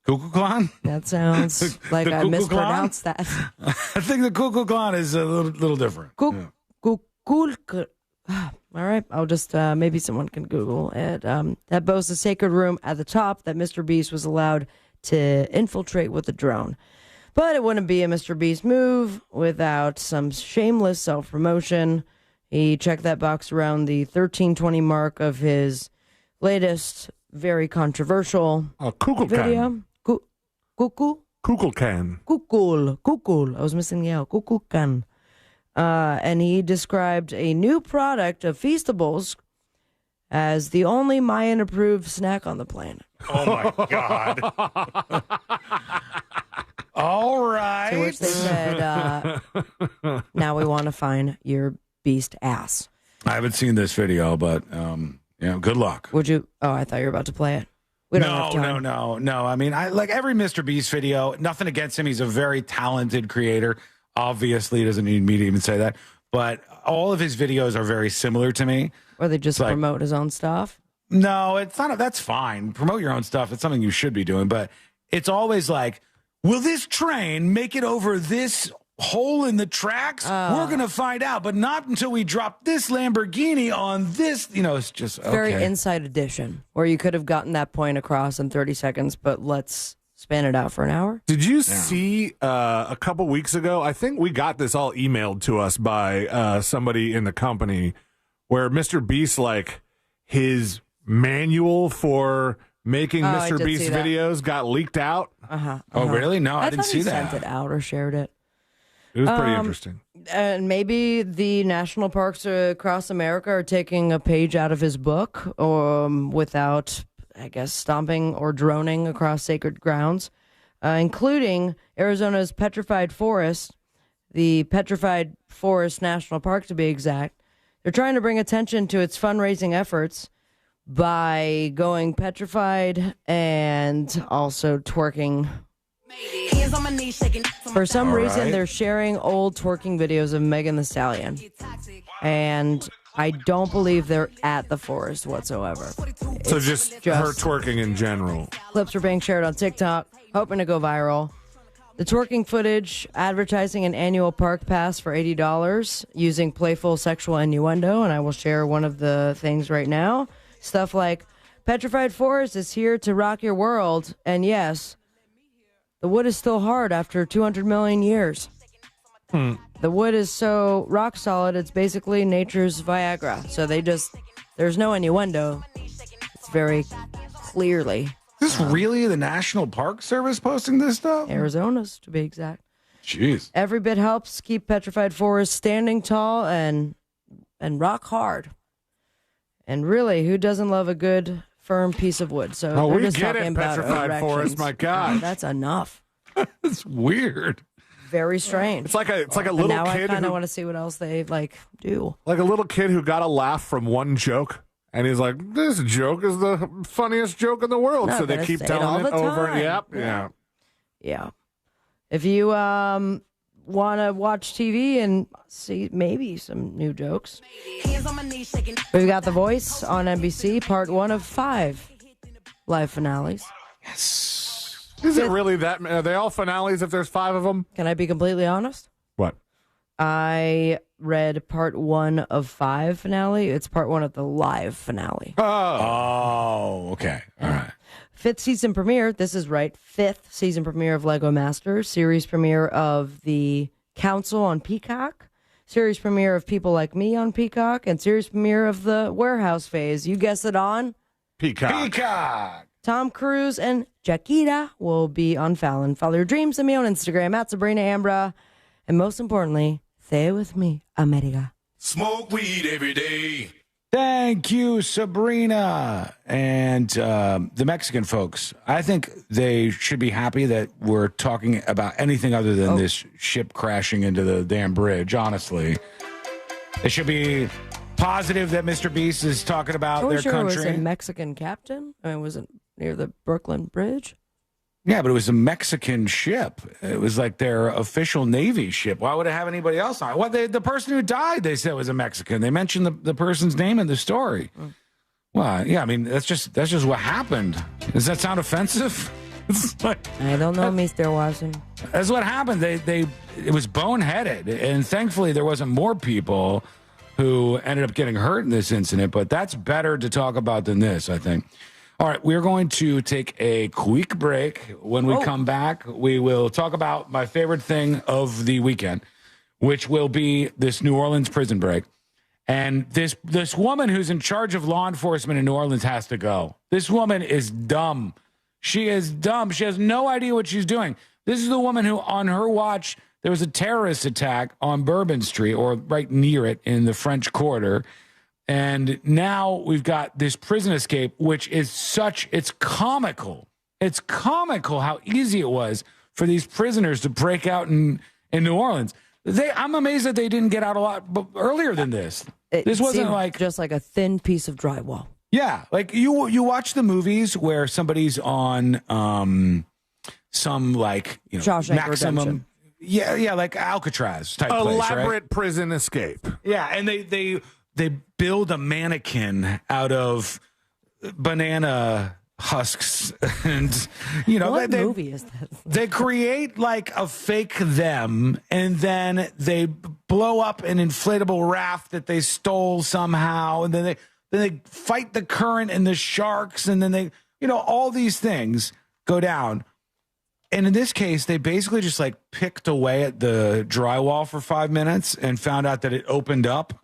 Kukulkan? That sounds like I mispronounced that. I think the Kukulkan is a little different. Kukulkan. All right, I'll just, maybe someone can Google it. That boasts a sacred room at the top that Mr. Beast was allowed to infiltrate with a drone. But it wouldn't be a Mr. Beast move without some shameless self-promotion. He checked that box around the 1320 mark of his latest, very controversial video. Kukulkan. Kukul. I was missing the L. Kukulkan. And he described a new product of Feastables as the only Mayan-approved snack on the planet. Oh, my God. All right. To which they said, now we want to find your beast ass. I haven't seen this video, but good luck. Would you? Oh, I thought you were about to play it. We don't have time. No. I mean, I like every Mr. Beast video. Nothing against him. He's a very talented creator. Obviously, he doesn't need me to even say that. But all of his videos are very similar to me. Or they just promote his own stuff? No, it's not. That's fine. Promote your own stuff. It's something you should be doing. But it's always like, will this train make it over this hole in the tracks? We're going to find out, but not until we drop this Lamborghini on this. It's just okay. Very Inside Edition, where you could have gotten that point across in 30 seconds, but let's span it out for an hour. Did you see a couple weeks ago? I think we got this all emailed to us by somebody in the company where Mr. Beast, like his manual for making Mr. Beast videos got leaked out. Oh, really? No, I didn't see that. Sent it out or shared it. It was pretty interesting. And maybe the national parks across America are taking a page out of his book without, I guess, stomping or droning across sacred grounds, including Arizona's Petrified Forest, the Petrified Forest National Park to be exact. They're trying to bring attention to its fundraising efforts by going petrified and also twerking. For some reason, they're sharing old twerking videos of Megan Thee Stallion. And I don't believe they're at the forest whatsoever. So just her twerking in general. Clips are being shared on TikTok, hoping to go viral. The twerking footage advertising an annual park pass for $80 using playful sexual innuendo, and I will share one of the things right now. Stuff like, Petrified Forest is here to rock your world, and yes, the wood is still hard after 200 million years. The wood is so rock solid, it's basically nature's Viagra. So there's no innuendo. It's very clearly. Is this really the National Park Service posting this stuff? Arizona's, to be exact. Jeez. Every bit helps keep Petrified Forest standing tall and rock hard. And really, who doesn't love a good, firm piece of wood? So they're we just get talking it, about Petrified erections. Forest, my God. That's enough. It's weird. Very strange. It's like a little now kid. I kind of want to see what else they do. Like a little kid who got a laugh from one joke, and he's like, "This joke is the funniest joke in the world." No, so they keep telling it over. time. Yeah. If you want to watch TV and see maybe some new jokes, we've got The Voice on NBC, part 1 of 5 live finales. Yes. Is it really that? Are they all finales if there's 5 of them? Can I be completely honest? What? I read part 1 of 5 finale. It's part 1 of the live finale. Oh, okay. All right. 5th season premiere. This is right. 5th season premiere of Lego Masters. Series premiere of The Council on Peacock. Series premiere of People Like Me on Peacock. And series premiere of The Warehouse Phase. You guess it on? Peacock. Tom Cruise and Jaquita will be on Fallon. Follow your dreams and me on Instagram at Sabrina Ambra. And most importantly, say it with me, America. Smoke weed every day. Thank you, Sabrina. And the Mexican folks, I think they should be happy that we're talking about anything other than this ship crashing into the damn bridge, honestly. They should be positive that Mr. Beast is talking about their country. It was a Mexican captain? I mean, was it near the Brooklyn Bridge? Yeah, but it was a Mexican ship. It was like their official Navy ship. Why would it have anybody else on it? Well, the person who died, they said was a Mexican. They mentioned the person's name in the story. Well, yeah, I mean, that's just what happened. Does that sound offensive? I don't know, Mr. Watson. That's what happened. It was boneheaded, and thankfully there wasn't more people who ended up getting hurt in this incident, but that's better to talk about than this, I think. All right, we're going to take a quick break. When we come back, we will talk about my favorite thing of the weekend, which will be this New Orleans prison break. And this woman who's in charge of law enforcement in New Orleans has to go. This woman is dumb. She is dumb. She has no idea what she's doing. This is the woman who, on her watch, there was a terrorist attack on Bourbon Street, or right near it in the French Quarter. And now we've got this prison escape, which is it's comical. It's comical how easy it was for these prisoners to break out in New Orleans. I'm amazed that they didn't get out a lot earlier than this. This wasn't like just like a thin piece of drywall. Yeah, like you watch the movies where somebody's on some Shawshank maximum Redemption. Yeah, like Alcatraz type place, right? Elaborate prison escape. Yeah, and they build a mannequin out of banana husks, and what movie is this? They create like a fake them, and then they blow up an inflatable raft that they stole somehow, and then they fight the current and the sharks, and then they all these things go down. And in this case, they basically just like picked away at the drywall for 5 minutes and found out that it opened up.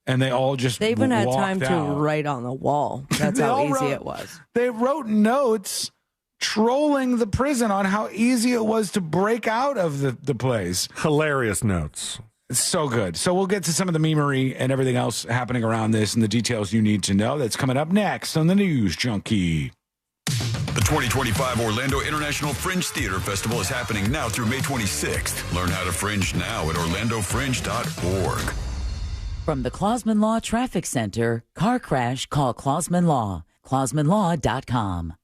And they all just They even had time out. to write on the wall. That's how easy it was. They wrote notes trolling the prison on how easy it was to break out of the place. Hilarious notes. It's so good. So we'll get to some of the memery and everything else happening around this and the details you need to know. That's coming up next on the News Junkie. The 2025 Orlando International Fringe Theater Festival is happening now through May 26th. Learn how to fringe now at orlandofringe.org. From the Clausman Law Traffic Center, car crash, call Clausman Law. ClausmanLaw.com.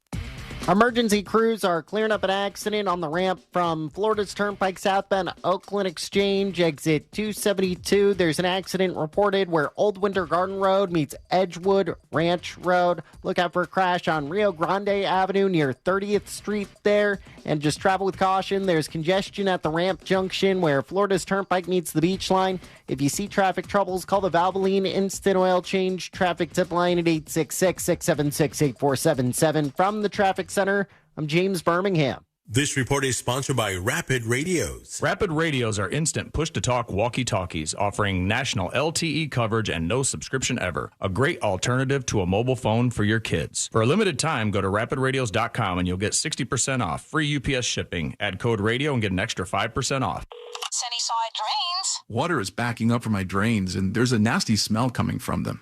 Emergency crews are clearing up an accident on the ramp from Florida's Turnpike southbound Oakland Exchange, exit 272. There's an accident reported where Old Winter Garden Road meets Edgewood Ranch Road. Look out for a crash on Rio Grande Avenue near 30th Street there. And just travel with caution. There's congestion at the ramp junction where Florida's Turnpike meets the beach line. If you see traffic troubles, call the Valvoline Instant Oil Change traffic tip line at 866-676-8477. From the Traffic Center, I'm James Birmingham. This report is sponsored by Rapid Radios. Rapid Radios are instant push-to-talk walkie-talkies offering national LTE coverage and no subscription ever. A great alternative to a mobile phone for your kids. For a limited time, go to rapidradios.com and you'll get 60% off. Free UPS shipping. Add code radio and get an extra 5% off. Sunnyside drains. Water is backing up from my drains, and there's a nasty smell coming from them.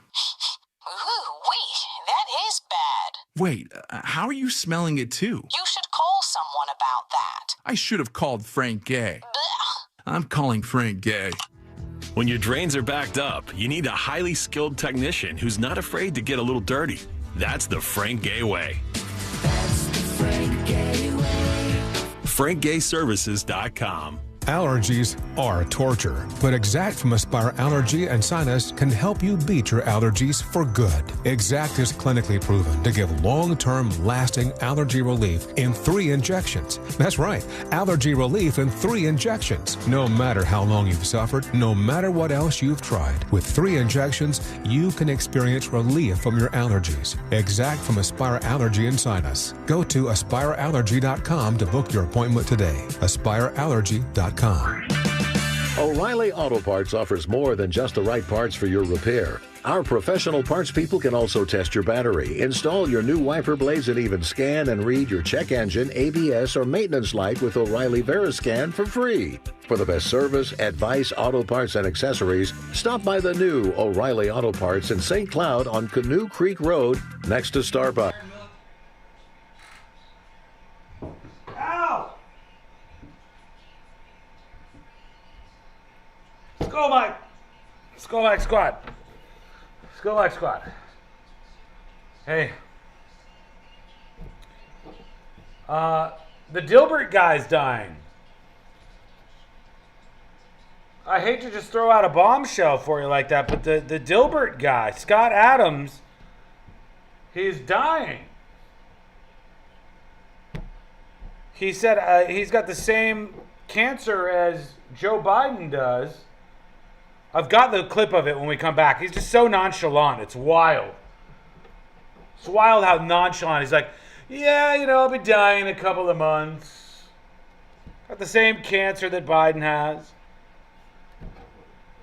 Ooh, wait, that is bad. Wait, how are you smelling it too? You should call someone about that. I should have called Frank Gay. Blech. I'm calling Frank Gay. When your drains are backed up, you need a highly skilled technician who's not afraid to get a little dirty. That's the Frank Gay way. That's the Frank Gay way. FrankGayServices.com. Allergies are torture, but Exact from Aspire Allergy and Sinus can help you beat your allergies for good. Exact is clinically proven to give long-term, lasting allergy relief in 3 injections. That's right, allergy relief in 3 injections. No matter how long you've suffered, no matter what else you've tried, with 3 injections, you can experience relief from your allergies. Exact from Aspire Allergy and Sinus. Go to aspireallergy.com to book your appointment today. aspireallergy.com. O'Reilly Auto Parts offers more than just the right parts for your repair. Our professional parts people can also test your battery, install your new wiper blades, and even scan and read your check engine, ABS, or maintenance light with O'Reilly Veriscan for free. For the best service, advice, auto parts, and accessories, stop by the new O'Reilly Auto Parts in St. Cloud on Canoe Creek Road next to Starbucks. Ow! Skull Mike! Skull Mike squad. Skull Mike squad. Hey. The Dilbert guy's dying. I hate to just throw out a bombshell for you like that, but the Dilbert guy, Scott Adams, he's dying. He said he's got the same cancer as Joe Biden does. I've got the clip of it when we come back. He's just so nonchalant. It's wild. It's wild how nonchalant. He's like, yeah, I'll be dying in a couple of months. Got the same cancer that Biden has.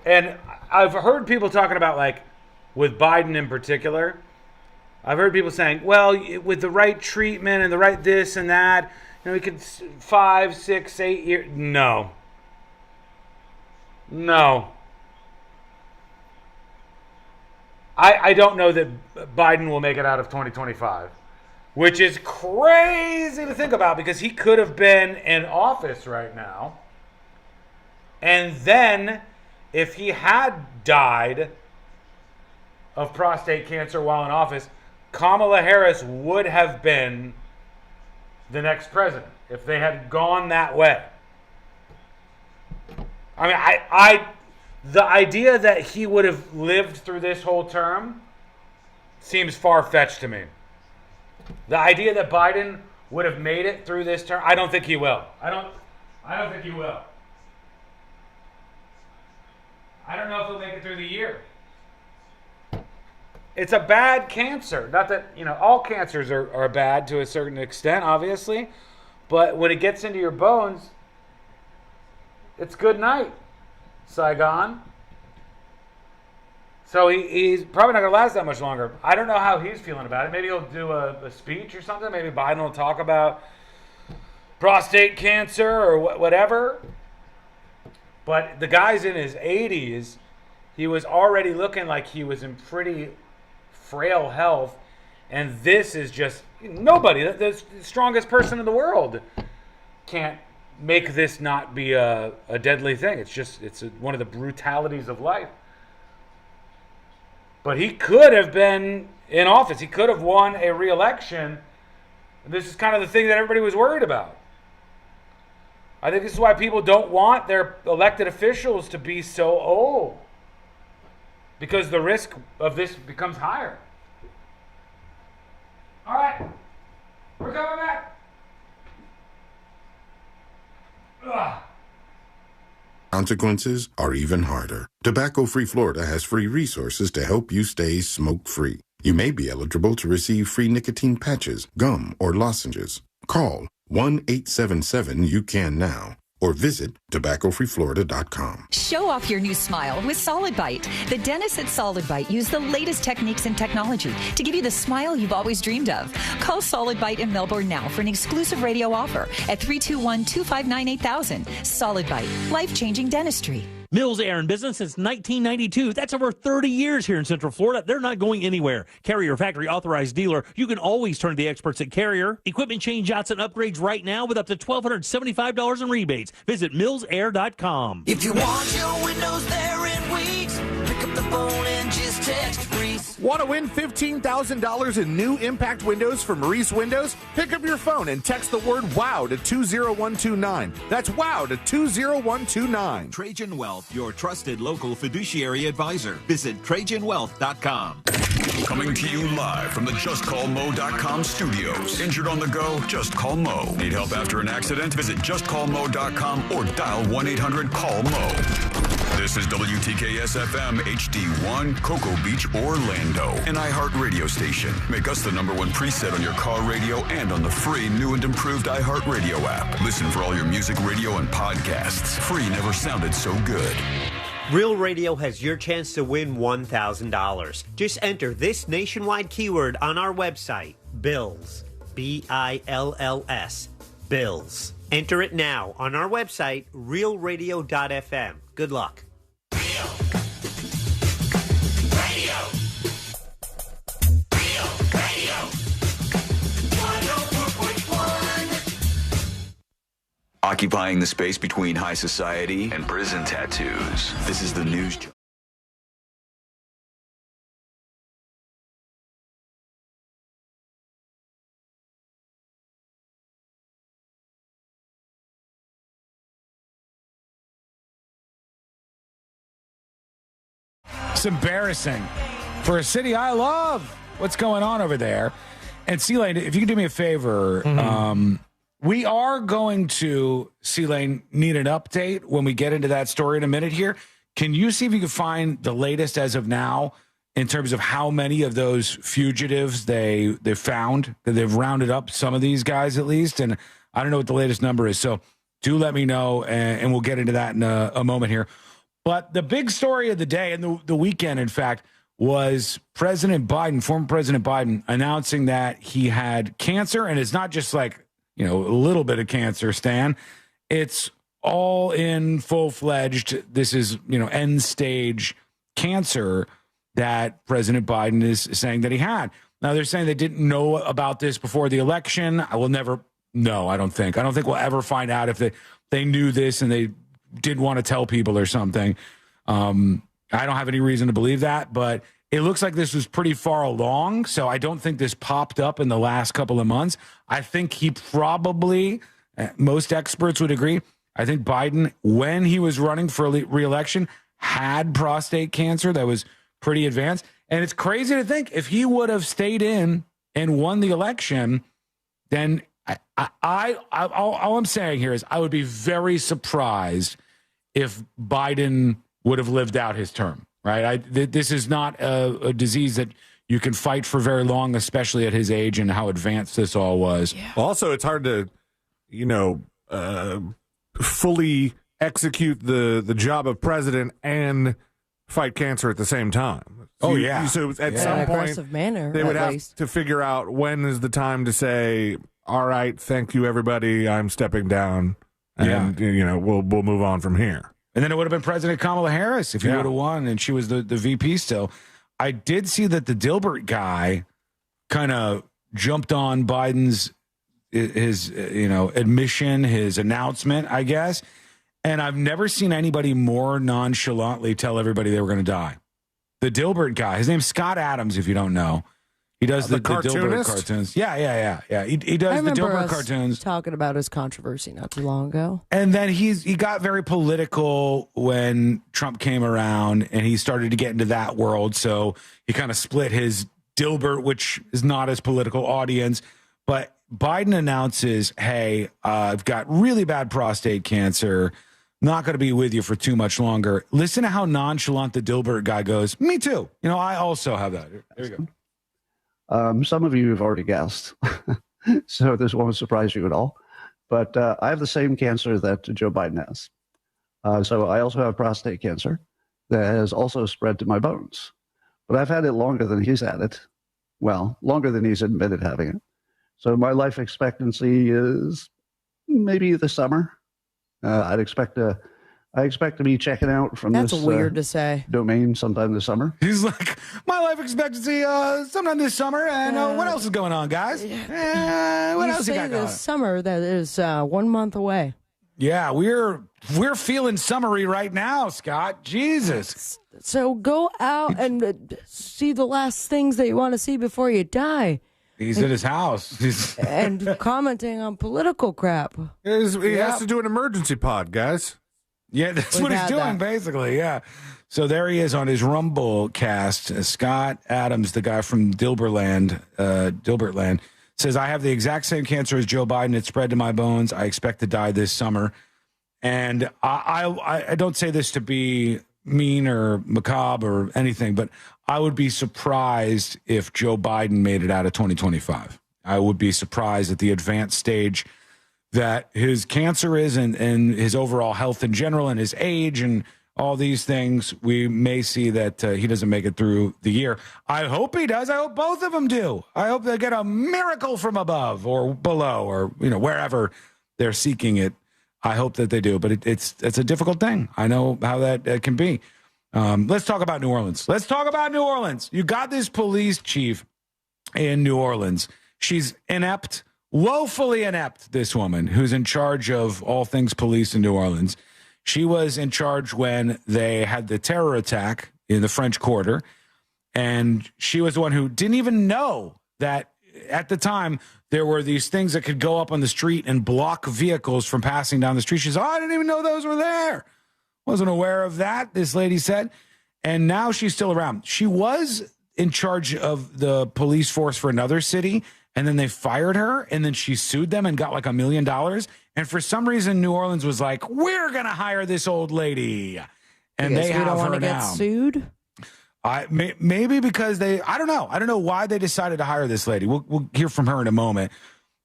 And I've heard people talking about, like, with Biden in particular, I've heard people saying, well, with the right treatment and the right this and that, we could 5, 6, 8 years. No. I don't know that Biden will make it out of 2025, which is crazy to think about because he could have been in office right now. And then if he had died of prostate cancer while in office, Kamala Harris would have been the next president if they had gone that way. I mean, the idea that he would have lived through this whole term seems far-fetched to me. The idea that Biden would have made it through this term, I don't think he will. I don't think he will. I don't know if he'll make it through the year. It's a bad cancer. Not that, all cancers are bad to a certain extent, obviously. But when it gets into your bones, it's good night, Saigon. So he's probably not going to last that much longer. I don't know how he's feeling about it. Maybe he'll do a speech or something. Maybe Biden will talk about prostate cancer or whatever. But the guy's in his 80s. He was already looking like he was in pretty frail health. And this is just, nobody, the strongest person in the world can't make this not be a deadly thing. It's one of the brutalities of life. But he could have been in office. He could have won a re-election. This is kind of the thing that everybody was worried about. I think this is why people don't want their elected officials to be so old. Because the risk of this becomes higher. All right. We're coming back. Ugh. Consequences are even harder. Tobacco-Free Florida has free resources to help you stay smoke-free. You may be eligible to receive free nicotine patches, gum, or lozenges. Call 1-877-YOU-CAN-NOW or visit tobaccofreeflorida.com. Show off your new smile with Solid Bite. The dentists at Solid Bite use the latest techniques and technology to give you the smile you've always dreamed of. Call Solid Bite in Melbourne now for an exclusive radio offer at 321-259-8000. Solid Bite, life-changing dentistry. Mills Air in business since 1992. That's over 30 years here in Central Florida. They're not going anywhere. Carrier factory authorized dealer. You can always turn to the experts at Carrier. Equipment change-outs and upgrades right now with up to $1,275 in rebates. Visit millsair.com. If you want your windows there in weeks, pick up the phone and just text Reese. Want to win $15,000 in new impact windows from Maurice Windows? Pick up your phone and text the word WOW to 20129. That's WOW to 20129. Trajan Wealth, your trusted local fiduciary advisor. Visit TrajanWealth.com. Coming to you live from the JustCallMo.com studios. Injured on the go? Just call Mo. Need help after an accident? Visit JustCallMo.com or dial 1-800-CALL-MO. This is WTKS-FM HD1, Cocoa Beach, Orlando. An iHeartRadio station. Make us the #1 preset on your car radio and on the free new and improved iHeartRadio app. Listen for all your music, radio, and podcasts. Free never sounded so good. Real Radio has your chance to win $1,000. Just enter this nationwide keyword on our website, BILLS. BILLS. BILLS. Enter it now on our website, realradio.fm. Good luck. Occupying the space between high society and prison tattoos. This is the news. It's embarrassing for a city I love. What's going on over there? And C-Lane, if you could do me a favor, we are going to, C-Lane, need an update when we get into that story in a minute here. Can you see if you can find the latest as of now in terms of how many of those fugitives they found? They've rounded up some of these guys at least, and I don't know what the latest number is. So do let me know, and we'll get into that in a moment here. But the big story of the day and the weekend, in fact, was President Biden, former President Biden, announcing that he had cancer, and it's not just like, a little bit of cancer, Stan. It's all in full-fledged. This is, end stage cancer that President Biden is saying that he had. Now, they're saying they didn't know about this before the election. I will never know, I don't think. I don't think we'll ever find out if they knew this and they did want to tell people or something. I don't have any reason to believe that, but it looks like this was pretty far along, so I don't think this popped up in the last couple of months. I think he probably, most experts would agree, I think Biden, when he was running for re-election, had prostate cancer that was pretty advanced. And it's crazy to think if he would have stayed in and won the election, then all I'm saying here is I would be very surprised if Biden would have lived out his term. Right. This is not a disease that you can fight for very long, especially at his age and how advanced this all was. Yeah. Also, it's hard to, fully execute the job of president and fight cancer at the same time. So so at some point, manner, they would have to figure out when is the time to say, all right, thank you, everybody. I'm stepping down. And, we'll move on from here. And then it would have been President Kamala Harris if he would have won, and she was the VP still. I did see that the Dilbert guy kind of jumped on Biden's his admission, his announcement, I guess. And I've never seen anybody more nonchalantly tell everybody they were going to die. The Dilbert guy, his name's Scott Adams, if you don't know. He does the Dilbert cartoons. Yeah. He does the Dilbert cartoons. Talking about his controversy not too long ago. And then he got very political when Trump came around, and he started to get into that world. So he kind of split his Dilbert, which is not his political audience. But Biden announces, hey, I've got really bad prostate cancer. Not going to be with you for too much longer. Listen to how nonchalant the Dilbert guy goes. Me too. I also have that. There you go. Some of you have already guessed, so this won't surprise you at all. But I have the same cancer that Joe Biden has. So I also have prostate cancer that has also spread to my bones. But I've had it longer than he's had it. Well, longer than he's admitted having it. So my life expectancy is maybe the summer. I expect to be checking out from That's this weird to say. domain sometime this summer. He's like, my life expectancy sometime this summer, and what else is going on, guys? What else you got going? This summer that is 1 month away. Yeah, we're feeling summery right now, Scott. Jesus. So go out and see the last things that you want to see before you die. He's at his house. And commenting on political crap. He has to do an emergency pod, guys. Yeah, that's what he's doing, basically. Yeah. So there he is on his Rumble cast. Scott Adams, the guy from Dilbertland, says, I have the exact same cancer as Joe Biden. It spread to my bones. I expect to die this summer. And I don't say this to be mean or macabre or anything, but I would be surprised if Joe Biden made it out of 2025. I would be surprised at the advanced stage that his cancer is and his overall health in general and his age and all these things. We may see that he doesn't make it through the year. I hope he does. I hope both of them do. I hope they get a miracle from above or below or, wherever they're seeking it. I hope that they do. But it's a difficult thing. I know how that can be. Let's talk about New Orleans. You got this police chief in New Orleans. She's inept, woefully inept, this woman who's in charge of all things police in New Orleans. She was in charge when they had the terror attack in the French Quarter, and she was the one who didn't even know that at the time there were these things that could go up on the street and block vehicles from passing down the street. She says, I didn't even know those were there. Wasn't aware of that, this lady said. And now she's still around. She was in charge of the police force for another city, and then they fired her, and then she sued them and got like $1 million. And for some reason, New Orleans was like, we're going to hire this old lady. And they have her now. Get sued? Maybe because I don't know. I don't know why they decided to hire this lady. We'll hear from her in a moment.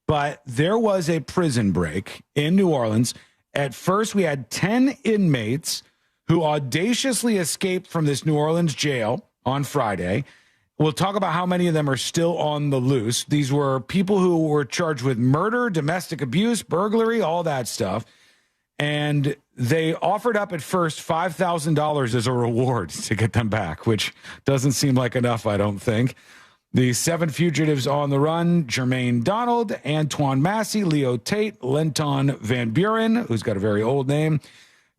But there was a prison break in New Orleans. At first, we had 10 inmates who audaciously escaped from this New Orleans jail on Friday. We'll talk about how many of them are still on the loose. These were people who were charged with murder, domestic abuse, burglary, all that stuff. And they offered up at first $5,000 as a reward to get them back, which doesn't seem like enough, I don't think. The 7 fugitives on the run: Jermaine Donald, Antoine Massey, Leo Tate, Lenton Van Buren, who's got a very old name,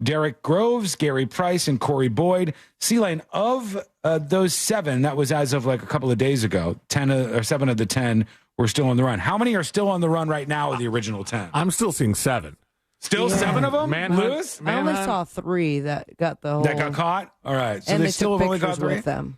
Derek Groves, Gary Price, and Corey Boyd. C-Lane, of those 7, that was as of like a couple of days ago, 7 of the 10 were still on the run. How many are still on the run right now of the original 10? I'm still seeing 7. Still 7 of them? Lewis? I only saw 3 that got the whole... That got caught? All right. So and they they still took have only got pictures 3? with them.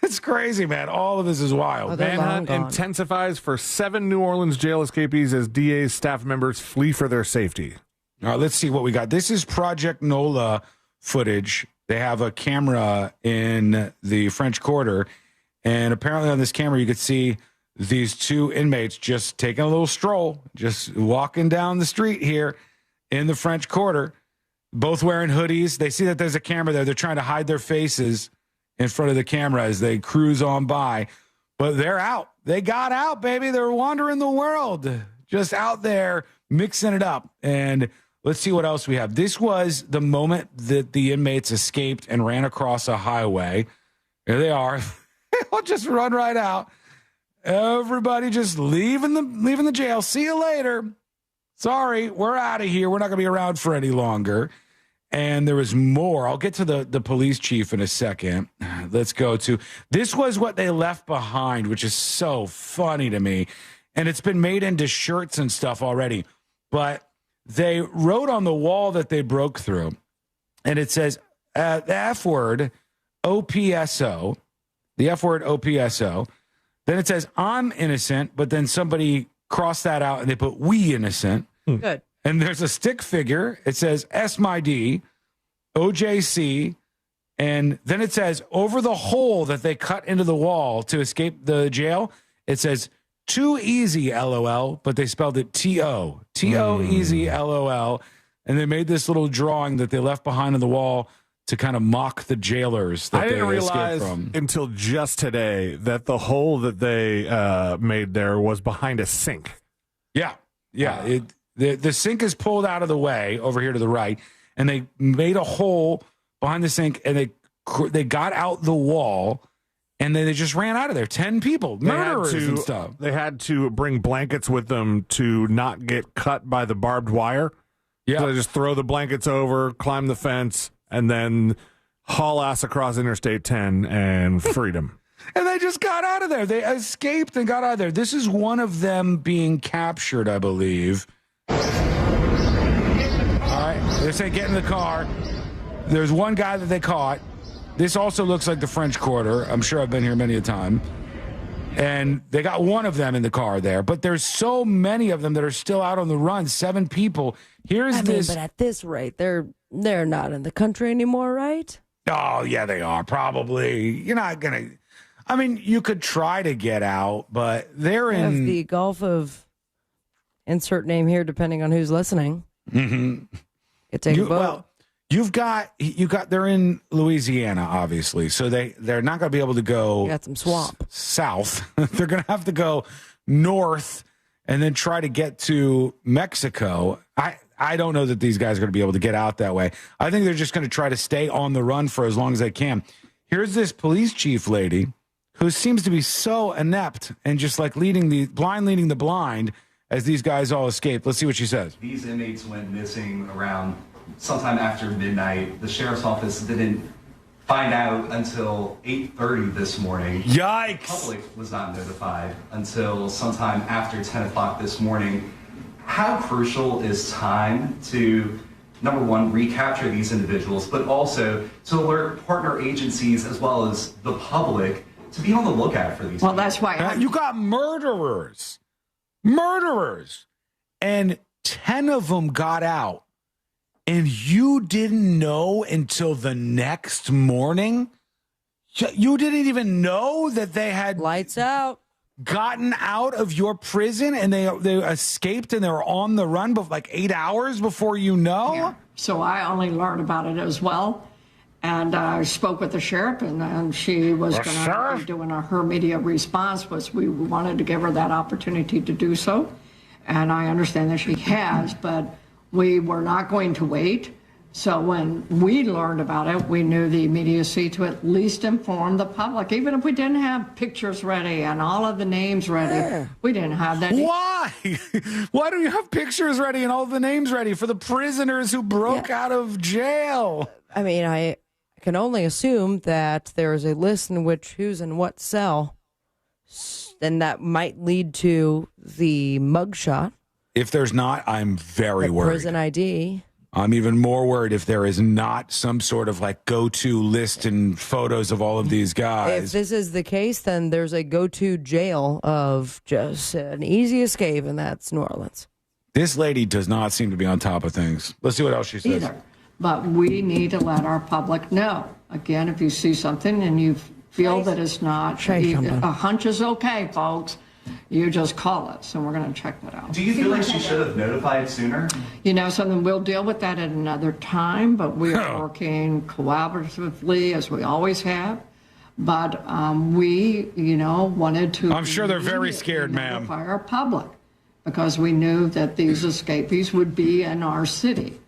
It's crazy, man. All of this is wild. Manhunt intensifies for 7 New Orleans jail escapees as DA's staff members flee for their safety. All right, let's see what we got. This is Project NOLA footage. They have a camera in the French Quarter, and apparently on this camera you could see these 2 inmates just taking a little stroll, just walking down the street here in the French Quarter, both wearing hoodies. They see that there's a camera there. They're trying to hide their faces in front of the camera as they cruise on by, but they're out. They got out, baby. They're wandering the world, just out there mixing it up. And let's see what else we have. This was the moment that the inmates escaped and ran across a highway. Here they are. They'll just run right out. Everybody just leaving the jail. See you later. Sorry, we're out of here. We're not going to be around for any longer. And there was more. I'll get to the police chief in a second. Let's go to, this was what they left behind, which is so funny to me. And it's been made into shirts and stuff already. But they wrote on the wall that they broke through, and it says, the F word, OPSO, the F word, OPSO. Then it says, I'm innocent, but then somebody crossed that out and they put, we innocent. Good. And there's a stick figure. It says SMID, OJC, and then it says over the hole that they cut into the wall to escape the jail, it says too easy, LOL, but they spelled it T-O. T-O easy, LOL. And they made this little drawing that they left behind on the wall to kind of mock the jailers that I didn't they realize escaped from. Until just today that the hole that they made there was behind a sink. Yeah. The sink is pulled out of the way over here to the right, and they made a hole behind the sink, and they got out the wall, and then they just ran out of there. 10 people, murderers and stuff. They had to bring blankets with them to not get cut by the barbed wire. So they just throw the blankets over, climb the fence, and then haul ass across Interstate 10 and freedom. And they just got out of there. They escaped and got out of there. This is one of them being captured, I believe. All right. They say get in the car. There's one guy that they caught. This also looks like the French Quarter. I'm sure I've been here many a time. And they got one of them in the car there. But there's so many of them that are still out on the run. 7 people. But at this rate, they're not in the country anymore, right? Oh, yeah, they are. Probably. You're not going to. I mean, you could try to get out, but they're in the Gulf of insert name here, depending on who's listening. Mm-hmm. Could take a boat. Well, you got. They're in Louisiana, obviously, so they're not going to be able to go. Got some swamp south. They're going to have to go north and then try to get to Mexico. I don't know that these guys are going to be able to get out that way. I think they're just going to try to stay on the run for as long as they can. Here's this police chief lady who seems to be so inept and just like leading the blind as these guys all escape. Let's see what she says. These inmates went missing around sometime after midnight. The sheriff's office didn't find out until 8:30 this morning. Yikes! The public was not notified until sometime after 10 o'clock this morning. How crucial is time to, number one, recapture these individuals, but also to alert partner agencies as well as the public to be on the lookout for these people? That's why you got murderers, and 10 of them got out, and you didn't know until the next morning. You didn't even know that they had lights out, gotten out of your prison, and they escaped, and they were on the run like 8 hours before you know. Yeah. So I only learned about it as well. And I spoke with the sheriff, and she was going to be doing her media response. We wanted to give her that opportunity to do so. And I understand that she has, but we were not going to wait. So when we learned about it, we knew the immediacy to at least inform the public. Even if we didn't have pictures ready and all of the names ready, we didn't have that. Why? Why don't you have pictures ready and all the names ready for the prisoners who broke out of jail? I mean, I can only assume that there is a list in which who's in what cell, and that might lead to the mugshot. If there's not, I'm very worried. Prison ID. I'm even more worried if there is not some sort of like go-to list and photos of all of these guys. If this is the case, then there's a go-to jail of just an easy escape, and that's New Orleans. This lady does not seem to be on top of things. Let's see what else she says. Either. But we need to let our public know. Again, if you see something and you feel that it's not, a hunch is okay, folks. You just call us, and we're going to check that out. Do you feel like she should have notified sooner? You know something, we'll deal with that at another time, but we are working collaboratively, as we always have. But we, wanted to... I'm sure they're very scared, ma'am. ...notify our public, because we knew that these escapees would be in our city.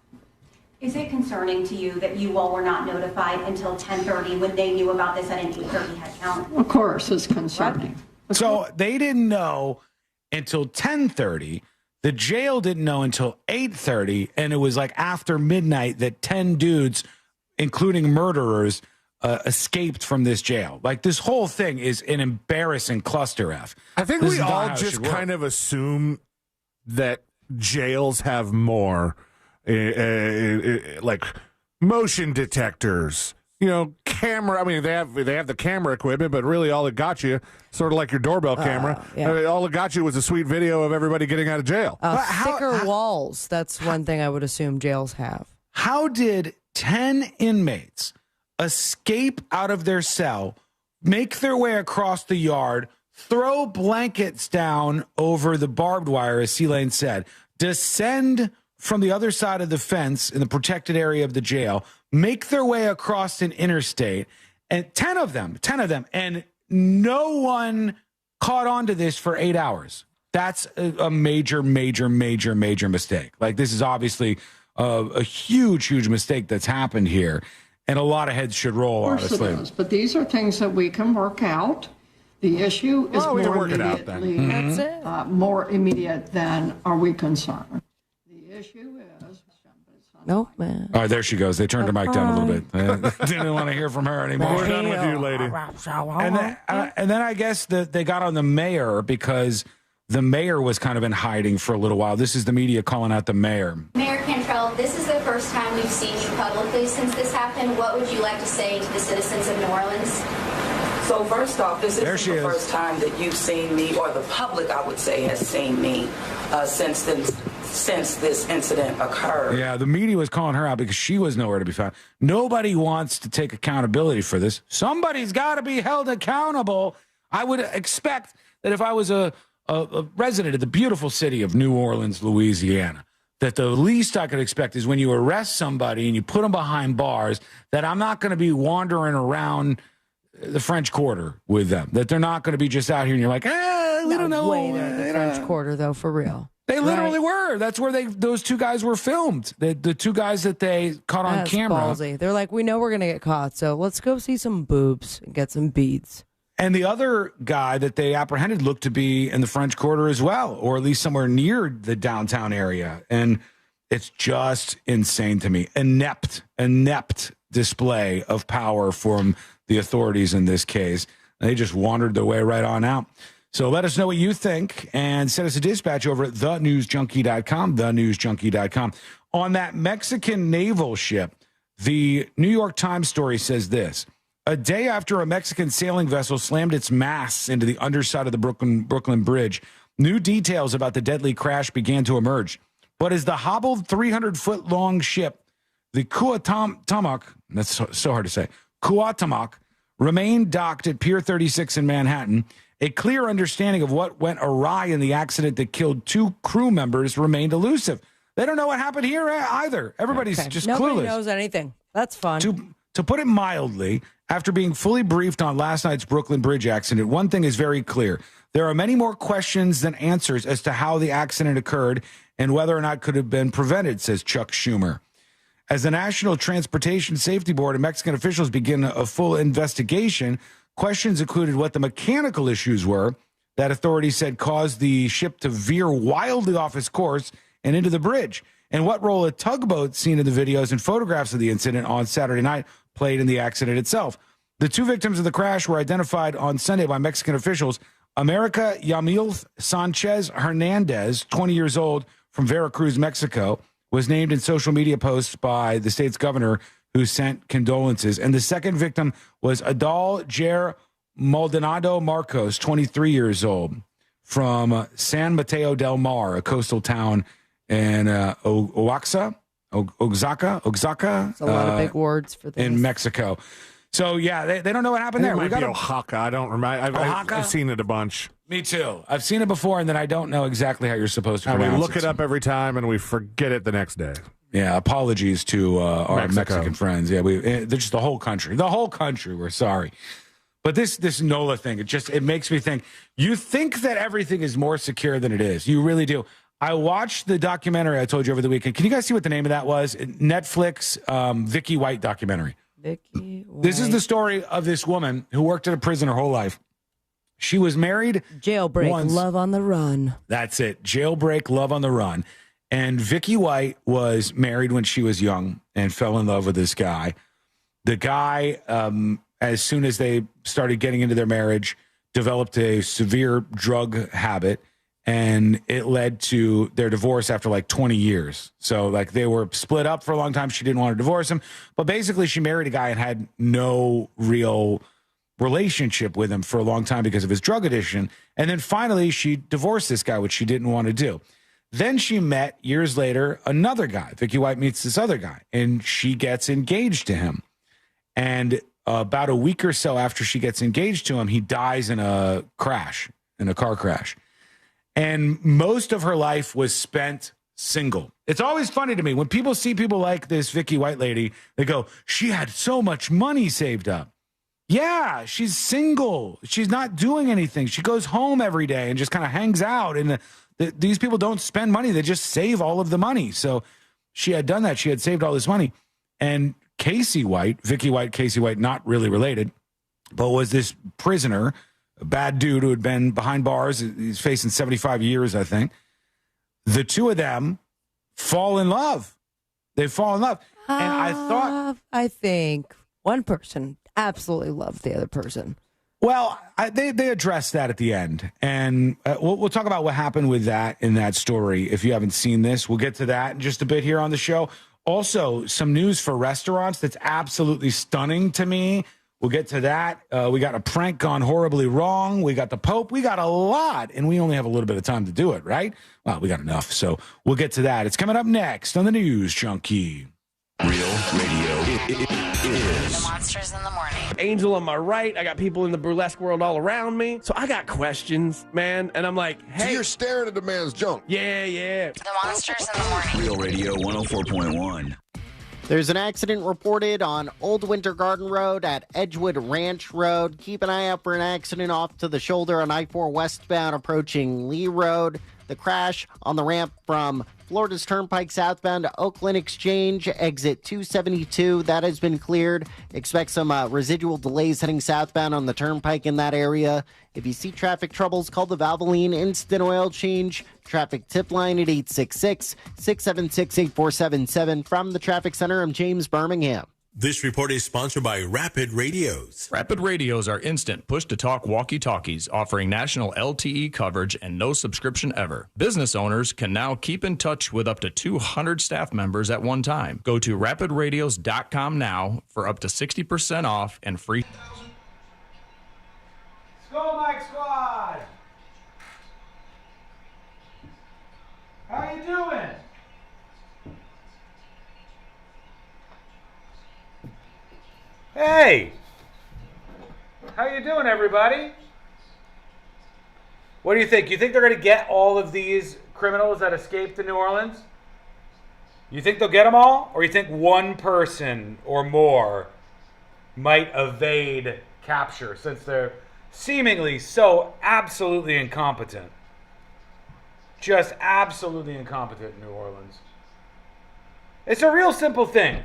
Is it concerning to you that you all were not notified until 10:30 when they knew about this at an 8:30 head count? Of course, it's concerning. So they didn't know until 10:30. The jail didn't know until 8:30, and it was like after midnight that 10 dudes, including murderers, escaped from this jail. Like, this whole thing is an embarrassing cluster F. I think we all just kind of assume that jails have more, like motion detectors. Camera. I mean, they have the camera equipment, but really all it got you, sort of like your doorbell camera, all it got you was a sweet video of everybody getting out of jail. Thicker walls. That's one thing I would assume jails have. How did 10 inmates escape out of their cell, make their way across the yard, throw blankets down over the barbed wire, as C-Lane said, descend from the other side of the fence in the protected area of the jail, make their way across an interstate, and 10 of them, and no one caught on to this for 8 hours. That's a major mistake. Like, this is obviously a huge mistake that's happened here, and a lot of heads should roll, honestly. Of course it is, but these are things that we can work out. The issue is more immediate than are we concerned? The The issue is. Nope, man. Oh, there she goes. They turned her mic down a little bit. Didn't want to hear from her anymore. We're done with you, lady. And then I guess that they got on the mayor because the mayor was kind of in hiding for a little while. This is the media calling out the mayor. Mayor Cantrell, this is the first time we've seen you publicly since this happened. What would you like to say to the citizens of New Orleans? So first off, this There isn't she the is. first time that you've seen me, or the public, I would say, has seen me since this incident occurred. Yeah, the media was calling her out because she was nowhere to be found. Nobody wants to take accountability for this. Somebody's got to be held accountable. I would expect that if I was a resident of the beautiful city of New Orleans, Louisiana, that the least I could expect is when you arrest somebody and you put them behind bars, that I'm not going to be wandering around the French Quarter with them, that they're not going to be just out here and you're like, we don't know. Way they're in the French Quarter, though, for real. They literally were. That's where those two guys were filmed. The two guys that they caught on That's camera. ballsy. They're like, we know we're going to get caught, so let's go see some boobs and get some beads. And the other guy that they apprehended looked to be in the French Quarter as well, or at least somewhere near the downtown area. And it's just insane to me. Inept display of power from the authorities in this case. They just wandered their way right on out. So let us know what you think and send us a dispatch over at thenewsjunkie.com, thenewsjunkie.com. On that Mexican naval ship, the New York Times story says this: a day after a Mexican sailing vessel slammed its masts into the underside of the Brooklyn Bridge, new details about the deadly crash began to emerge. But as the hobbled 300-foot-long ship, the Cuauhtémoc, that's so hard to say, Cuauhtémoc, remained docked at Pier 36 in Manhattan, a clear understanding of what went awry in the accident that killed two crew members remained elusive. They don't know what happened here either. Everybody's just Nobody clueless. knows anything. That's fun. To put it mildly, after being fully briefed on last night's Brooklyn Bridge accident, one thing is very clear. There are many more questions than answers as to how the accident occurred and whether or not it could have been prevented, says Chuck Schumer. As the National Transportation Safety Board and Mexican officials begin a full investigation, questions included what the mechanical issues were that authorities said caused the ship to veer wildly off its course and into the bridge, and what role a tugboat seen in the videos and photographs of the incident on Saturday night played in the accident itself. The two victims of the crash were identified on Sunday by Mexican officials. America Yamil Sanchez Hernandez, 20 years old, from Veracruz, Mexico, was named in social media posts by the state's governor, who sent condolences. And the second victim was Adal Jair Maldonado Marcos, 23 years old, from San Mateo del Mar, a coastal town in Oaxaca. It's a lot of big words for things. In Mexico. So, yeah, they don't know what happened there. It might be Oaxaca. I don't remember. I've seen it a bunch. Me too. I've seen it before, and then I don't know exactly how you're supposed to pronounce it. We look it up every time, and we forget it the next day. Yeah, apologies to our Mexico. Mexican friends. Yeah, they're just the whole country. The whole country, we're sorry. But this NOLA thing, it makes me think, you think that everything is more secure than it is. You really do. I watched the documentary I told you over the weekend. Can you guys see what the name of that was? Netflix, Vicky White documentary. Vicky White. This is the story of this woman who worked at a prison her whole life. She was married. Jailbreak, once. love on the run. That's it. Jailbreak, love on the run. And Vicky White was married when she was young and fell in love with this guy. The guy, as soon as they started getting into their marriage, developed a severe drug habit, and it led to their divorce after like 20 years. So like they were split up for a long time. She didn't want to divorce him, but basically she married a guy and had no real relationship with him for a long time because of his drug addiction. And then finally she divorced this guy, which she didn't want to do. Then she met, years later, another guy. Vicky White meets this other guy, and she gets engaged to him. And about a week or so after she gets engaged to him, he dies in a car crash. And most of her life was spent single. It's always funny to me when people see people like this Vicky White lady, they go, she had so much money saved up. Yeah, she's single. She's not doing anything. She goes home every day and just kind of hangs out. And these people don't spend money. They just save all of the money. So she had done that. She had saved all this money. And Casey White, Vicky White, Casey White, not really related, but was this prisoner, a bad dude who had been behind bars. He's facing 75 years, I think. The two of them fall in love. They fall in love. And I thought... I think one person absolutely loved the other person. Well, they addressed that at the end. And we'll talk about what happened with that in that story. If you haven't seen this, we'll get to that in just a bit here on the show. Also, some news for restaurants that's absolutely stunning to me. We'll get to that. We got a prank gone horribly wrong. We got the Pope. We got a lot, and we only have a little bit of time to do it, right? Well, we got enough, so we'll get to that. It's coming up next on the News Junkie. Real radio is the Monsters in the Morning. Angel on my right. I got people in the burlesque world all around me. So I got questions, man. And I'm like, hey. So you're staring at the man's junk. Yeah. The Monsters in the Morning. Real Radio 104.1. There's an accident reported on Old Winter Garden Road at Edgewood Ranch Road. Keep an eye out for an accident off to the shoulder on I-4 westbound approaching Lee Road. The crash on the ramp from Florida's Turnpike southbound to Oakland Exchange, exit 272. That has been cleared. Expect some residual delays heading southbound on the Turnpike in that area. If you see traffic troubles, call the Valvoline Instant Oil Change traffic tip line at 866-676-8477. From the Traffic Center, I'm James Birmingham. This report is sponsored by Rapid Radios. Rapid Radios are instant push-to-talk walkie-talkies offering national LTE coverage and no subscription ever. Business owners can now keep in touch with up to 200 staff members at one time. Go to rapidradios.com now for up to 60% off and free. Skull Mike Squad! How you doing? Hey! How you doing, everybody? What do you think? You think they're going to get all of these criminals that escaped to New Orleans? You think they'll get them all? Or you think one person or more might evade capture since they're seemingly so absolutely incompetent? Just absolutely incompetent in New Orleans. It's a real simple thing.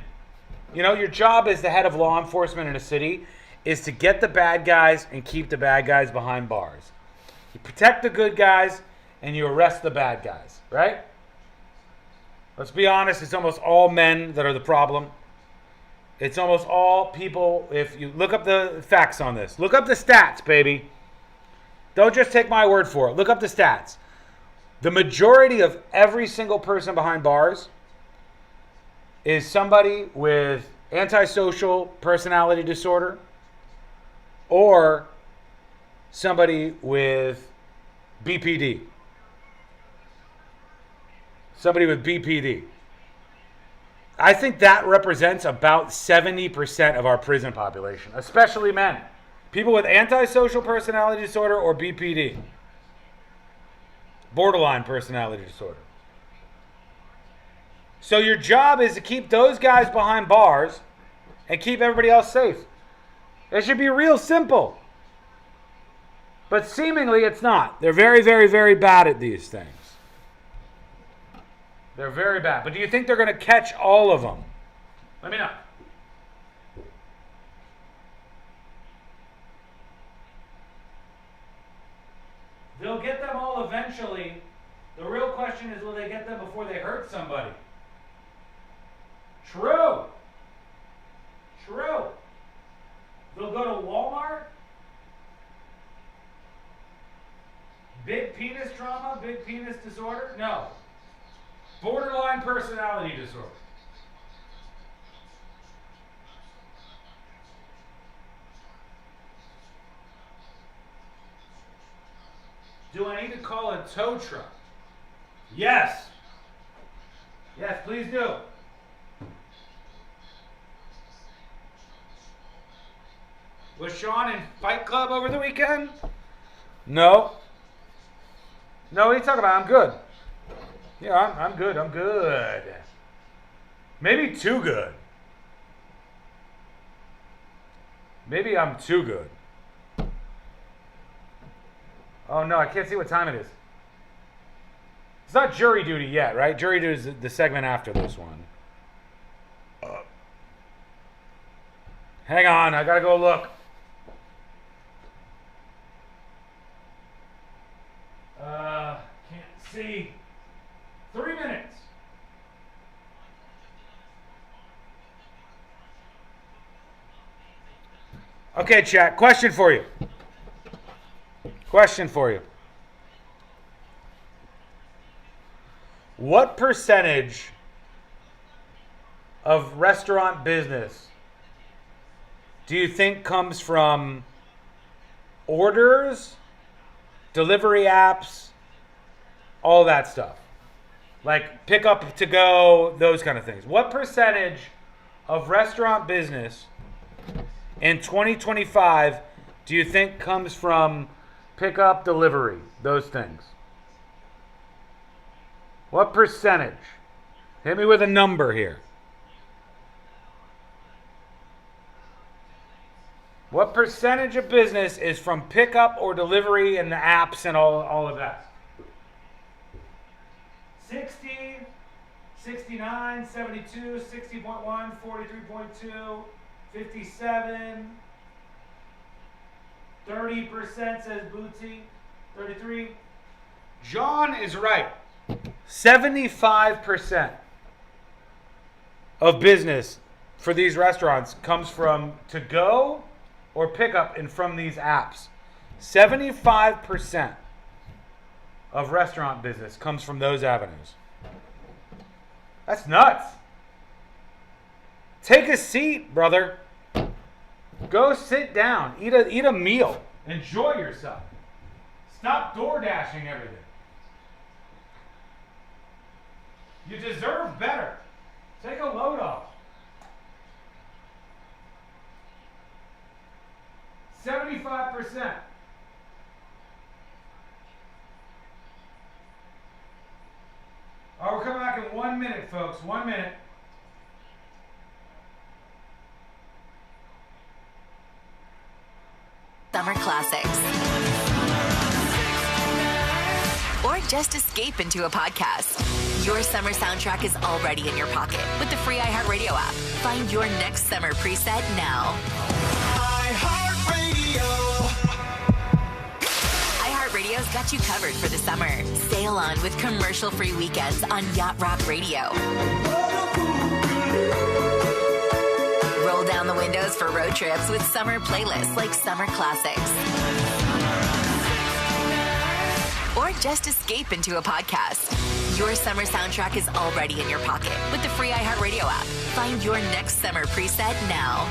You know, your job as the head of law enforcement in a city is to get the bad guys and keep the bad guys behind bars. You protect the good guys and you arrest the bad guys, right? Let's be honest, it's almost all men that are the problem. It's almost all people. If you look up the facts on this, look up the stats, baby. Don't just take my word for it. Look up the stats. The majority of every single person behind bars is somebody with antisocial personality disorder or somebody with BPD. Somebody with BPD. I think that represents about 70% of our prison population, especially men. People with antisocial personality disorder or BPD. Borderline personality disorder. So your job is to keep those guys behind bars and keep everybody else safe. It should be real simple. But seemingly it's not. They're very, very, very bad at these things. They're very bad. But do you think they're going to catch all of them? Let me know. They'll get them all eventually. The real question is, will they get them before they hurt somebody? True. They'll go to Walmart. Big penis trauma, big penis disorder? No. Borderline personality disorder. Do I need to call a tow truck? Yes. Yes, please do. Was Sean in Fight Club over the weekend? No. No, what are you talking about? I'm good. Yeah, I'm good. I'm good. Maybe too good. Maybe I'm too good. Oh, no, I can't see what time it is. It's not jury duty yet, right? Jury duty is the segment after this one. Hang on, I gotta go look. Can't see. 3 minutes. Okay, chat. Question for you. What percentage of restaurant business do you think comes from orders, delivery apps, all that stuff? Like pick up to go, those kind of things. What percentage of restaurant business in 2025 do you think comes from pickup, delivery, those things? What percentage? Hit me with a number here. What percentage of business is from pickup or delivery and the apps and all of that? 60, 69, 72, 60.1, 43.2, 57, 30% says Bootsy, 33. John is right. 75% of business for these restaurants comes from to go or pickup and from these apps. 75% of restaurant business comes from those avenues. That's nuts. Take a seat, brother. Go sit down. Eat a meal. Enjoy yourself. Stop door dashing everything. You deserve better. Take a load off. 75%. All right, we'll come back in 1 minute, folks. 1 minute. Summer classics. Or just escape into a podcast. Your summer soundtrack is already in your pocket with the free iHeartRadio app. Find your next summer preset now. iHeartRadio's got you covered for the summer. Sail on with commercial-free weekends on Yacht Rock Radio. Roll down the windows for road trips with summer playlists like Summer Classics. Or just escape into a podcast. Your summer soundtrack is already in your pocket with the free iHeartRadio app. Find your next summer preset now.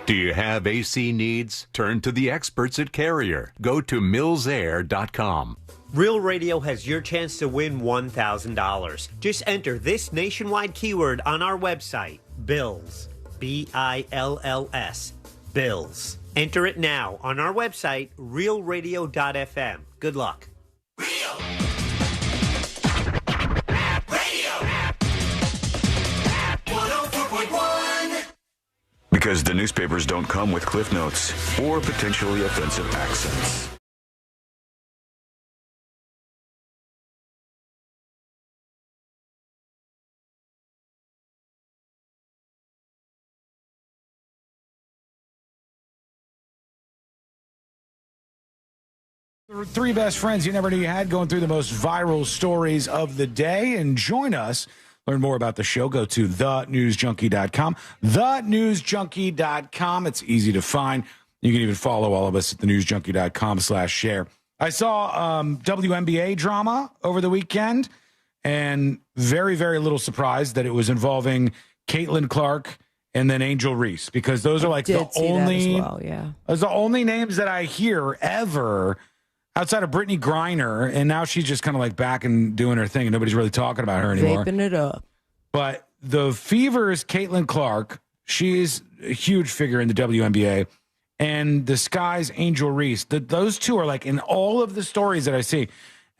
Do you have AC needs? Turn to the experts at Carrier. Go to millsair.com. Real Radio has your chance to win $1,000. Just enter this nationwide keyword on our website, BILLS. BILLS. BILLS. Enter it now on our website, realradio.fm. Good luck. Because the newspapers don't come with cliff notes or potentially offensive accents. Three best friends you never knew you had, going through the most viral stories of the day. And join us. Learn more about the show. Go to thenewsjunkie.com. Thenewsjunkie.com. It's easy to find. You can even follow all of us at thenewsjunkie.com/share. I saw WNBA drama over the weekend, and very, very little surprise that it was involving Caitlin Clark and then Angel Reese, because those are like the only, those are the only names that I hear ever outside of Brittany Griner, and now she's just kind of like back and doing her thing, and nobody's really talking about her anymore. Vaping it up. But the Fever's Caitlin Clark, she's a huge figure in the WNBA, and the Sky's Angel Reese. Those two are like in all of the stories that I see.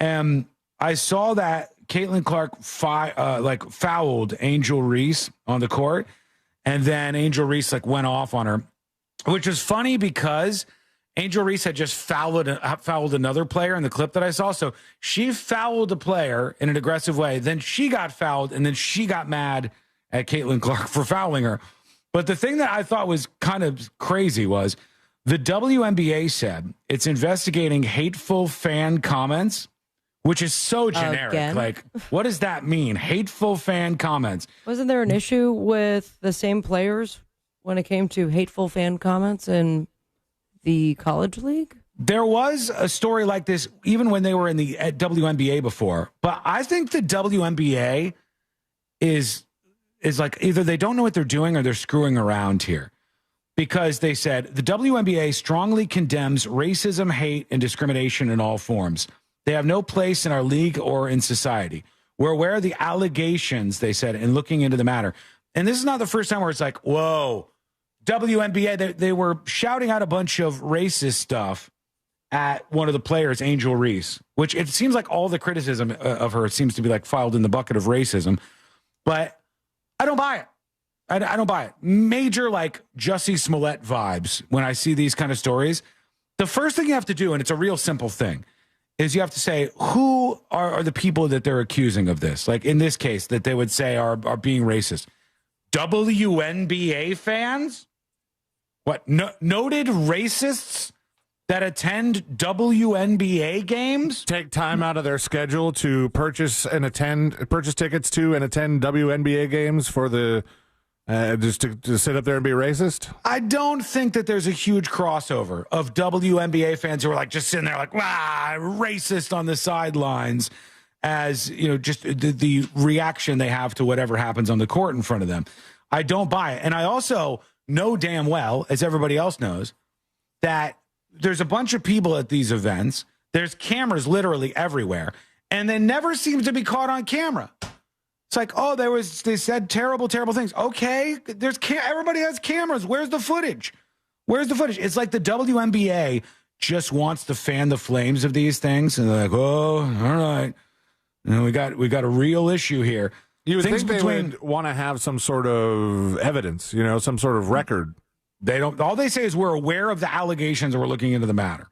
I saw that Caitlin Clark fouled Angel Reese on the court, and then Angel Reese like went off on her, which was funny because Angel Reese had just fouled another player in the clip that I saw. So she fouled a player in an aggressive way. Then she got fouled, and then she got mad at Caitlin Clark for fouling her. But the thing that I thought was kind of crazy was the WNBA said it's investigating hateful fan comments which is so generic. Again? Like, what does that mean? Hateful fan comments. Wasn't there an issue with the same players when it came to hateful fan comments in the college league? There was a story like this even when they were in the WNBA before. But I think the WNBA is like either they don't know what they're doing or they're screwing around here. Because they said the WNBA strongly condemns racism, hate, and discrimination in all forms. They have no place in our league or in society. We're aware of the allegations, they said, and looking into the matter. And this is not the first time where it's like, whoa, WNBA, they were shouting out a bunch of racist stuff at one of the players, Angel Reese, which it seems like all the criticism of her seems to be like filed in the bucket of racism. But I don't buy it. I don't buy it. Major like Jussie Smollett vibes when I see these kind of stories. The first thing you have to do, and it's a real simple thing, is you have to say, who are the people that they're accusing of this? Like in this case, that they would say are being racist. WNBA fans? What? Noted racists that attend WNBA games? Take time out of their schedule to purchase tickets to and attend WNBA games for the just to sit up there and be racist? I don't think that there's a huge crossover of WNBA fans who are like just sitting there like, racist on the sidelines as, you know, just the reaction they have to whatever happens on the court in front of them. I don't buy it. And I also know damn well, as everybody else knows, that there's a bunch of people at these events. There's cameras literally everywhere, and they never seem to be caught on camera. It's like, oh, they said terrible things. Okay, everybody has cameras. Where's the footage? It's like the WNBA just wants to fan the flames of these things, and they're like, oh, all right, you know, we got a real issue here. You would think they would want to have some sort of evidence, you know, some sort of record. They don't. All they say is we're aware of the allegations and we're looking into the matter.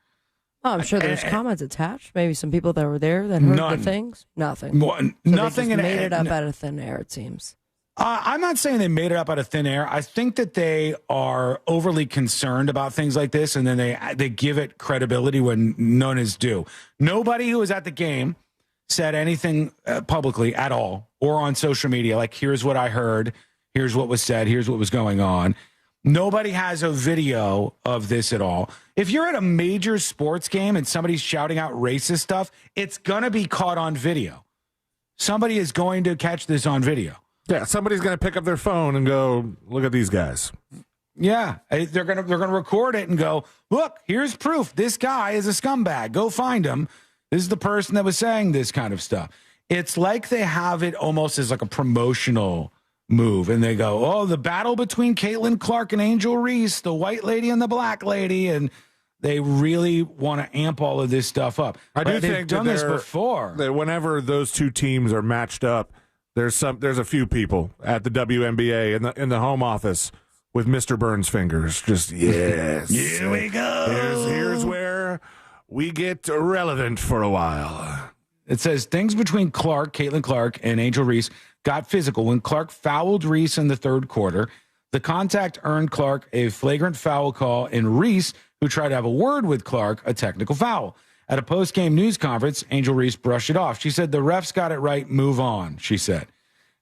Oh, I'm sure there's comments attached. Maybe some people that were there that heard the things. Nothing. Nothing. They just made it up out of thin air, it seems. I'm not saying they made it up out of thin air. I think that they are overly concerned about things like this, and then they give it credibility when none is due. Nobody who was at the game said anything publicly at all or on social media, like, here's what I heard, here's what was said, here's what was going on. Nobody has a video of this at all. If you're at a major sports game and somebody's shouting out racist stuff, it's going to be caught on video. Somebody is going to catch this on video. Yeah, somebody's going to pick up their phone and go, look at these guys. Yeah, they're going to record it and go, look, here's proof. This guy is a scumbag. Go find him. This is the person that was saying this kind of stuff. It's like they have it almost as like a promotional move, and they go, oh, the battle between Caitlin Clark and Angel Reese, the white lady and the black lady, and they really want to amp all of this stuff up. I do think they've done this before. That whenever those two teams are matched up, there's a few people at the WNBA in the home office with Mr. Burns fingers. Just yes, here we go. Here's where we get relevant for a while. It says things between Caitlin Clark, and Angel Reese got physical when Clark fouled Reese in the third quarter. The contact earned Clark a flagrant foul call, and Reese, who tried to have a word with Clark, a technical foul. At a post-game news conference, Angel Reese brushed it off. She said, the refs got it right, move on, she said.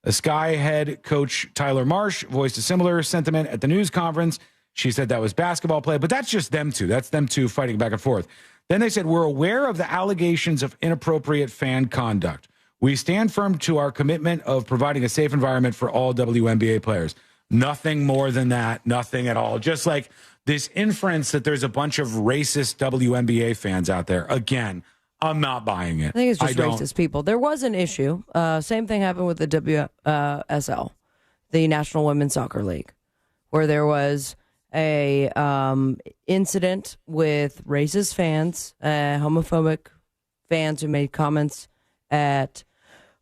A Sky head coach Tyler Marsh voiced a similar sentiment at the news conference. She said that was basketball play, but that's just them two. That's them two fighting back and forth. Then they said, we're aware of the allegations of inappropriate fan conduct. We stand firm to our commitment of providing a safe environment for all WNBA players. Nothing more than that, nothing at all. Just like this inference that there's a bunch of racist WNBA fans out there. Again, I'm not buying it. I think it's just racist people. There was an issue. Same thing happened with the WSL, the National Women's Soccer League, where there was a incident with racist fans, homophobic fans who made comments at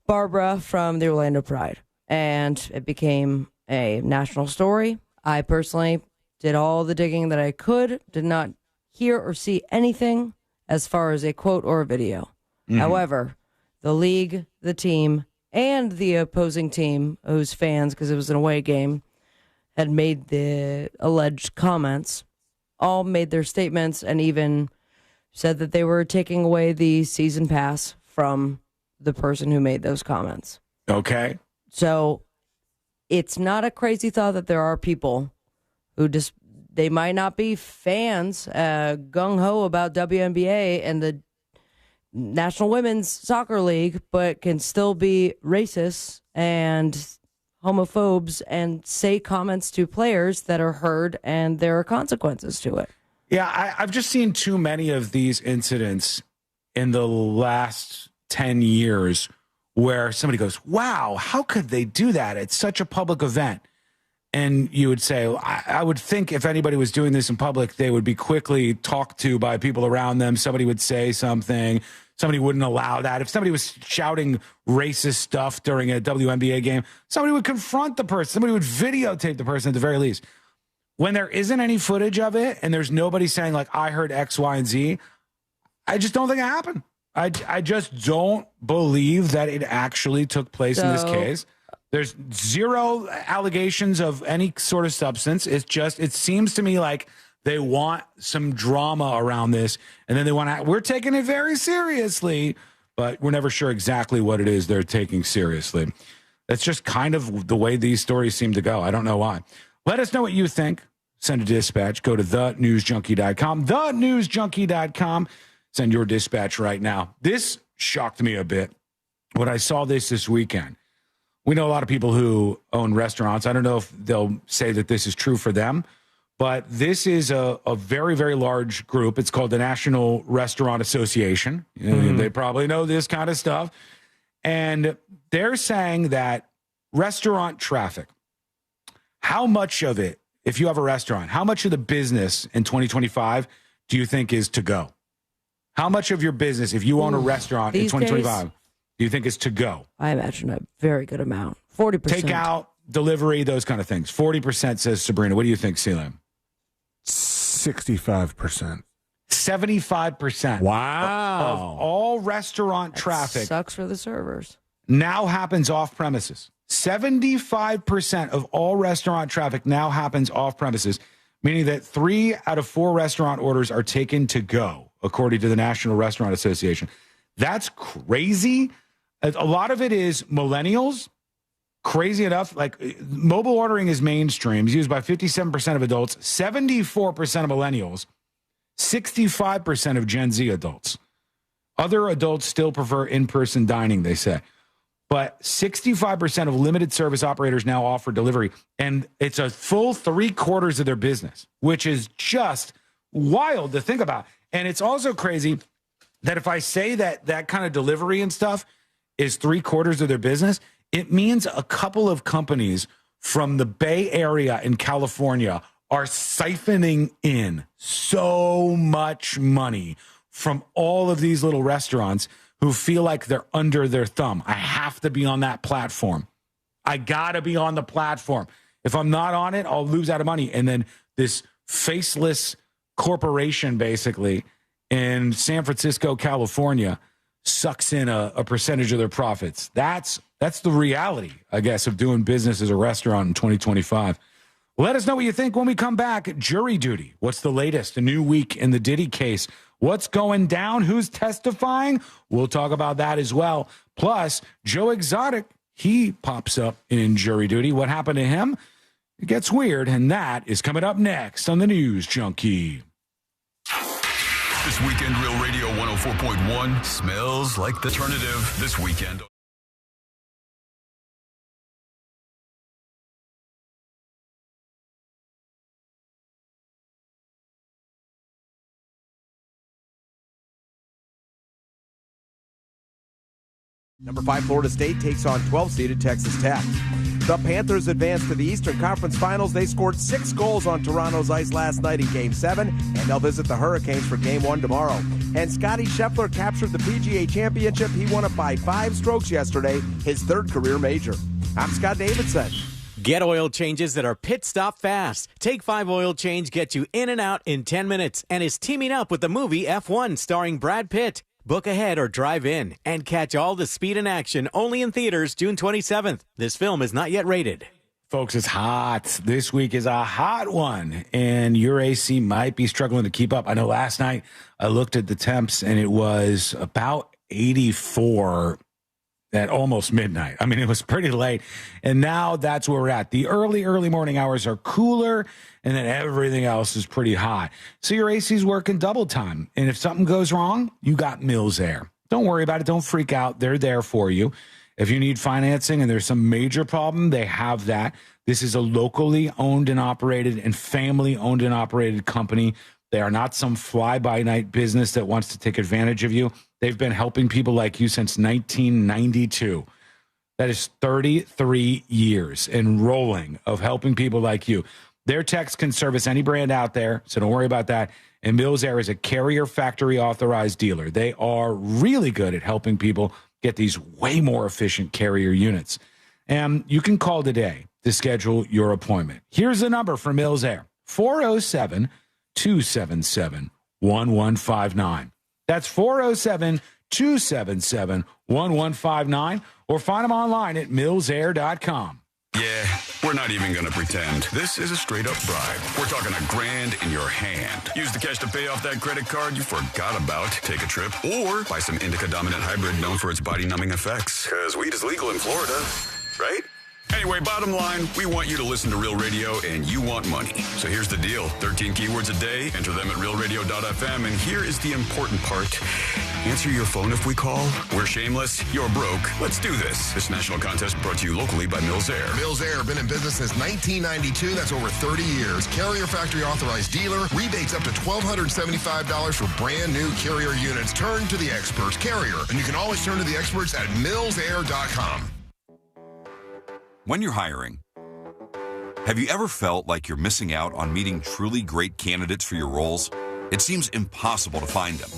Barbara from the Orlando Pride, and it became a national story. I personally did all the digging that I could, did not hear or see anything as far as a quote or a video. Mm-hmm. However, the league, the team, and the opposing team, whose fans, because it was an away game, had made the alleged comments, all made their statements and even said that they were taking away the season pass from the person who made those comments. Okay. So it's not a crazy thought that there are people who just, they might not be fans, gung-ho about WNBA and the National Women's Soccer League, but can still be racist and homophobes and say comments to players that are heard, and there are consequences to it. Yeah, I've just seen too many of these incidents in the last 10 years where somebody goes, wow, how could they do that? It's such a public event. And you would say, I would think if anybody was doing this in public, they would be quickly talked to by people around them. Somebody would say something. Somebody wouldn't allow that. If somebody was shouting racist stuff during a WNBA game, somebody would confront the person. Somebody would videotape the person at the very least. When there isn't any footage of it and there's nobody saying, like, I heard X, Y, and Z, I just don't think it happened. I just don't believe that it actually took place in this case. There's zero allegations of any sort of substance. It's just, it seems to me like they want some drama around this, and then they want to, we're taking it very seriously, but we're never sure exactly what it is they're taking seriously. That's just kind of the way these stories seem to go. I don't know why. Let us know what you think. Send a dispatch. Go to thenewsjunkie.com. Thenewsjunkie.com. Send your dispatch right now. This shocked me a bit when I saw this weekend. We know a lot of people who own restaurants. I don't know if they'll say that this is true for them, but this is a very, very large group. It's called the National Restaurant Association. They probably know this kind of stuff. And they're saying that restaurant traffic, how much of it, if you have a restaurant, how much of the business in 2025 do you think is to go? How much of your business, if you own a restaurant in 2025, do you think is to go? I imagine a very good amount. 40%. Takeout, delivery, those kind of things. 40% says Sabrina. What do you think, Selim? 65%. 75%. Wow. Of all restaurant traffic sucks for the servers. Now happens off premises. 75% of all restaurant traffic now happens off premises, meaning that 3 out of 4 restaurant orders are taken to go, according to the National Restaurant Association. That's crazy. A lot of it is millennials. Crazy enough, like mobile ordering is mainstream. It's used by 57% of adults, 74% of millennials, 65% of Gen Z adults. Other adults still prefer in-person dining, they say. But 65% of limited service operators now offer delivery, and it's a full 3/4 of their business, which is just wild to think about. And it's also crazy that if I say that that kind of delivery and stuff is 3/4 of their business, it means a couple of companies from the Bay Area in California are siphoning in so much money from all of these little restaurants who feel like they're under their thumb. I have to be on that platform. I got to be on the platform. If I'm not on it, I'll lose out of money. And then this faceless corporation, basically, in San Francisco, California, sucks in a percentage of their profits. That's the reality, I guess, of doing business as a restaurant in 2025. Let us know what you think when we come back. Jury duty. What's the latest? A new week in the Diddy case. What's going down? Who's testifying? We'll talk about that as well. Plus, Joe Exotic, he pops up in jury duty. What happened to him? It gets weird, and that is coming up next on the News Junkie. This weekend, Real Radio 104.1 smells like the alternative this weekend. Number 5, Florida State takes on 12-seeded Texas Tech. The Panthers advanced to the Eastern Conference Finals. They scored 6 goals on Toronto's ice last night in Game 7, and they'll visit the Hurricanes for Game 1 tomorrow. And Scotty Scheffler captured the PGA Championship. He won it by 5 strokes yesterday, his 3rd career major. I'm Scott Davidson. Get oil changes that are pit stop fast. Take 5 oil change gets you in and out in 10 minutes and is teaming up with the movie F1 starring Brad Pitt. Book ahead or drive in and catch all the speed and action only in theaters June 27th. This film is not yet rated. Folks, it's hot. This week is a hot one, and your AC might be struggling to keep up. I know last night I looked at the temps, and it was about 84 at almost midnight. I mean, it was pretty late. And now that's where we're at. The early morning hours are cooler, and then everything else is pretty hot. So your AC's working double time. And if something goes wrong, you got Mills Air. Don't worry about it. Don't freak out. They're there for you. If you need financing and there's some major problem, they have that. This is a locally owned and operated and family owned and operated company. They are not some fly-by-night business that wants to take advantage of you. They've been helping people like you since 1992. That is 33 years and rolling of helping people like you. Their techs can service any brand out there, so don't worry about that. And Mills Air is a Carrier Factory authorized dealer. They are really good at helping people get these way more efficient Carrier units. And you can call today to schedule your appointment. Here's the number for Mills Air, 407-277-1159. That's 407-277-1159, or find them online at millsair.com. Yeah, we're not even going to pretend. This is a straight-up bribe. We're talking $1,000 in your hand. Use the cash to pay off that credit card you forgot about. Take a trip or buy some indica-dominant hybrid known for its body-numbing effects. Because weed is legal in Florida, right? Anyway, bottom line, we want you to listen to Real Radio, and you want money. So here's the deal. 13 keywords a day. Enter them at realradio.fm, and here is the important part. Answer your phone if we call. We're shameless. You're broke. Let's do this. This national contest brought to you locally by Mills Air. Mills Air, been in business since 1992. That's over 30 years. Carrier Factory authorized dealer. Rebates up to $1,275 for brand new Carrier units. Turn to the experts. Carrier. And you can always turn to the experts at millsair.com. When you're hiring, have you ever felt like you're missing out on meeting truly great candidates for your roles? It seems impossible to find them,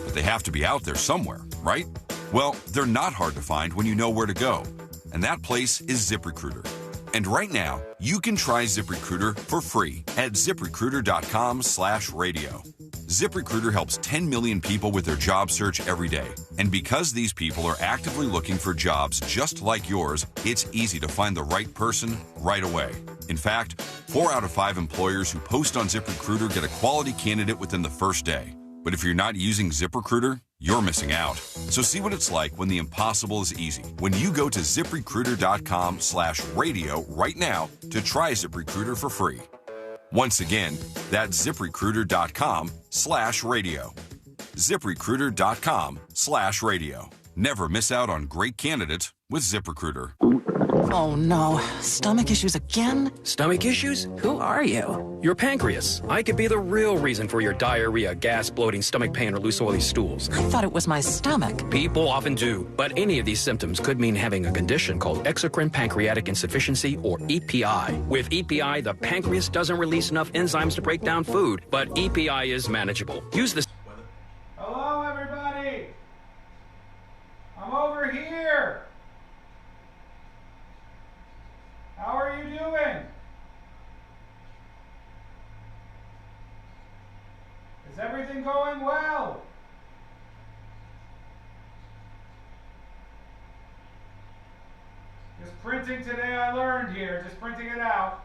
but they have to be out there somewhere, right? Well, they're not hard to find when you know where to go, and that place is ZipRecruiter. And right now, you can try ZipRecruiter for free at ZipRecruiter.com/radio. ZipRecruiter helps 10 million people with their job search every day. And because these people are actively looking for jobs just like yours, it's easy to find the right person right away. In fact, 4 out of 5 employers who post on ZipRecruiter get a quality candidate within the first day. But if you're not using ZipRecruiter, you're missing out. So see what it's like when the impossible is easy. When you go to ZipRecruiter.com/radio right now to try ZipRecruiter for free. Once again, that's ZipRecruiter.com/radio. ZipRecruiter.com/radio. Never miss out on great candidates with ZipRecruiter. Oh no, stomach issues again? Stomach issues? Who are you? Your pancreas. I could be the real reason for your diarrhea, gas, bloating, stomach pain, or loose oily stools. I thought it was my stomach. People often do, but any of these symptoms could mean having a condition called exocrine pancreatic insufficiency, or EPI. With EPI, the pancreas doesn't release enough enzymes to break down food, but EPI is manageable. Use this. Hello, everybody. I'm over here. How are you doing? Is everything going well? Just printing today, I learned here. Just printing it out.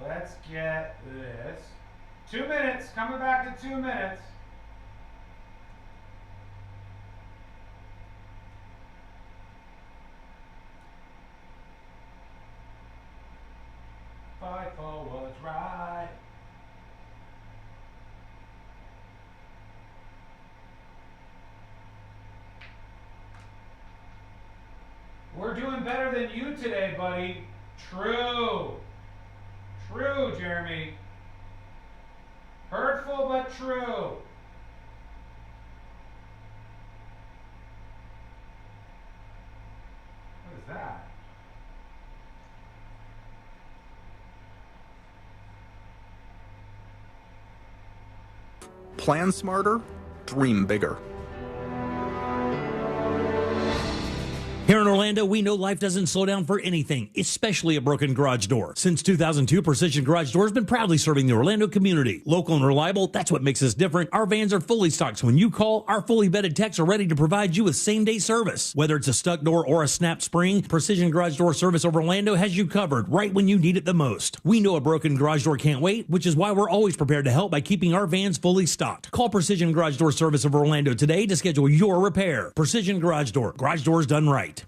Let's get this. 2 minutes. Coming back in 2 minutes. Fight for what's right. We're doing better than you today, buddy. True. True, Jeremy. Hurtful but true. What is that? Plan smarter, dream bigger. Here in Orlando, we know life doesn't slow down for anything, especially a broken garage door. Since 2002, Precision Garage Door has been proudly serving the Orlando community. Local and reliable, that's what makes us different. Our vans are fully stocked, so when you call, our fully vetted techs are ready to provide you with same-day service. Whether it's a stuck door or a snap spring, Precision Garage Door Service of Orlando has you covered right when you need it the most. We know a broken garage door can't wait, which is why we're always prepared to help by keeping our vans fully stocked. Call Precision Garage Door Service of Orlando today to schedule your repair. Precision Garage Door. Garage doors done right.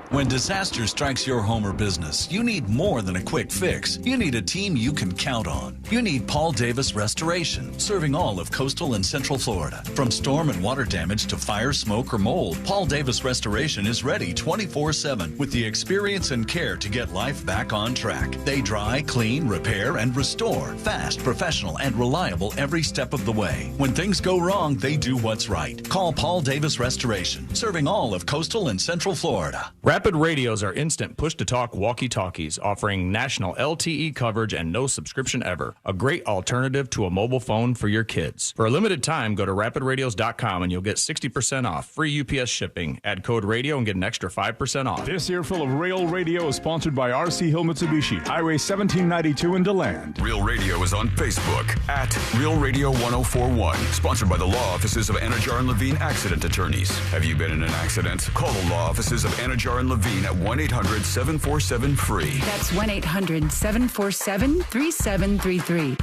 When disaster strikes your home or business, you need more than a quick fix. You need a team you can count on. You need Paul Davis Restoration, serving all of coastal and central Florida. From storm and water damage to fire, smoke, or mold, Paul Davis Restoration is ready 24/7 with the experience and care to get life back on track. They dry, clean, repair, and restore. Fast, professional, and reliable every step of the way. When things go wrong, they do what's right. Call Paul Davis Restoration, serving all of coastal and central Florida. Rapid radios are instant push-to-talk walkie-talkies offering national LTE coverage and no subscription ever. A great alternative to a mobile phone for your kids. For a limited time, go to rapidradios.com and you'll get 60% off. Free UPS shipping. Add code radio and get an extra 5% off. This earful of Real Radio is sponsored by RC Hill Mitsubishi, Highway 1792 in DeLand. Real Radio is on Facebook at Real Radio 1041. Sponsored by the law offices of Anajar and Levine Accident Attorneys. Have you been in an accident? Call the law offices of Anajar and Levine at 1-800-747-FREE. That's 1-800-747-3733.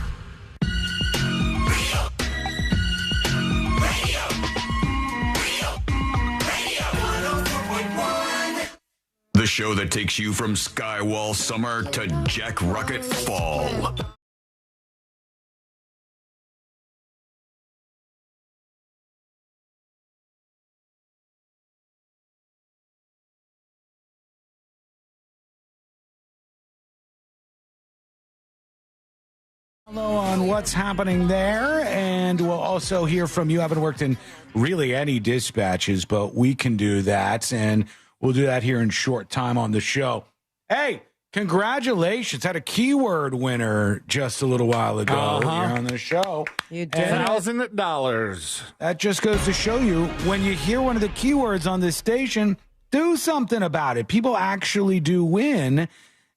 The show that takes you from Skywall summer to Jack Rocket fall. Hello on what's happening there, and we'll also hear from you. I haven't worked in really any dispatches, but we can do that, and we'll do that here in short time on the show. Hey, congratulations. Had a keyword winner just a little while ago here on the show. You did. $1,000. That just goes to show you, when you hear one of the keywords on this station, do something about it. People actually do win.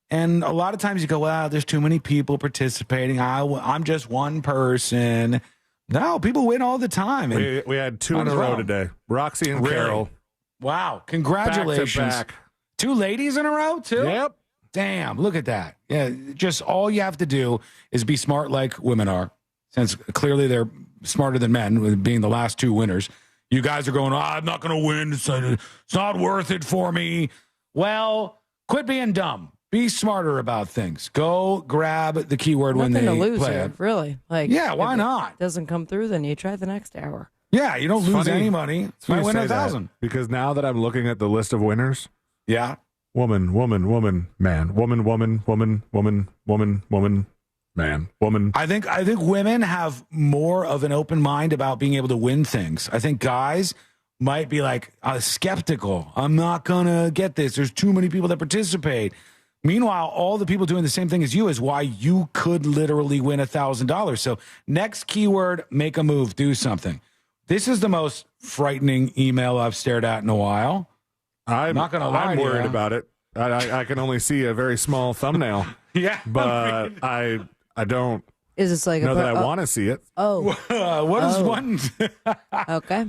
And a lot of times you go, wow, there's too many people participating. I'm just one person. No, people win all the time. And we had two in a row today. Roxy and Carol. Wow. Congratulations. Back to back. Two ladies in a row, too? Yep. Damn, look at that. Yeah, just all you have to do is be smart like women are, since clearly they're smarter than men, with being the last two winners. You guys are going, I'm not going to win. It's not worth it for me. Well, quit being dumb. Be smarter about things. Go grab the keyword when they Nothing to lose play here, it. really. Like, yeah, why if not? It doesn't come through, then you try the next hour. Yeah, you don't lose funny. any money. It's funny Might win you say 1,000. that, because now that I'm looking at the list of winners, yeah, woman, man, woman, man, woman. I think women have more of an open mind about being able to win things. I think guys might be like skeptical. I'm not gonna get this. There's too many people that participate. Meanwhile, all the people doing the same thing as you is why you could literally win $1,000. So next keyword, make a move, do something. This is the most frightening email I've stared at in a while. I'm not going to lie. I'm worried about it. I can only see a very small thumbnail. Yeah, but I don't Is this like know that I want to see it. Oh, what does one? Okay.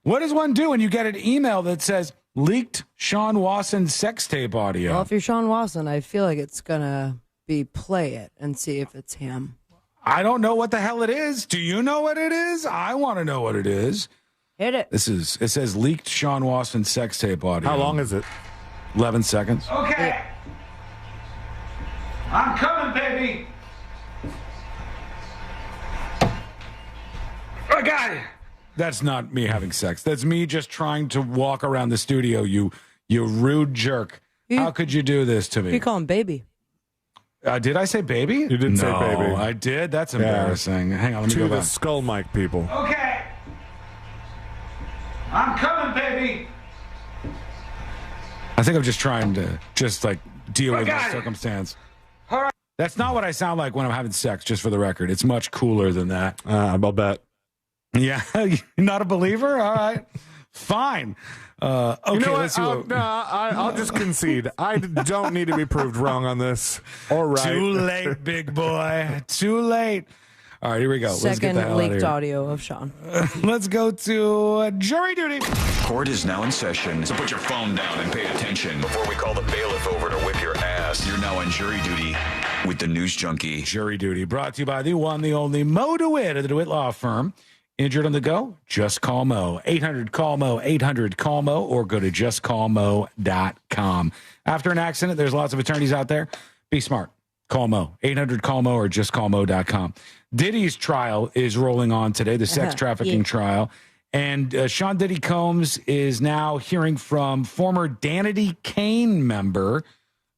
What does one do when you get an email that says leaked Sean Wasson sex tape audio? Well, if you're Sean Wasson, I feel like it's gonna be play it and see if it's him. I don't know what the hell it is. Do you know what it is? I want to know what it is. Hit it. It says leaked Sean Wasson sex tape audio. How long is it? 11 seconds. Okay. I'm coming, baby. I got it. That's not me having sex. That's me just trying to walk around the studio, you rude jerk. How could you do this to me? You call him baby. Did I say baby? You didn't say baby. I did? That's embarrassing. Hang on, let me to go the back. skull mic people. Okay. I'm coming, baby. I think I'm just trying to deal with got the it. circumstance. All right. That's not what I sound like when I'm having sex, just for the record. It's much cooler than that. I'll bet. Yeah, you're not a believer? All right. Fine. Okay, you know what? let's see what... I'll just concede. I don't need to be proved wrong on this. All right. Too late, big boy. Too late. All right, here we go. Let's get Second the hell leaked out of here. audio of Sean. Let's go to jury duty. Court is now in session, so put your phone down and pay attention before we call the bailiff over to whip your ass. You're now on jury duty with the News Junkie. Jury duty brought to you by the one, the only Mo DeWitt of the DeWitt Law Firm. Injured on the go? Just call Mo. 800-CALL-MO, 800-CALL-MO, or go to justcallmo.com. After an accident, there's lots of attorneys out there. Be smart. Call Mo. 800-CALL-MO or justcallmo.com. Diddy's trial is rolling on today, the sex trafficking trial. And Sean Diddy Combs is now hearing from former Danity Kane member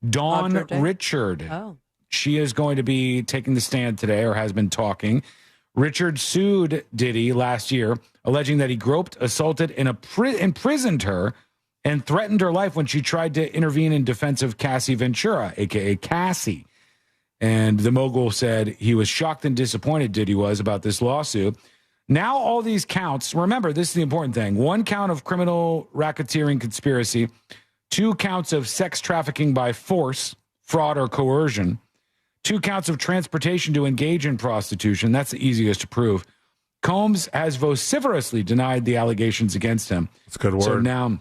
Dawn Richard. Oh. She is going to be taking the stand today, or has been talking. Richard sued Diddy last year, alleging that he groped, assaulted, and imprisoned her and threatened her life when she tried to intervene in defense of Cassie Ventura, a.k.a. Cassie. And the mogul said he was shocked and disappointed, Diddy was, about this lawsuit. Now all these counts, remember, this is the important thing. 1 count of criminal racketeering conspiracy, 2 counts of sex trafficking by force, fraud, or coercion, 2 counts of transportation to engage in prostitution. That's the easiest to prove. Combs has vociferously denied the allegations against him. That's a good word. So now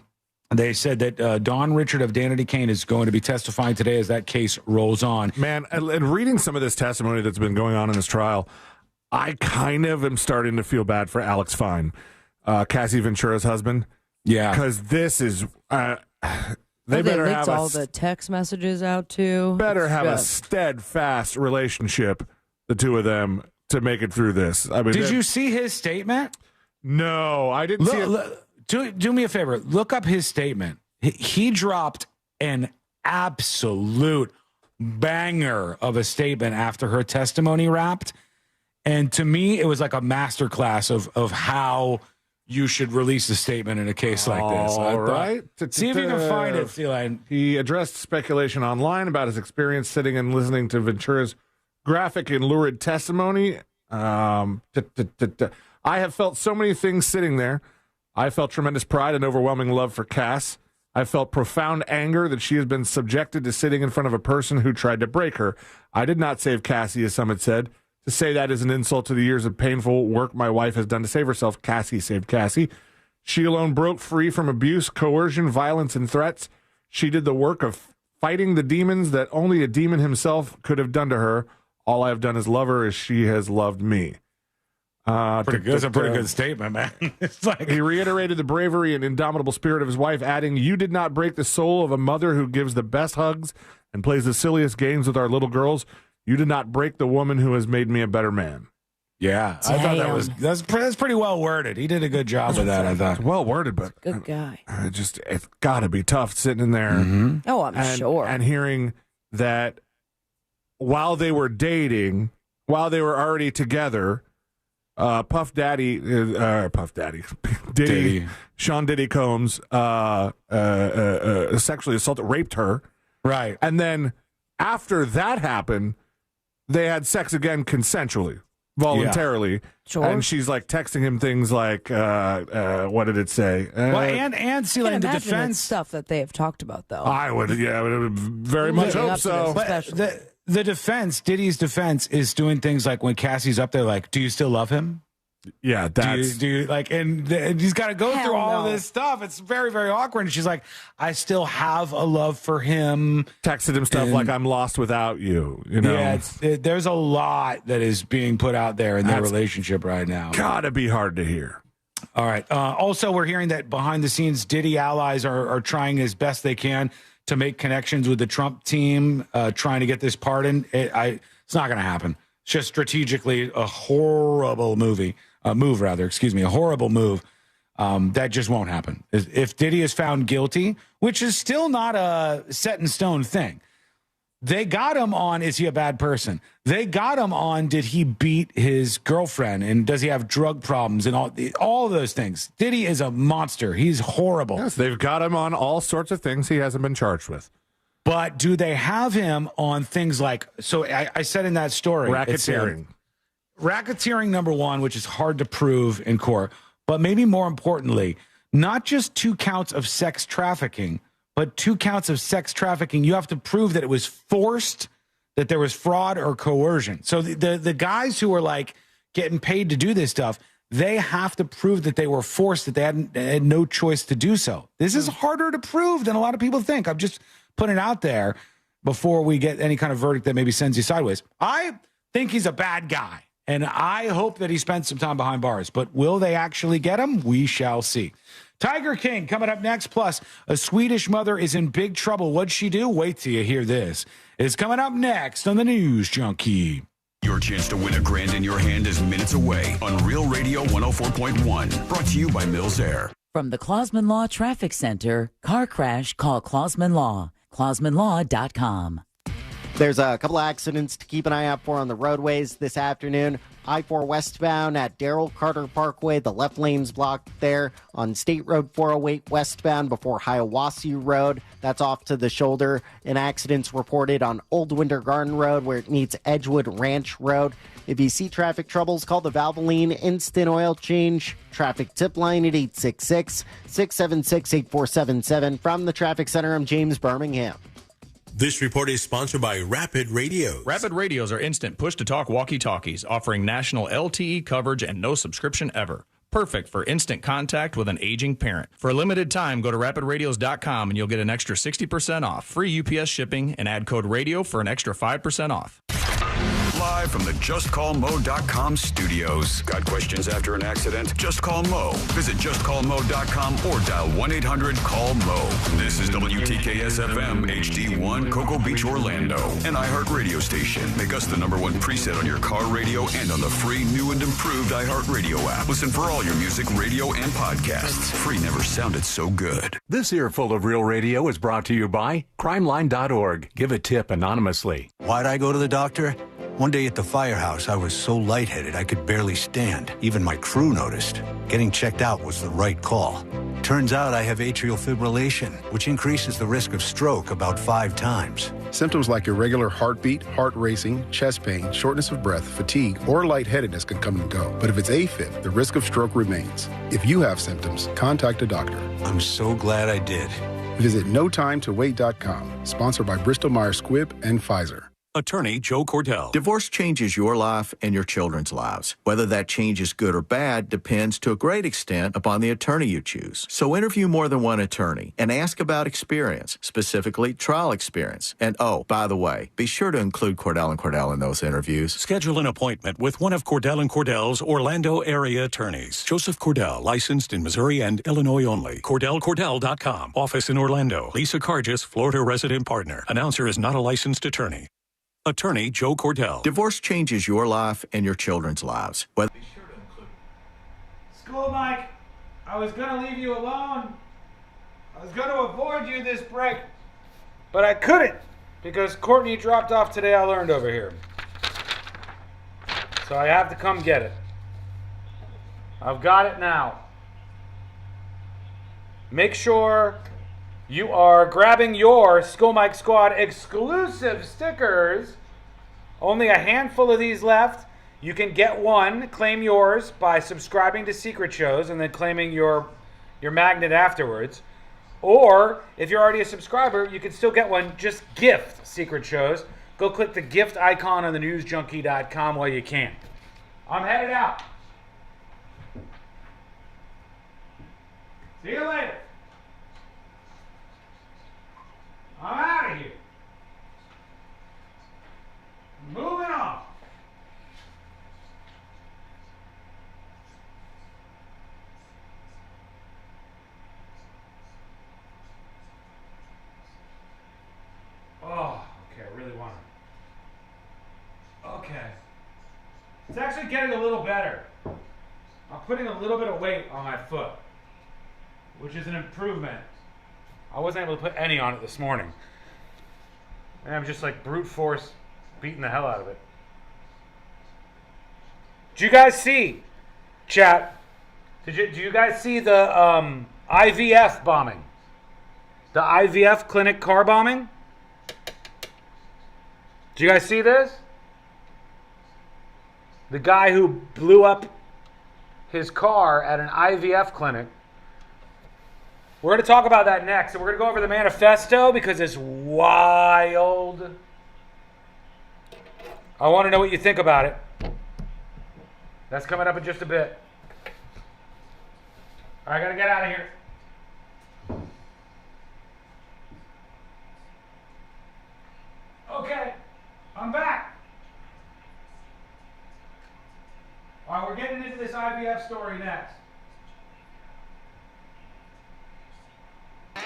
they said that Dawn Richard of Danity Kane is going to be testifying today as that case rolls on. Man, and reading some of this testimony that's been going on in this trial, I kind of am starting to feel bad for Alex Fine, Cassie Ventura's husband. Yeah. Because this is... They better have all the text messages out too. Better have a steadfast relationship, the two of them, to make it through this. I mean, did you see his statement? No, I didn't see it. Do me a favor. Look up his statement. He dropped an absolute banger of a statement after her testimony wrapped. And to me, it was like a masterclass of how you should release a statement in a case like this. All right. See if you can find it, Feline. He addressed speculation online about his experience sitting and listening to Ventura's graphic and lurid testimony. I have felt so many things sitting there. I felt tremendous pride and overwhelming love for Cass. I felt profound anger that she has been subjected to sitting in front of a person who tried to break her. I did not save Cassie, as some had said. To say that is an insult to the years of painful work my wife has done to save herself. Cassie saved Cassie. She alone broke free from abuse, coercion, violence, and threats. She did the work of fighting the demons that only a demon himself could have done to her. All I have done is love her as she has loved me. That's a pretty good statement, man. It's like he reiterated the bravery and indomitable spirit of his wife, adding, "You did not break the soul of a mother who gives the best hugs and plays the silliest games with our little girls. You did not break the woman who has made me a better man." Yeah, Damn. I thought that's pretty well worded. He did a good job with that, I thought. It's well worded, but good guy. It's got to be tough sitting in there. Mm-hmm. Oh, I'm sure. And hearing that while they were dating, while they were already together, Diddy, Sean Diddy Combs, sexually assaulted, raped her. Right. And then after that happened, they had sex again consensually, voluntarily. Yeah. Sure. And she's like texting him things like, what did it say? And see, like the defense stuff that they have talked about, though. I would very much hope so. But the defense, Diddy's defense, is doing things like when Cassie's up there, like, do you still love him? Yeah, that's... Do you like, and he's got to go through all this stuff. It's very, very awkward. And she's like, I still have a love for him. Texted him stuff like, I'm lost without you. You know? Yeah, there's a lot that is being put out there in their relationship right now. Gotta be hard to hear. All right. Also, we're hearing that behind the scenes, Diddy allies are trying as best they can to make connections with the Trump team, trying to get this pardon. It's not going to happen. It's just strategically a horrible move. A horrible move. That just won't happen. If Diddy is found guilty, which is still not a set in stone thing, they got him on, is he a bad person? They got him on, did he beat his girlfriend? And does he have drug problems? And all those things. Diddy is a monster. He's horrible. Yes, they've got him on all sorts of things he hasn't been charged with. But do they have him on things like, so I said in that story. Racketeering, number one, which is hard to prove in court. But maybe more importantly, not just 2 counts of sex trafficking, but 2 counts of sex trafficking. You have to prove that it was forced, that there was fraud or coercion. So the guys who are like getting paid to do this stuff, they have to prove that they were forced, that they had no choice to do so. This is harder to prove than a lot of people think. I'm just putting it out there before we get any kind of verdict that maybe sends you sideways. I think he's a bad guy, and I hope that he spends some time behind bars. But will they actually get him? We shall see. Tiger King coming up next. Plus, a Swedish mother is in big trouble. What'd she do? Wait till you hear this. It's coming up next on the News Junkie. Your chance to win $1,000 in your hand is minutes away on Real Radio 104.1. Brought to you by Mills Air. From the Clausman Law Traffic Center, car crash, call Clausman Law. ClausmanLaw.com. There's a couple of accidents to keep an eye out for on the roadways this afternoon. I-4 westbound at Darrell Carter Parkway. The left lane's blocked there. On State Road 408 westbound before Hiawassee Road. That's off to the shoulder. An accident's reported on Old Winter Garden Road where it meets Edgewood Ranch Road. If you see traffic troubles, call the Valvoline Instant Oil Change traffic tip line at 866-676-8477. From the Traffic Center, I'm James Birmingham. This report is sponsored by Rapid Radios. Rapid Radios are instant push-to-talk walkie-talkies offering national LTE coverage and no subscription ever. Perfect for instant contact with an aging parent. For a limited time, go to rapidradios.com and you'll get an extra 60% off, free UPS shipping, and add code radio for an extra 5% off. Live from the JustCallMo.com studios. Got questions after an accident? Just call Mo. Visit JustCallMo.com or dial 1-800-CALL-MO. This is WTKS-FM HD1 Cocoa Beach, Orlando. An iHeart radio station. Make us the #1 preset on your car radio and on the free new and improved iHeart Radio app. Listen for all your music, radio, and podcasts. Free never sounded so good. This earful of Real Radio is brought to you by crimeline.org. Give a tip anonymously. Why'd I go to the doctor? One day at the firehouse, I was so lightheaded I could barely stand. Even my crew noticed. Getting checked out was the right call. Turns out I have atrial fibrillation, which increases the risk of stroke about 5 times. Symptoms like irregular heartbeat, heart racing, chest pain, shortness of breath, fatigue, or lightheadedness can come and go. But if it's AFib, the risk of stroke remains. If you have symptoms, contact a doctor. I'm so glad I did. Visit NoTimeToWait.com, sponsored by Bristol-Myers Squibb and Pfizer. Attorney Joe Cordell. Divorce changes your life and your children's lives. Whether that change is good or bad depends to a great extent upon the attorney you choose. So interview more than one attorney and ask about experience, specifically trial experience. And oh, by the way, be sure to include Cordell & Cordell in those interviews. Schedule an appointment with one of Cordell & Cordell's Orlando area attorneys. Joseph Cordell, licensed in Missouri and Illinois only. CordellCordell.com. Office in Orlando. Lisa Cargis, Florida resident partner. Announcer is not a licensed attorney. Attorney Joe Cordell. Divorce changes your life and your children's lives. Be sure to include. School Mike, I was going to leave you alone. I was going to avoid you this break. But I couldn't because Courtney dropped off Today I Learned over here. So I have to come get it. I've got it now. Make sure you are grabbing your School Mike Squad exclusive stickers. Only a handful of these left. You can get one, claim yours by subscribing to Secret Shows and then claiming your magnet afterwards. Or if you're already a subscriber, you can still get one. Just gift Secret Shows. Go click the gift icon on the newsjunkie.com while you can. I'm headed out. See you later. I'm out of here. Moving on. Oh, okay, I really want it. Okay. It's actually getting a little better. I'm putting a little bit of weight on my foot, which is an improvement. I wasn't able to put any on it this morning. And I'm just like brute force beating the hell out of it. Did you guys see, chat? Do you guys see the IVF bombing? The IVF clinic car bombing? Did you guys see this? The guy who blew up his car at an IVF clinic We're going to talk about that next. And we're going to go over the manifesto because it's wild. I want to know what you think about it. That's coming up in just a bit. All right, I got to get out of here. Okay, I'm back. All right, we're getting into this IVF story next.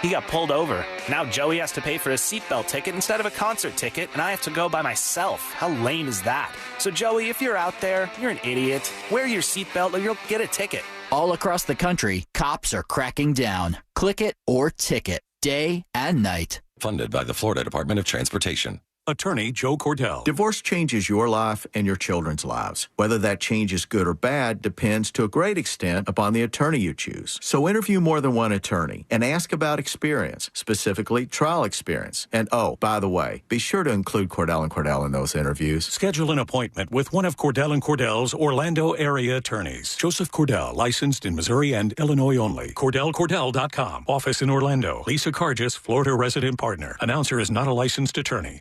He got pulled over. Now Joey has to pay for a seatbelt ticket instead of a concert ticket, and I have to go by myself. How lame is that? So Joey, if you're out there, you're an idiot. Wear your seatbelt or you'll get a ticket. All across the country, cops are cracking down. Click it or ticket, day and night. Funded by the Florida Department of Transportation. Attorney Joe Cordell. Divorce changes your life and your children's lives. Whether that change is good or bad depends to a great extent upon the attorney you choose. So interview more than one attorney and ask about experience, specifically trial experience. And oh, by the way, be sure to include Cordell & Cordell in those interviews. Schedule an appointment with one of Cordell & Cordell's Orlando area attorneys. Joseph Cordell, licensed in Missouri and Illinois only. CordellCordell.com. Office in Orlando. Lisa Cargis, Florida resident partner. Announcer is not a licensed attorney.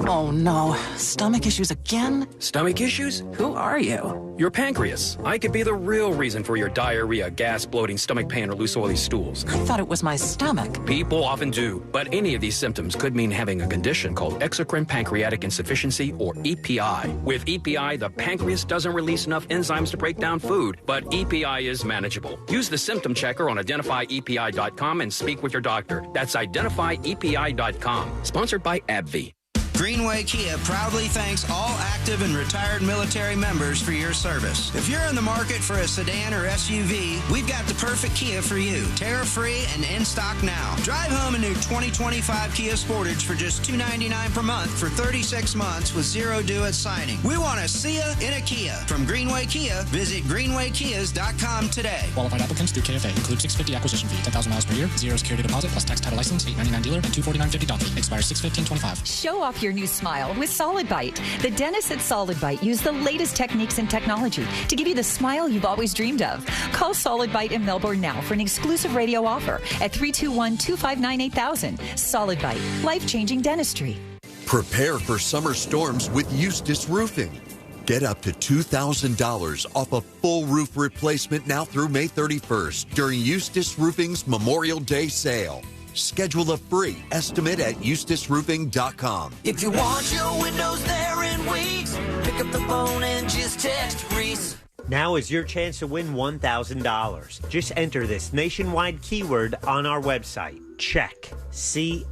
Oh no, stomach issues again? Stomach issues? Who are you? Your pancreas. I could be the real reason for your diarrhea, gas, bloating, stomach pain, or loose oily stools. I thought it was my stomach. People often do, but any of these symptoms could mean having a condition called exocrine pancreatic insufficiency, or EPI. With EPI, the pancreas doesn't release enough enzymes to break down food, but EPI is manageable. Use the symptom checker on identifyepi.com and speak with your doctor. That's identifyepi.com. Sponsored by AbbVie. Greenway Kia proudly thanks all active and retired military members for your service. If you're in the market for a sedan or SUV, we've got the perfect Kia for you. Tariff-free and in stock now. Drive home a new 2025 Kia Sportage for just $299 per month for 36 months with zero due at signing. We want to see you in a Kia. From Greenway Kia, visit greenwaykias.com today. Qualified applicants through KFA include $650 acquisition fee, 10,000 miles per year, 0 security deposit plus tax title license, $899 dealer, and $249.50 down fee. Expires 6/15/25. Show off your new smile with Solid Bite. The dentists at Solid Bite use the latest techniques and technology to give you the smile you've always dreamed of. Call Solid Bite in Melbourne now for an exclusive radio offer at 321-259-8000. Solid Bite, life-changing dentistry. Prepare for summer storms with Eustis Roofing. Get up to $2,000 off a full roof replacement now through May 31st during Eustis Roofing's Memorial Day sale. Schedule a free estimate at eustisroofing.com. If you want your windows there in weeks, pick up the phone and just text Reese. Now is your chance to win $1,000. Just enter this nationwide keyword on our website. Check. CHECK.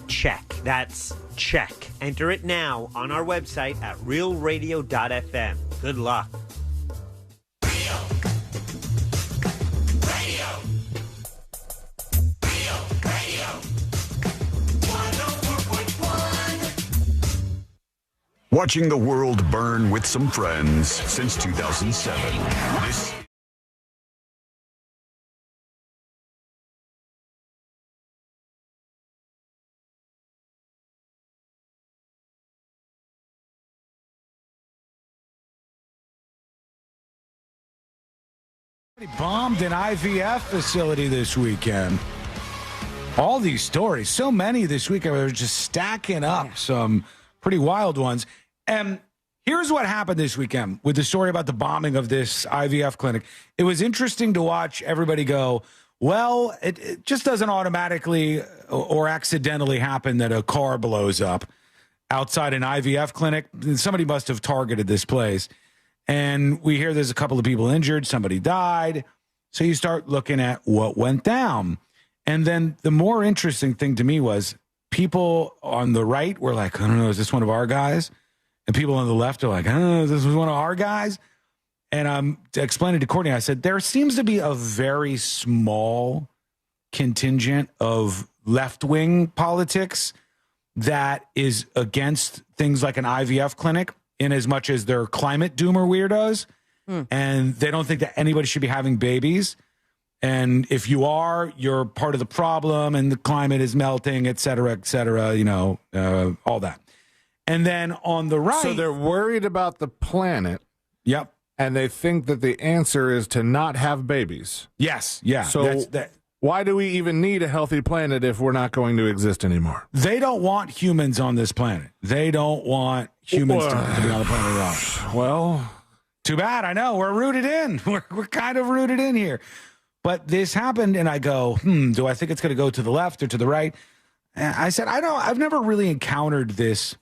Check. That's check. Enter it now on our website at realradio.fm. Good luck. Watching the world burn with some friends since 2007. This bombed an IVF facility this weekend. All these stories, so many this weekend, we were just stacking up some pretty wild ones. And here's what happened this weekend with the story about the bombing of this IVF clinic. It was interesting to watch everybody go, well, it just doesn't automatically or accidentally happen that a car blows up outside an IVF clinic. Somebody must have targeted this place. And we hear there's a couple of people injured. Somebody died. So you start looking at what went down. And then the more interesting thing to me was people on the right were like, I don't know, is this one of our guys? And people on the left are like, I don't know, this was one of our guys. And I'm explaining to Courtney, I said, there seems to be a very small contingent of left-wing politics that is against things like an IVF clinic in as much as they're climate doomer weirdos. And they don't think that anybody should be having babies. And if you are, you're part of the problem and the climate is melting, et cetera, you know, all that. And then on the right. So they're worried about the planet. Yep. and they think that the answer is to not have babies. Yes, yeah. So why do we even need a healthy planet if we're not going to exist anymore? They don't want humans on this planet. They don't want humans to be on the planet at all. Well, too bad. I know. We're rooted in. We're kind of rooted in here. But this happened, and I go, do I think it's going to go to the left or to the right? And I said, I've never really encountered this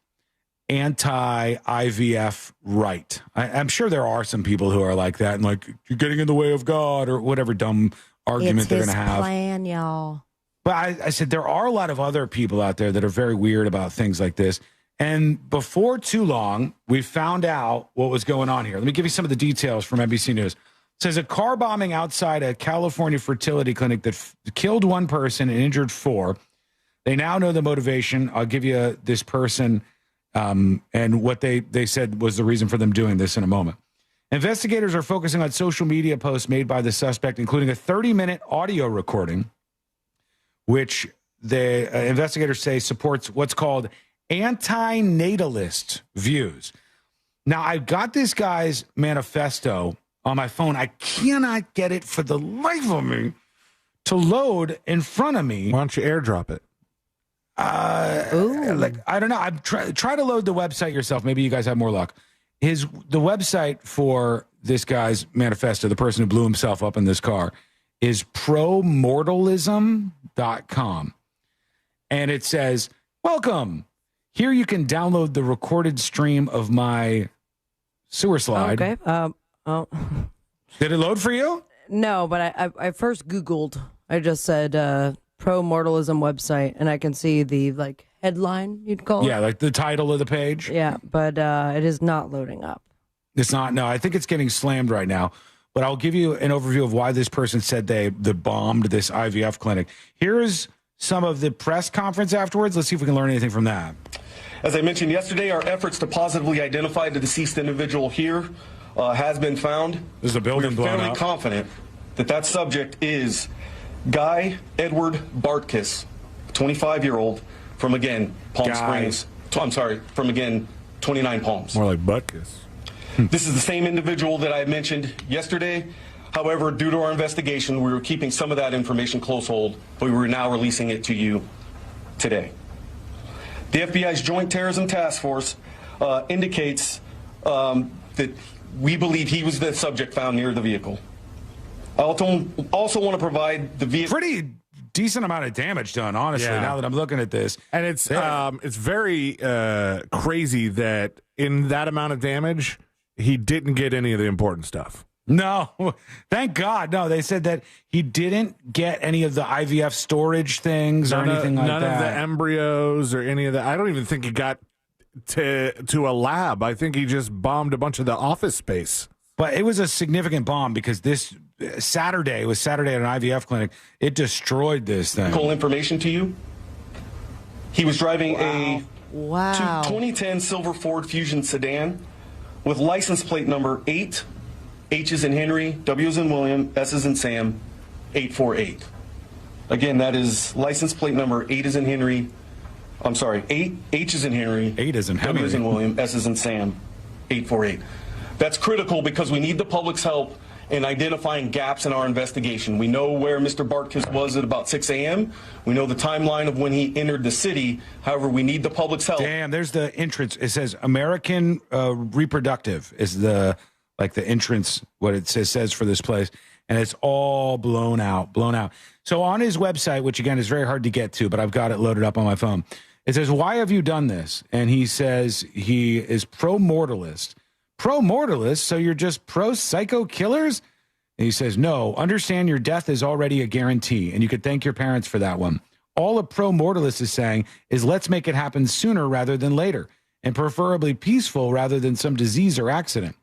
anti-IVF right. I'm sure there are some people who are like that and like, you're getting in the way of God or whatever dumb argument they're going to have. Plan, y'all. But I said there are a lot of other people out there that are very weird about things like this. And before too long, we found out what was going on here. Let me give you some of the details from NBC News. It says a car bombing outside a California fertility clinic that killed one person and injured 4. They now know the motivation. I'll give you this person and what they said was the reason for them doing this in a moment. Investigators are focusing on social media posts made by the suspect, including a 30-minute audio recording, which the investigators say supports what's called anti-natalist views. Now, I've got this guy's manifesto on my phone. I cannot get it for the life of me to load in front of me. Why don't you airdrop it? I don't know. I'm try to load the website yourself. Maybe you guys have more luck. The website for this guy's manifesto, the person who blew himself up in this car, is promortalism.com. And it says, welcome. Here you can download the recorded stream of my sewer slide. Okay. Did it load for you? No, but I first Googled. I just said pro-mortalism website, and I can see the headline, you'd call it. Yeah, like the title of the page. Yeah, but it is not loading up. It's not. No, I think it's getting slammed right now. But I'll give you an overview of why this person said they bombed this IVF clinic. Here's some of the press conference afterwards. Let's see if we can learn anything from that. As I mentioned yesterday, our efforts to positively identify the deceased individual here has been found. There's a building blown up. We're fairly confident that subject is Guy Edward Bartkus, 25-year-old from, again, Palm Springs. I'm sorry, from, again, 29 Palms. More like Butkus. This is the same individual that I mentioned yesterday. However, due to our investigation, we were keeping some of that information close hold, but we were now releasing it to you today. The FBI's Joint Terrorism Task Force indicates that we believe he was the subject found near the vehicle. I also want to provide the vehicle. Pretty decent amount of damage done, honestly, now that I'm looking at this. And it's very crazy that in that amount of damage, he didn't get any of the important stuff. No, thank God. No, they said that he didn't get any of the IVF storage things or anything like that. None of the embryos or any of that. I don't even think he got to a lab. I think he just bombed a bunch of the office space. But it was a significant bomb because this Saturday at an IVF clinic. It destroyed this thing. Call information to you. He was driving a 2010 silver Ford Fusion sedan with license plate number 8, H is in Henry, W is in William, S is in Sam, 848. Again, that is license plate number 8 is in Henry. I'm sorry, 8, H is in Henry, 8 is in Henry, W is in William, S is in Sam, 848. That's critical because we need the public's help in identifying gaps in our investigation. We know where Mr. Bartkus was at about 6 a.m. We know the timeline of when he entered the city. However, we need the public's help. Damn, there's the entrance. It says American Reproductive is the entrance, what it says for this place. And it's all blown out. So on his website, which again is very hard to get to, but I've got it loaded up on my phone. It says, why have you done this? And he says he is pro-mortalist. Pro-mortalist? So you're just pro-psycho killers? And he says, no, understand your death is already a guarantee, and you could thank your parents for that one. All a pro-mortalist is saying is let's make it happen sooner rather than later, and preferably peaceful rather than some disease or accident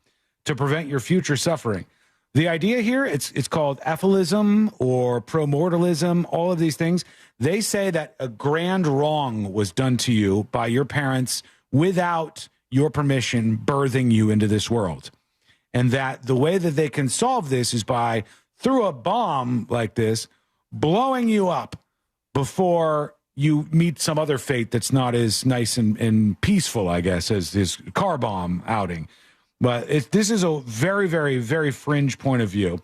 to prevent your future suffering. The idea here, it's called ephilism or pro-mortalism, all of these things. They say that a grand wrong was done to you by your parents without your permission birthing you into this world. And that the way that they can solve this is by, through a bomb like this, blowing you up before you meet some other fate that's not as nice and peaceful, I guess, as his car bomb outing. But this is a very, very, very fringe point of view.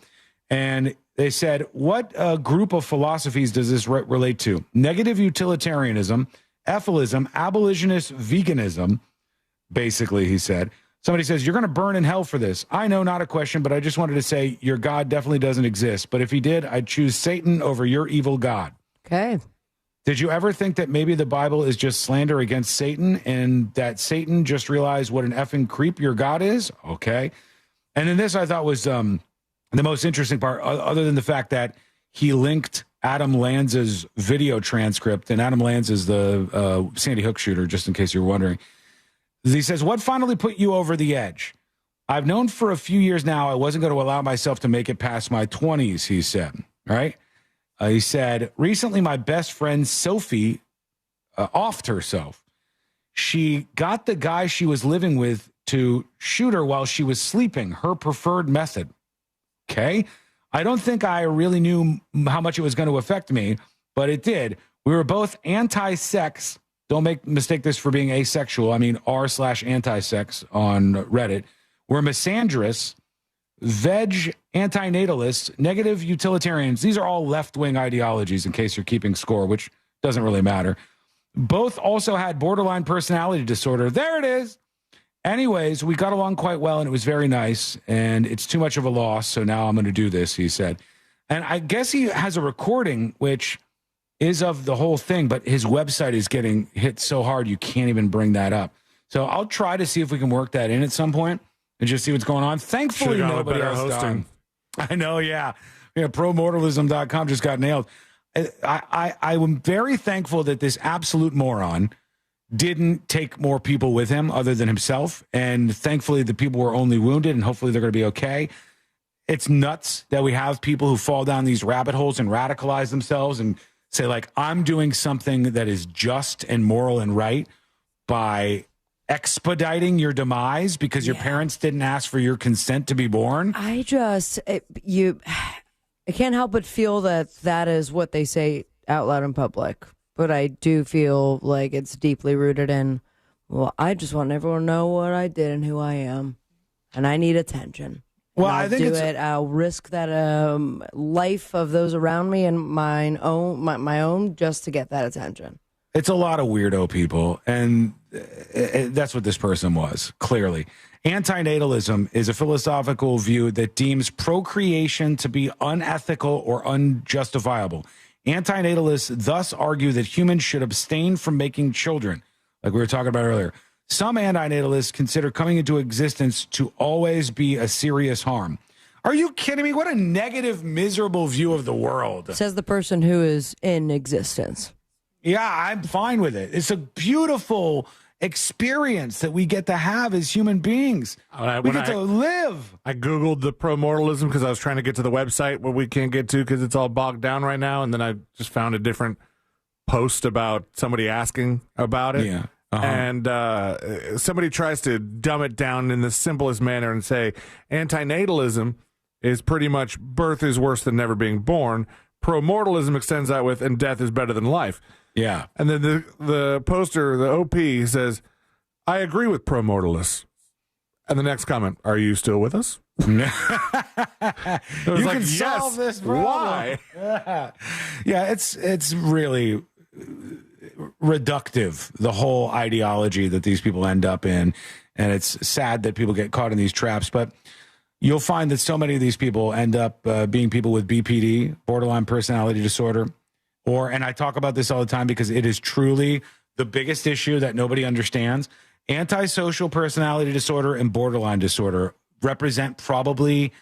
And they said, what group of philosophies does this relate to? Negative utilitarianism, ethylism, abolitionist veganism, basically, he said. Somebody says, you're going to burn in hell for this. I know, not a question, but I just wanted to say your God definitely doesn't exist. But if he did, I'd choose Satan over your evil God. Okay. Did you ever think that maybe the Bible is just slander against Satan and that Satan just realized what an effing creep your God is? Okay. And then this I thought was the most interesting part, other than the fact that he linked Adam Lanza's video transcript, and Adam Lanza is the Sandy Hook shooter, just in case you're wondering. He says, what finally put you over the edge? I've known for a few years now I wasn't going to allow myself to make it past my 20s, he said. All right. He said, recently my best friend Sophie offed herself. She got the guy she was living with to shoot her while she was sleeping, her preferred method. Okay. I don't think I really knew how much it was going to affect me, but it did. We were both anti-sex. Don't mistake this for being asexual. I mean, r/anti-sex on Reddit. We're misandrous, veg antinatalists, negative utilitarians. These are all left-wing ideologies, in case you're keeping score, which doesn't really matter. Both also had borderline personality disorder. There it is. Anyways, we got along quite well, and it was very nice, and it's too much of a loss, so now I'm going to do this, he said. And I guess he has a recording, which is of the whole thing, but his website is getting hit so hard you can't even bring that up. So I'll try to see if we can work that in at some point and just see what's going on. Thankfully, nobody else died. I know, yeah. ProMortalism.com just got nailed. I am very thankful that this absolute moron didn't take more people with him other than himself, and thankfully the people were only wounded, and hopefully they're going to be okay. It's nuts that we have people who fall down these rabbit holes and radicalize themselves and say, like, I'm doing something that is just and moral and right by expediting your demise because your parents didn't ask for your consent to be born. I can't help but feel that is what they say out loud in public. But I do feel like it's deeply rooted in, well, I just want everyone to know what I did and who I am. And I need attention. Well, I think I'll risk that life of those around me and my own just to get that attention. It's a lot of weirdo people, and that's what this person was, clearly. Antinatalism is a philosophical view that deems procreation to be unethical or unjustifiable. Antinatalists thus argue that humans should abstain from making children, like we were talking about earlier. Some antinatalists consider coming into existence to always be a serious harm. Are you kidding me? What a negative, miserable view of the world. Says the person who is in existence. Yeah, I'm fine with it. It's a beautiful experience that we get to have as human beings. We get to live. I Googled the pro-mortalism because I was trying to get to the website where we can't get to because it's all bogged down right now. And then I just found a different post about somebody asking about it. Yeah. And somebody tries to dumb it down in the simplest manner and say antinatalism is pretty much birth is worse than never being born. Pro-mortalism extends that with and death is better than life. Yeah. And then the poster, the OP, says, I agree with pro-mortalists. And the next comment, are you still with us? You can solve this problem. Why? Yeah, it's really reductive, the whole ideology that these people end up in. And it's sad that people get caught in these traps. But you'll find that so many of these people end up being people with BPD, borderline personality disorder. And I talk about this all the time because it is truly the biggest issue that nobody understands. Antisocial personality disorder and borderline disorder represent probably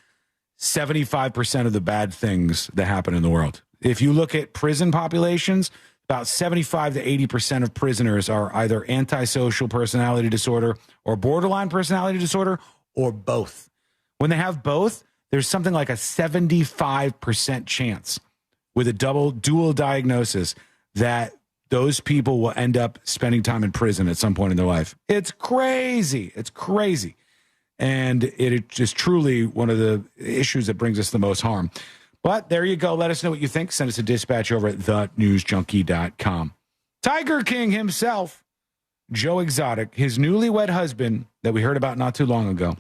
75% of the bad things that happen in the world. If you look at prison populations, about 75 to 80% of prisoners are either antisocial personality disorder or borderline personality disorder or both. When they have both, there's something like a 75% chance with a dual diagnosis that those people will end up spending time in prison at some point in their life. It's crazy. It's crazy. And it is truly one of the issues that brings us the most harm. But there you go. Let us know what you think. Send us a dispatch over at thenewsjunkie.com. Tiger King himself, Joe Exotic, his newlywed husband that we heard about not too long ago,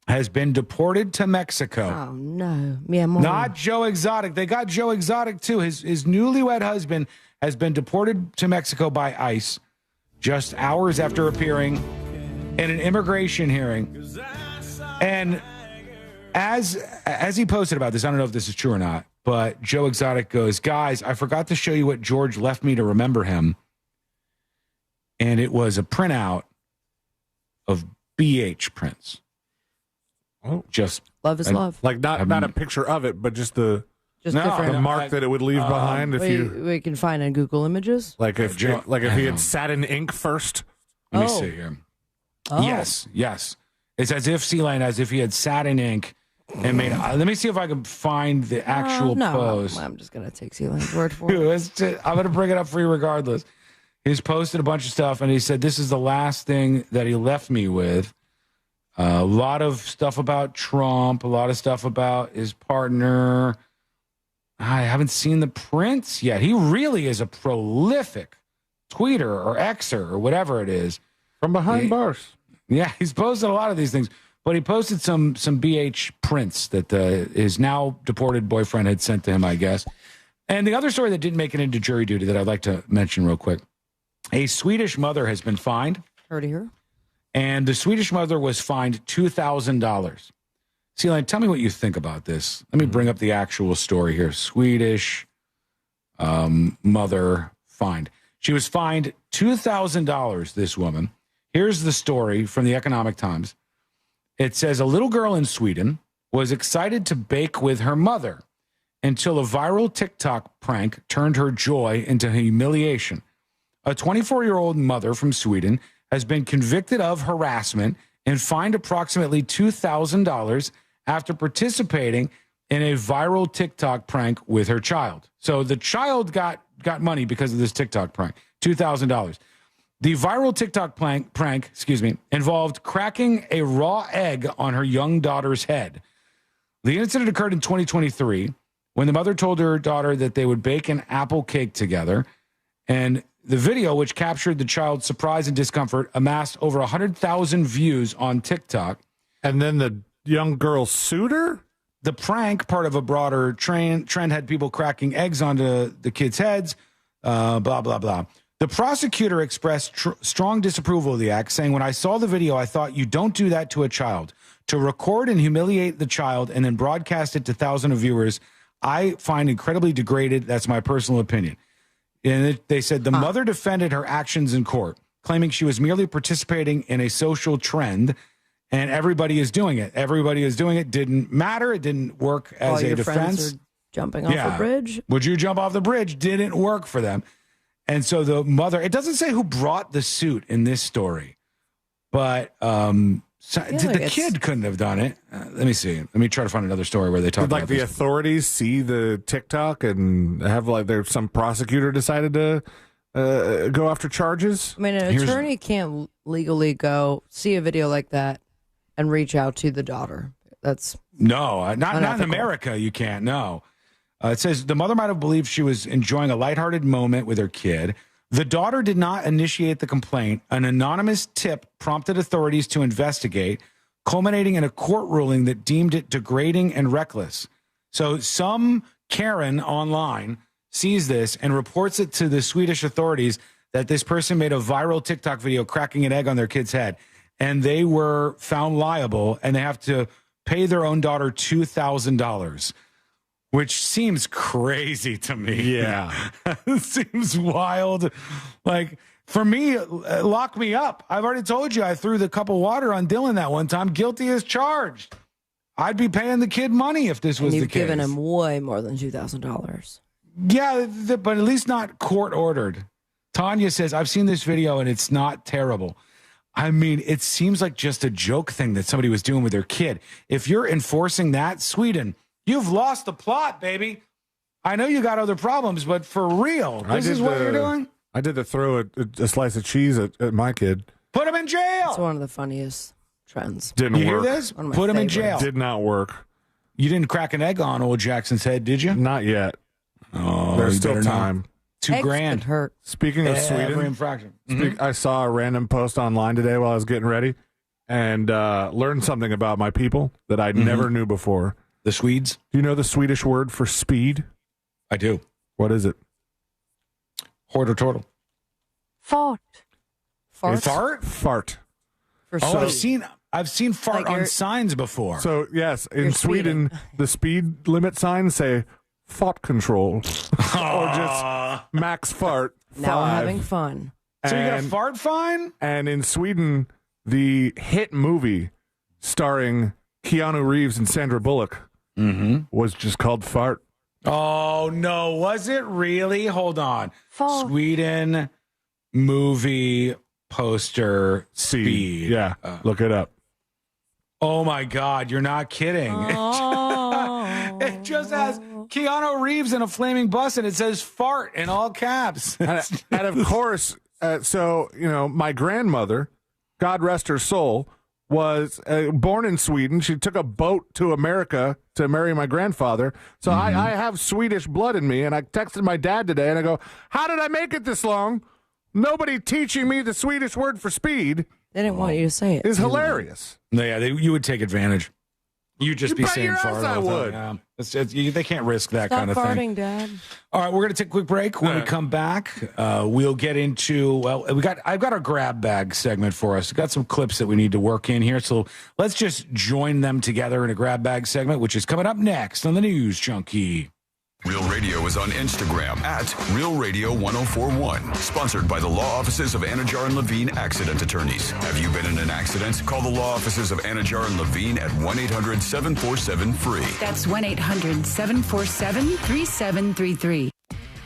has been deported to Mexico. Oh, no. Mi amor. Not Joe Exotic. They got Joe Exotic, too. His newlywed husband has been deported to Mexico by ICE just hours after appearing in an immigration hearing. And as he posted about this, I don't know if this is true or not, but Joe Exotic goes, guys, I forgot to show you what George left me to remember him. And it was a printout of BH prints. Oh, just love is love. Like not a picture of it, but just the different mark that it would leave behind if we can find in Google Images. Like if he had sat in ink first. Let me see here. Oh. Yes. It's as if he had sat in ink and made. Let me see if I can find the actual pose. I'm just gonna take Celine's word for it. I'm gonna bring it up for you regardless. He's posted a bunch of stuff, and he said this is the last thing that he left me with. A lot of stuff about Trump, a lot of stuff about his partner. I haven't seen the prints yet. He really is a prolific tweeter or Xer or whatever it is. From behind bars. Yeah, he's posted a lot of these things. But he posted some BH prints that his now deported boyfriend had sent to him, I guess. And the other story that didn't make it into jury duty that I'd like to mention real quick. A Swedish mother has been fined. Heard of her. And the Swedish mother was fined $2,000. Celine, tell me what you think about this. Let me bring up the actual story here. Swedish mother fined. She was fined $2,000, this woman. Here's the story from the Economic Times. It says a little girl in Sweden was excited to bake with her mother until a viral TikTok prank turned her joy into humiliation. A 24-year-old mother from Sweden has been convicted of harassment and fined approximately $2,000 after participating in a viral TikTok prank with her child. So the child got money because of this TikTok prank, $2,000. The viral TikTok prank, involved cracking a raw egg on her young daughter's head. The incident occurred in 2023 when the mother told her daughter that they would bake an apple cake together. And the video, which captured the child's surprise and discomfort, amassed over 100,000 views on TikTok. And then the young girl sued her? The prank, part of a broader trend, had people cracking eggs onto the kids' heads, blah, blah, blah. The prosecutor expressed strong disapproval of the act, saying, when I saw the video, I thought, you don't do that to a child. To record and humiliate the child and then broadcast it to thousands of viewers, I find incredibly degraded. That's my personal opinion. And they said the mother defended her actions in court, claiming she was merely participating in a social trend, and everybody is doing it. Everybody is doing it. Didn't matter. It didn't work as a defense. Friends are jumping off the bridge. Would you jump off the bridge? Didn't work for them. And so the mother, it doesn't say who brought the suit in this story, but the kid couldn't have done it. Let me see. Let me try to find another story where they talk about the authorities see the TikTok and have there's some prosecutor decided to go after charges? I mean, an attorney can't legally go see a video like that and reach out to the daughter. That's not in America. You can't. No. It says the mother might have believed she was enjoying a lighthearted moment with her kid. The daughter did not initiate the complaint. An anonymous tip prompted authorities to investigate, culminating in a court ruling that deemed it degrading and reckless. So some Karen online sees this and reports it to the Swedish authorities that this person made a viral TikTok video cracking an egg on their kid's head. And they were found liable, and they have to pay their own daughter $2,000. Which seems crazy to me. Yeah. It seems wild. Like, for me, lock me up. I've already told you I threw the cup of water on Dylan that one time. Guilty as charged. I'd be paying the kid money if this was the case. You've given him way more than $2,000. Yeah, but at least not court ordered. Tanya says, I've seen this video and it's not terrible. I mean, it seems like just a joke thing that somebody was doing with their kid. If you're enforcing that, Sweden, you've lost the plot, baby. I know you got other problems, but for real, this is what you're doing? I did throw a slice of cheese at my kid. Put him in jail. It's one of the funniest trends. Didn't you work. Hear this? Put him in jail. Did not work. You didn't crack an egg on old Jackson's head, did you? Not yet. Oh, there's still time. $2,000 hurt. Speaking of Sweden, infraction. I saw a random post online today while I was getting ready. and learned something about my people that I never knew before. The Swedes? Do you know the Swedish word for speed? I do. What is it? Hort or turtle? Fart. Fart? Fart. I've seen fart on signs before. So, yes, in Sweden, the speed limit signs say fart control or just max fart. Now we're 5. having fun. So you got a fart fine? And in Sweden, the hit movie starring Keanu Reeves and Sandra Bullock was just called Fart. Oh, no. Was it really? Hold on. Fart. Sweden movie poster speed. Yeah, look it up. Oh, my God. You're not kidding. It just has Keanu Reeves in a flaming bus, and it says fart in all caps. and of course, my grandmother, God rest her soul, was born in Sweden. She took a boat to America to marry my grandfather. So I have Swedish blood in me, and I texted my dad today, and I go, how did I make it this long? Nobody teaching me the Swedish word for speed. They didn't want you to say it. Is hilarious. Yeah, you would take advantage. You'd just be saying fart. I would. Yeah. They can't risk that Stop kind of farting, thing. Dad. All right, we're going to take a quick break. When we come back, we'll get into, I've got our grab bag segment for us. We've got some clips that we need to work in here. So let's just join them together in a grab bag segment, which is coming up next on the News Junkie. Real Radio is on Instagram at Real Radio 1041. Sponsored by the law offices of Anajar and Levine Accident Attorneys. Have you been in an accident? Call the law offices of Anajar and Levine at 1-800-747-FREE. That's 1-800-747-3733.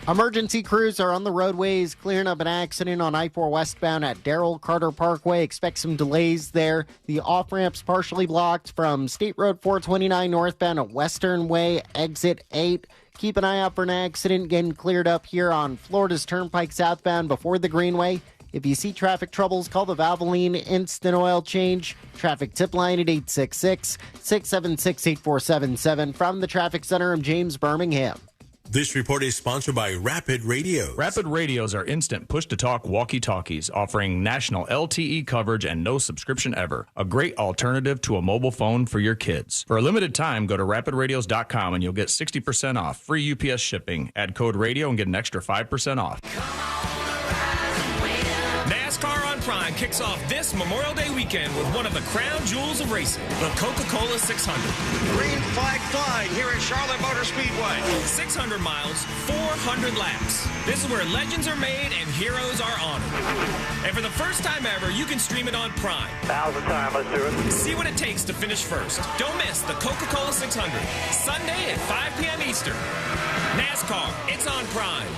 Emergency crews are on the roadways clearing up an accident on I-4 westbound at Darrell Carter Parkway. Expect some delays there. The off-ramp's partially blocked from State Road 429 northbound at Western Way, exit 8. Keep an eye out for an accident getting cleared up here on Florida's Turnpike southbound before the Greenway. If you see traffic troubles, call the Valvoline Instant Oil Change. Traffic tip line at 866-676-8477. From the Traffic Center, I'm James Birmingham. This report is sponsored by Rapid Radios. Rapid Radios are instant push-to-talk walkie-talkies offering national LTE coverage and no subscription ever. A great alternative to a mobile phone for your kids. For a limited time, go to rapidradios.com and you'll get 60% off. Free UPS shipping. Add code radio and get an extra 5% off. NASCAR on Prime kicks off this Memorial Day weekend with one of the crown jewels of racing, the Coca-Cola 600. Green flag flying here at Charlotte Motor Speedway. 600 miles, 400 laps. This is where legends are made and heroes are honored. And for the first time ever, you can stream it on Prime. Now's the time, let's do it. See what it takes to finish first. Don't miss the Coca-Cola 600, Sunday at 5 p.m. Eastern. NASCAR, it's on Prime.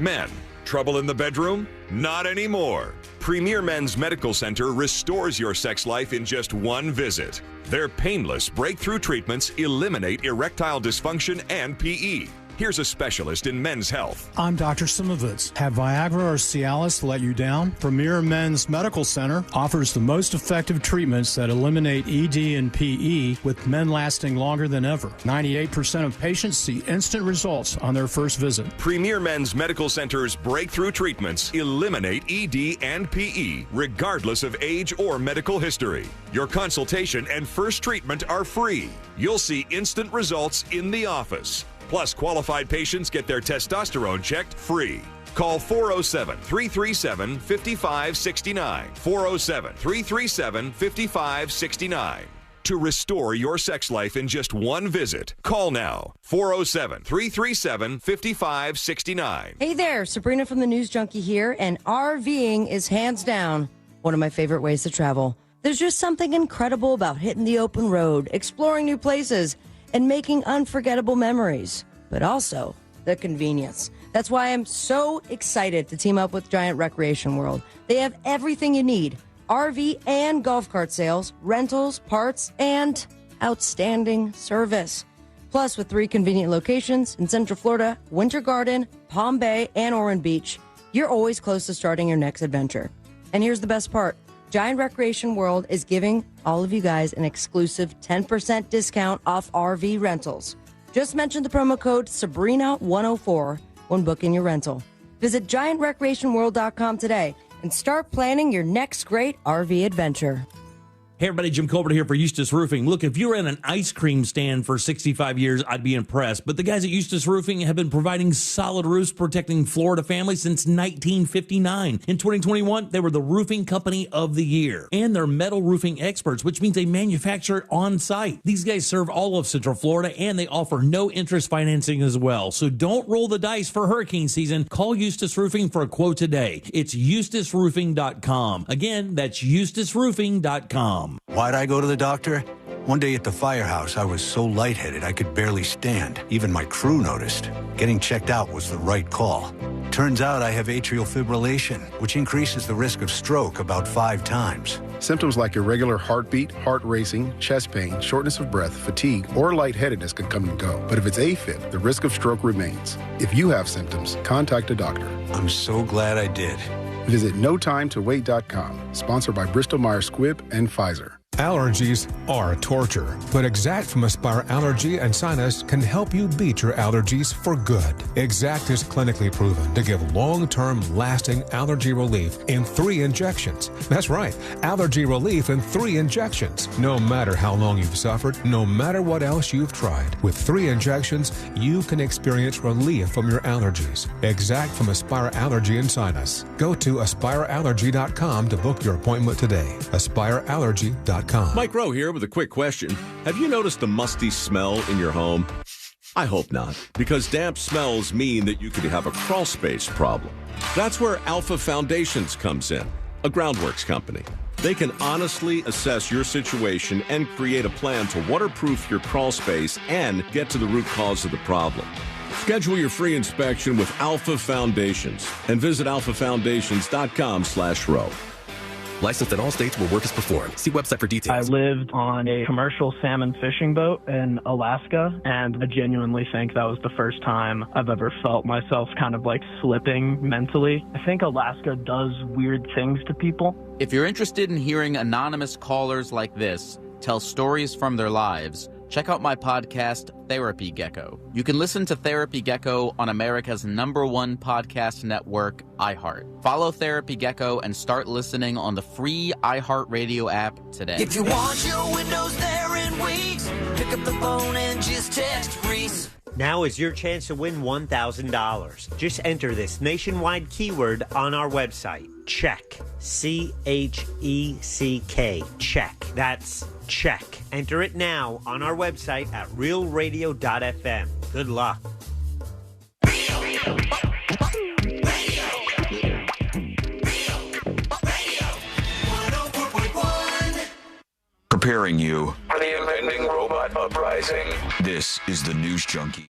Men, trouble in the bedroom? Not anymore. Premier Men's Medical Center restores your sex life in just one visit. Their painless breakthrough treatments eliminate erectile dysfunction and PE. Here's a specialist in men's health. I'm Dr. Simovitz. Have Viagra or Cialis let you down? Premier Men's Medical Center offers the most effective treatments that eliminate ED and PE, with men lasting longer than ever. 98% of patients see instant results on their first visit. Premier Men's Medical Center's breakthrough treatments eliminate ED and PE, regardless of age or medical history. Your consultation and first treatment are free. You'll see instant results in the office. Plus, qualified patients get their testosterone checked free. Call 407-337-5569. 407-337-5569. To restore your sex life in just one visit, call now. 407-337-5569. Hey there, Sabrina from the News Junkie here, and RVing is hands down one of my favorite ways to travel. There's just something incredible about hitting the open road, exploring new places, and making unforgettable memories, but also the convenience. That's why I'm so excited to team up with Giant Recreation World. They have everything you need: RV and golf cart sales, rentals, parts, and outstanding service. Plus, with 3 convenient locations in Central Florida, Winter Garden, Palm Bay, and Orland Beach, you're always close to starting your next adventure. And here's the best part. Giant Recreation World is giving all of you guys an exclusive 10% discount off RV rentals. Just mention the promo code Sabrina104 when booking your rental. Visit GiantRecreationWorld.com today and start planning your next great RV adventure. Hey everybody, Jim Colbert here for Eustace Roofing. Look, if you were in an ice cream stand for 65 years, I'd be impressed. But the guys at Eustace Roofing have been providing solid roofs protecting Florida families since 1959. In 2021, they were the Roofing Company of the Year. And they're metal roofing experts, which means they manufacture on site. These guys serve all of Central Florida, and they offer no interest financing as well. So don't roll the dice for hurricane season. Call Eustace Roofing for a quote today. It's eustaceroofing.com. Again, that's eustaceroofing.com. Why'd I go to the doctor? One day at the firehouse, I was so lightheaded I could barely stand. Even my crew noticed. Getting checked out was the right call. Turns out I have atrial fibrillation, which increases the risk of stroke about 5 times. Symptoms like irregular heartbeat, heart racing, chest pain, shortness of breath, fatigue, or lightheadedness can come and go. But if it's AFib, the risk of stroke remains. If you have symptoms, contact a doctor. I'm so glad I did. Visit NoTimeToWait.com, sponsored by Bristol-Myers Squibb and Pfizer. Allergies are torture, but Exact from Aspire Allergy and Sinus can help you beat your allergies for good. Exact is clinically proven to give long-term lasting allergy relief in 3 injections. That's right, allergy relief in 3 injections. No matter how long you've suffered, no matter what else you've tried, with 3 injections, you can experience relief from your allergies. Exact from Aspire Allergy and Sinus. Go to aspireallergy.com to book your appointment today. aspireallergy.com. Mike Rowe here with a quick question. Have you noticed a musty smell in your home? I hope not, because damp smells mean that you could have a crawl space problem. That's where Alpha Foundations comes in, a groundworks company. They can honestly assess your situation and create a plan to waterproof your crawl space and get to the root cause of the problem. Schedule your free inspection with Alpha Foundations and visit alphafoundations.com/row. Licensed in all states where work is performed. See website for details. I lived on a commercial salmon fishing boat in Alaska, and I genuinely think that was the first time I've ever felt myself kind of like slipping mentally. I think Alaska does weird things to people. If you're interested in hearing anonymous callers like this tell stories from their lives, check out my podcast, Therapy Gecko. You can listen to Therapy Gecko on America's #1 podcast network, iHeart. Follow Therapy Gecko and start listening on the free iHeartRadio app today. If you want your windows there in weeks, pick up the phone and just text Reese. Now is your chance to win $1,000. Just enter this nationwide keyword on our website. Check. CHECK. Check. That's check. Enter it now on our website at realradio.fm. Good luck. Preparing you for the impending robot uprising. This is the News Junkie.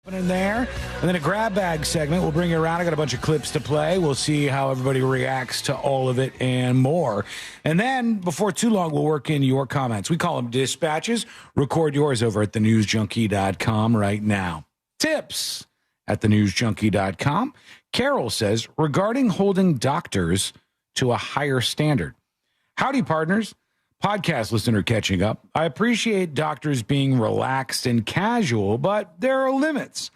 In there, and then a grab bag segment. We'll bring you around. I got a bunch of clips to play. We'll see how everybody reacts to all of it and more. And then, before too long, we'll work in your comments. We call them dispatches. Record yours over at thenewsjunkie.com right now. Tips at thenewsjunkie.com. Carol says, regarding holding doctors to a higher standard. Howdy, partners. Podcast listener catching up. I appreciate doctors being relaxed and casual, but there are limits.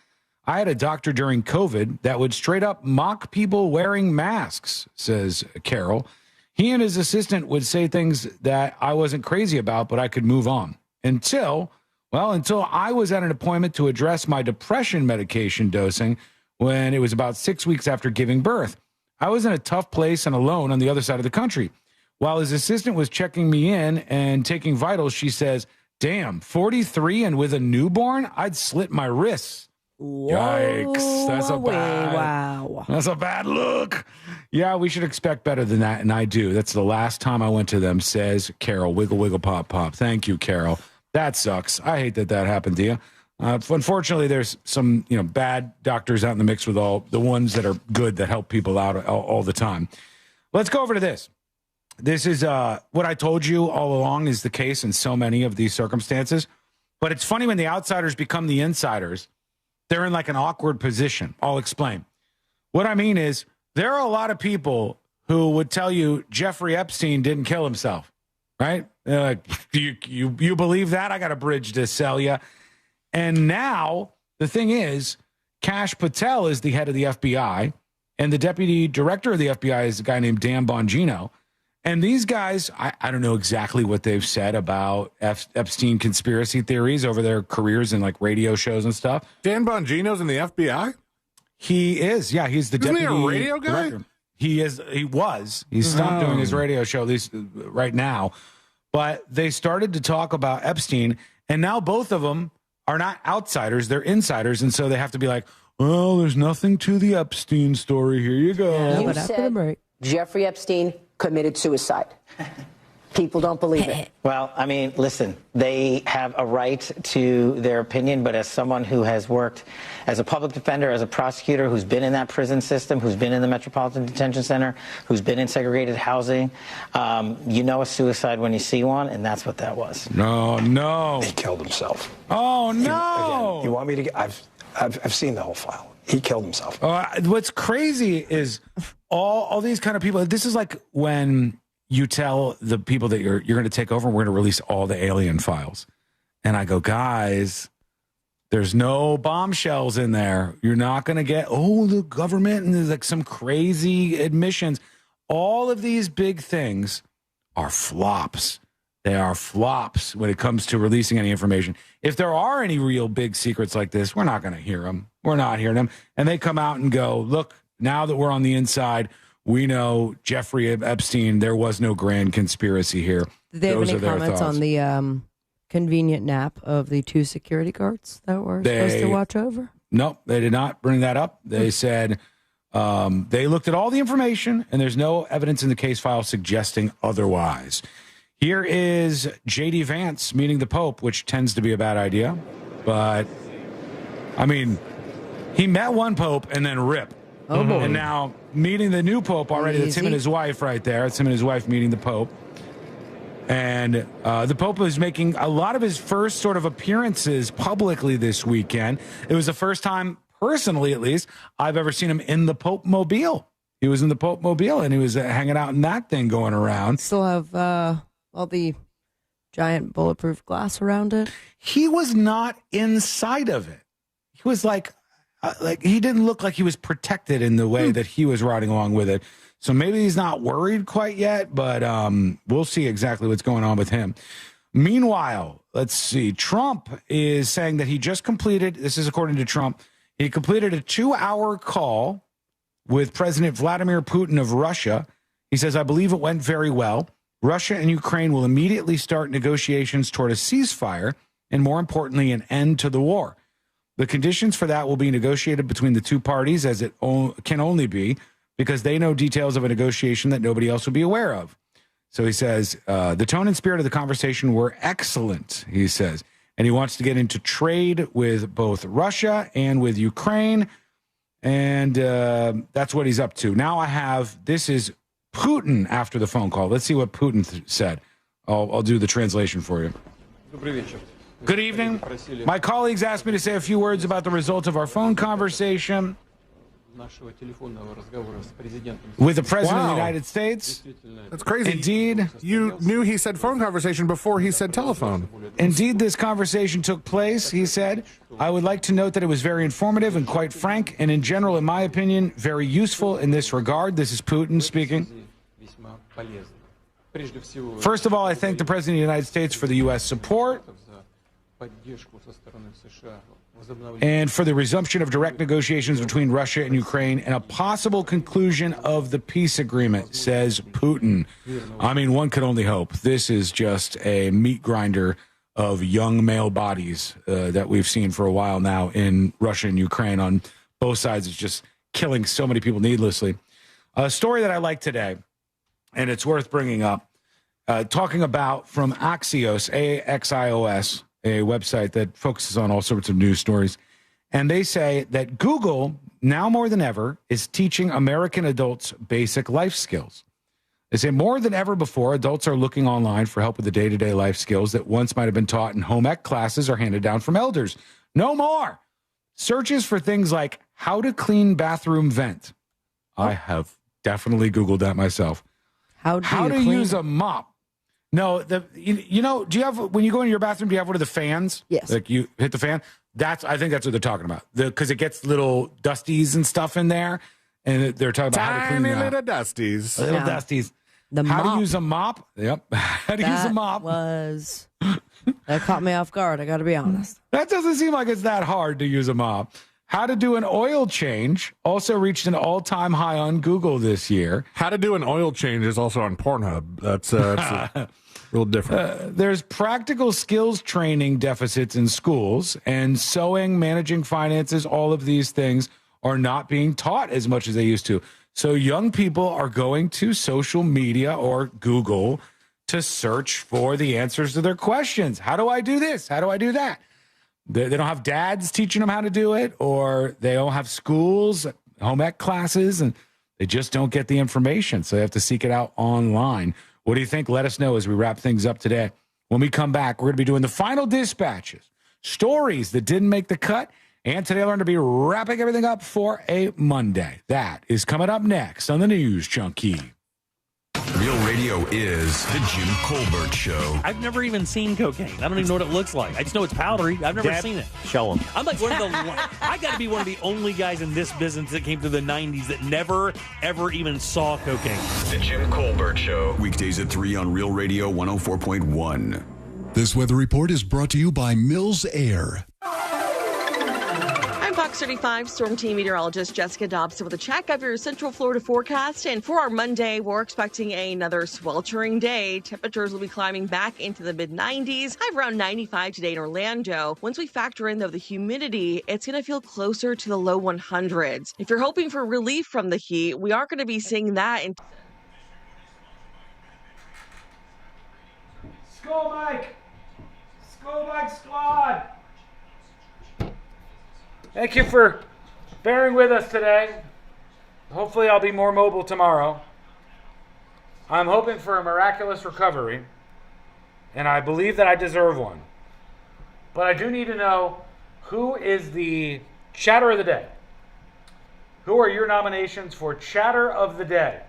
I had a doctor during COVID that would straight up mock people wearing masks, says Carol. He and his assistant would say things that I wasn't crazy about, but I could move on. Until I was at an appointment to address my depression medication dosing when it was about 6 weeks after giving birth. I was in a tough place and alone on the other side of the country. While his assistant was checking me in and taking vitals, she says, damn, 43 and with a newborn? I'd slit my wrists. Whoa, yikes. That's a bad look. Yeah, we should expect better than that, and I do. That's the last time I went to them, says Carol. Wiggle, wiggle, pop, pop. Thank you, Carol. That sucks. I hate that happened to you. Unfortunately, there's some bad doctors out in the mix with all the ones that are good that help people out all the time. Let's go over to this. This is what I told you all along is the case in so many of these circumstances. But it's funny when the outsiders become the insiders, they're in like an awkward position. I'll explain. What I mean is there are a lot of people who would tell you Jeffrey Epstein didn't kill himself, right? They're like, you believe that? I got a bridge to sell you. And now the thing is, Kash Patel is the head of the FBI, and the deputy director of the FBI is a guy named Dan Bongino. And these guys, I don't know exactly what they've said about Epstein conspiracy theories over their careers in like radio shows and stuff. Dan Bongino's in the FBI? He is, yeah. He's the Isn't deputy he a radio guy? director. He is. He was. He's stopped doing his radio show, at least right now. But they started to talk about Epstein, and now both of them are not outsiders. They're insiders, and so they have to be like, well, there's nothing to the Epstein story. Here you go. Yeah, You but after the said break. Jeffrey Epstein committed suicide. People don't believe it. Well, I mean, listen, they have a right to their opinion, but as someone who has worked as a public defender, as a prosecutor, who's been in that prison system, who's been in the Metropolitan Detention Center, who's been in segregated housing, you know a suicide when you see one, and that's what that was. No. He killed himself. Oh, no. Again, you want me to get, I've seen the whole file. He killed himself. What's crazy is all these kind of people. This is like when you tell the people that you're going to take over, and we're going to release all the alien files. And I go, guys, there's no bombshells in there. You're not going to get, the government, and there's like some crazy admissions. All of these big things are flops. They are flops when it comes to releasing any information. If there are any real big secrets like this, we're not going to hear them. We're not hearing them. And they come out and go, look, now that we're on the inside, we know Jeffrey Epstein, there was no grand conspiracy here. Did they have any comments on the convenient nap of the 2 security guards that were supposed to watch over? No, they did not bring that up. They said they looked at all the information, and there's no evidence in the case file suggesting otherwise. Here is J.D. Vance meeting the Pope, which tends to be a bad idea. But, I mean, he met one Pope and then rip. Oh, boy. And now meeting the new Pope already. That's him and his wife right there. It's him and his wife meeting the Pope. And the Pope was making a lot of his first sort of appearances publicly this weekend. It was the first time, personally at least, I've ever seen him in the Pope Mobile. He was in the Pope Mobile, and he was hanging out in that thing going around. Still have all the giant bulletproof glass around it. He was not inside of it. He was like he didn't look like he was protected in the way that he was riding along with it. So maybe he's not worried quite yet, but we'll see exactly what's going on with him. Meanwhile, let's see. Trump is saying that he just completed, this is according to Trump, he completed a 2-hour call with President Vladimir Putin of Russia. He says, I believe it went very well. Russia and Ukraine will immediately start negotiations toward a ceasefire and, more importantly, an end to the war. The conditions for that will be negotiated between the two parties, as it can only be, because they know details of a negotiation that nobody else will be aware of. So he says, the tone and spirit of the conversation were excellent, he says. And he wants to get into trade with both Russia and with Ukraine. And that's what he's up to. Now this is Putin after the phone call. Let's see what Putin said. I'll do the translation for you. Good evening. My colleagues asked me to say a few words about the result of our phone conversation with the President of the United States. That's crazy. Indeed. You knew he said phone conversation before he said telephone. Indeed, this conversation took place, he said. I would like to note that it was very informative and quite frank, and in general, in my opinion, very useful in this regard. This is Putin speaking. First of all, I thank the President of the United States for the U.S. support and for the resumption of direct negotiations between Russia and Ukraine and a possible conclusion of the peace agreement, says Putin. I mean, one could only hope. This is just a meat grinder of young male bodies that we've seen for a while now in Russia and Ukraine on both sides. It's just killing so many people needlessly. A story that I like today, and it's worth bringing up, talking about from Axios, A-X-I-O-S, a website that focuses on all sorts of news stories. And they say that Google, now more than ever, is teaching American adults basic life skills. They say more than ever before, adults are looking online for help with the day-to-day life skills that once might have been taught in home ec classes or handed down from elders. No more. Searches for things like how to clean bathroom vent. I have definitely Googled that myself. How to use a mop? No, you know, do you have, when you go into your bathroom, do you have one of the fans? Yes. Like you hit the fan? I think that's what they're talking about. Because it gets little dusties and stuff in there. And they're talking about how to clean Tiny little dusties. Little dusties. The how mop. to use a mop? Yep. How to use a mop. That caught me off guard, I got to be honest. That doesn't seem like it's that hard to use a mop. How to do an oil change also reached an all-time high on Google this year. How to do an oil change is also on Pornhub. That's real different. There's practical skills training deficits in schools, and sewing, managing finances, all of these things are not being taught as much as they used to. So young people are going to social media or Google to search for the answers to their questions. How do I do this? How do I do that? They don't have dads teaching them how to do it, or they don't have schools, home ec classes, and they just don't get the information. So they have to seek it out online. What do you think? Let us know as we wrap things up today. When we come back, we're going to be doing the final dispatches, stories that didn't make the cut, and today we're going to be wrapping everything up for a Monday. That is coming up next on the News Junkie. Real Radio is the Jim Colbert Show. I've never even seen cocaine. I don't even know what it looks like. I just know it's powdery. I've never seen it. Show them. I'm like one of the. I got to be one of the only guys in this business that came through the '90s that never, ever even saw cocaine. The Jim Colbert Show. Weekdays at 3 on Real Radio 104.1. This weather report is brought to you by Mills Air. I'm Fox 35 Storm Team meteorologist Jessica Dobson with a check of your Central Florida forecast. And for our Monday, we're expecting another sweltering day. Temperatures will be climbing back into the mid-90s. I have around 95 today in Orlando. Once we factor in, though, the humidity, it's going to feel closer to the low 100s. If you're hoping for relief from the heat, we aren't going to be seeing that in Skull Mike Squad. Thank you for bearing with us today. Hopefully I'll be more mobile tomorrow. I'm hoping for a miraculous recovery, and I believe that I deserve one. But I do need to know, who is the chatter of the day? Who are your nominations for chatter of the day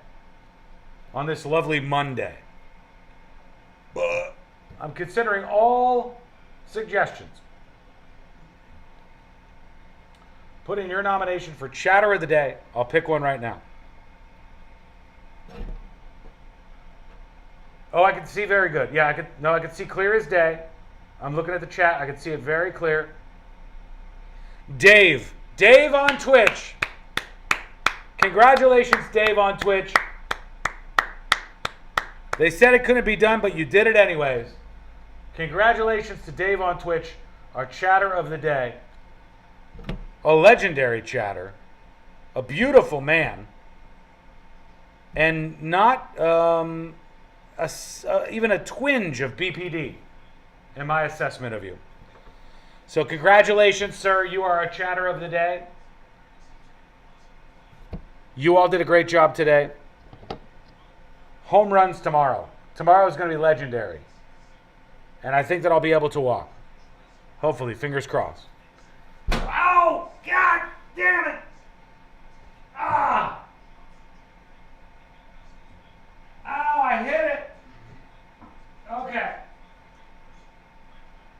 on this lovely Monday? I'm considering all suggestions. Put in your nomination for chatter of the day. I'll pick one right now. Oh, I can see very good. Yeah, I can see clear as day. I'm looking at the chat. I can see it very clear. Dave on Twitch. Congratulations, Dave on Twitch. They said it couldn't be done, but you did it anyways. Congratulations to Dave on Twitch, our chatter of the day. A legendary chatter, a beautiful man, and not even a twinge of BPD in my assessment of you. So congratulations, sir. You are our chatter of the day. You all did a great job today. Home runs tomorrow. Tomorrow is going to be legendary. And I think that I'll be able to walk. Hopefully, fingers crossed. Ow! God damn it! Ah! Ow, I hit it! Okay.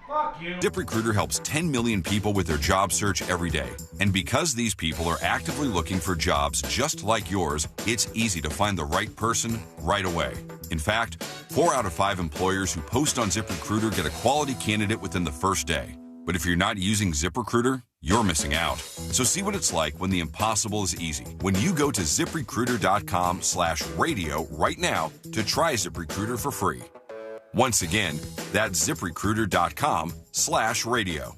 Fuck you. ZipRecruiter helps 10 million people with their job search every day. And because these people are actively looking for jobs just like yours, it's easy to find the right person right away. In fact, 4 out of 5 employers who post on ZipRecruiter get a quality candidate within the first day. But if you're not using ZipRecruiter, you're missing out. So see what it's like when the impossible is easy. When you go to ZipRecruiter.com/radio right now to try ZipRecruiter for free. Once again, that's ZipRecruiter.com/radio.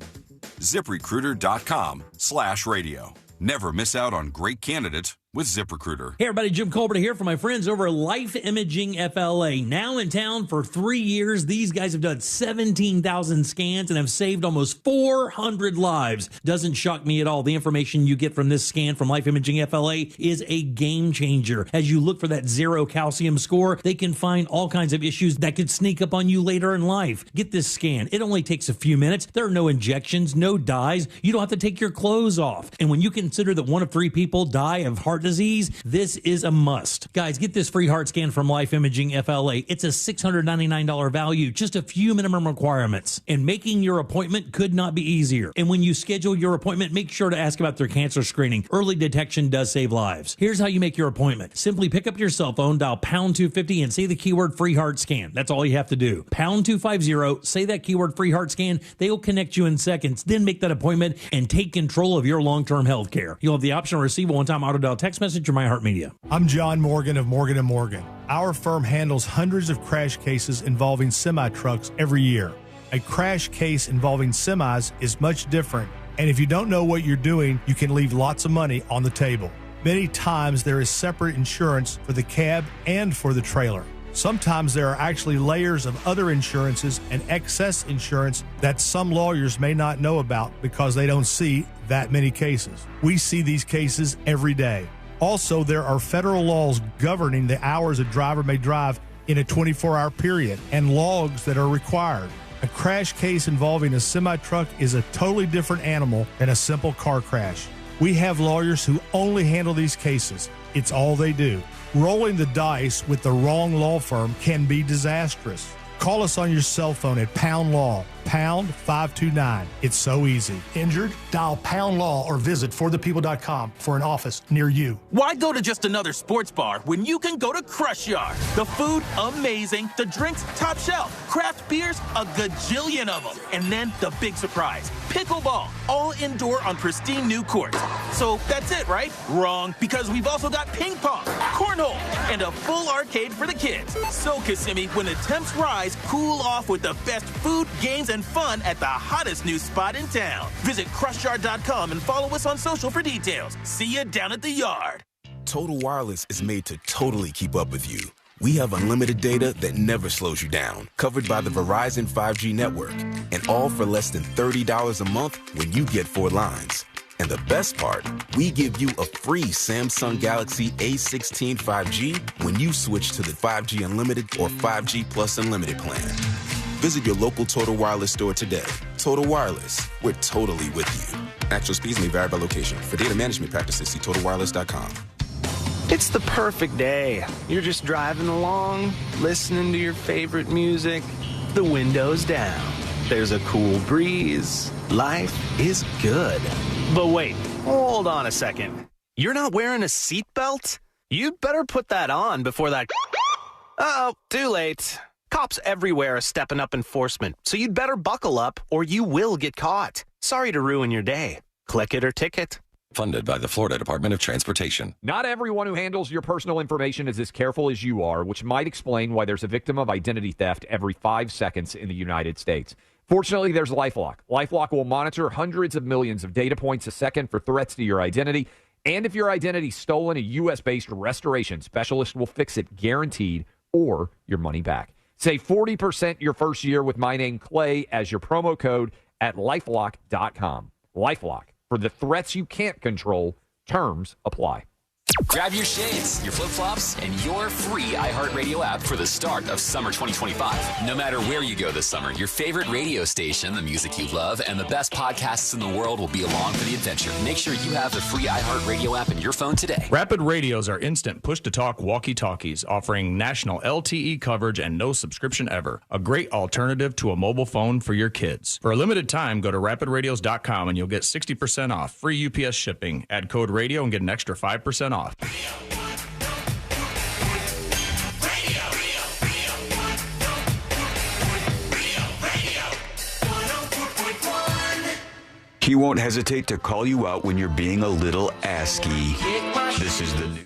ZipRecruiter.com/radio. Never miss out on great candidates with ZipRecruiter. Hey everybody, Jim Colbert here for my friends over at Life Imaging FLA. Now in town for 3 years, these guys have done 17,000 scans and have saved almost 400 lives. Doesn't shock me at all. The information you get from this scan from Life Imaging FLA is a game changer. As you look for that 0 calcium score, they can find all kinds of issues that could sneak up on you later in life. Get this scan. It only takes a few minutes. There are no injections, no dyes. You don't have to take your clothes off. And when you consider that 1 of 3 people die of heart disease, this is a must. Guys, get this free heart scan from Life Imaging FLA. It's a $699 value, just a few minimum requirements. And making your appointment could not be easier. And when you schedule your appointment, make sure to ask about their cancer screening. Early detection does save lives. Here's how you make your appointment. Simply pick up your cell phone, dial pound 250 and say the keyword free heart scan. That's all you have to do. Pound 250, say that keyword free heart scan. They will connect you in seconds. Then make that appointment and take control of your long-term health care. You'll have the option to receive a one-time auto dial text message or iHeartMedia. I'm John Morgan of Morgan & Morgan. Our firm handles hundreds of crash cases involving semi-trucks every year. A crash case involving semis is much different, and if you don't know what you're doing, you can leave lots of money on the table. Many times there is separate insurance for the cab and for the trailer. Sometimes there are actually layers of other insurances and excess insurance that some lawyers may not know about because they don't see that many cases. We see these cases every day. Also, there are federal laws governing the hours a driver may drive in a 24-hour period and logs that are required. A crash case involving a semi-truck is a totally different animal than a simple car crash. We have lawyers who only handle these cases. It's all they do. Rolling the dice with the wrong law firm can be disastrous. Call us on your cell phone at Pound Law, pound 529. It's so easy. Injured? Dial Pound Law or visit forthepeople.com for an office near you. Why go to just another sports bar when you can go to Crush Yard? The food, amazing. The drinks, top shelf. Craft beers, a gajillion of them. And then the big surprise, pickleball, all indoor on pristine new courts. So that's it, right? Wrong, because we've also got ping pong, cornhole, and a full arcade for the kids. So, Kissimmee, when the temps rise, cool off with the best food, games, and fun at the hottest new spot in town. Visit crushyard.com and follow us on social for details. See you down at the yard. Total Wireless is made to totally keep up with you. We have unlimited data that never slows you down, covered by the Verizon 5G network, and all for less than $30 a month when you get 4 lines. And the best part, we give you a free Samsung Galaxy A16 5G when you switch to the 5G Unlimited or 5G Plus Unlimited plan. Visit your local Total Wireless store today. Total Wireless, we're totally with you. Actual speeds may vary by location. For data management practices, see TotalWireless.com. It's the perfect day. You're just driving along, listening to your favorite music, the windows down. There's a cool breeze. Life is good. But wait, hold on a second. You're not wearing a seatbelt? You'd better put that on before that... Uh-oh, too late. Cops everywhere are stepping up enforcement, so you'd better buckle up or you will get caught. Sorry to ruin your day. Click it or ticket. Funded by the Florida Department of Transportation. Not everyone who handles your personal information is as careful as you are, which might explain why there's a victim of identity theft every 5 seconds in the United States. Fortunately, there's LifeLock. LifeLock will monitor hundreds of millions of data points a second for threats to your identity. And if your identity's stolen, a U.S.-based restoration specialist will fix it guaranteed or your money back. Save 40% your first year with my name, Clay, as your promo code at LifeLock.com. LifeLock. For the threats you can't control, terms apply. Grab your shades, your flip-flops, and your free iHeartRadio app for the start of summer 2025. No matter where you go this summer, your favorite radio station, the music you love, and the best podcasts in the world will be along for the adventure. Make sure you have the free iHeartRadio app in your phone today. Rapid Radios are instant push-to-talk walkie-talkies offering national LTE coverage and no subscription ever. A great alternative to a mobile phone for your kids. For a limited time, go to rapidradios.com and you'll get 60% off, free UPS shipping. Add code radio and get an extra 5% off. He won't hesitate to call you out when you're being a little asky. This is the new.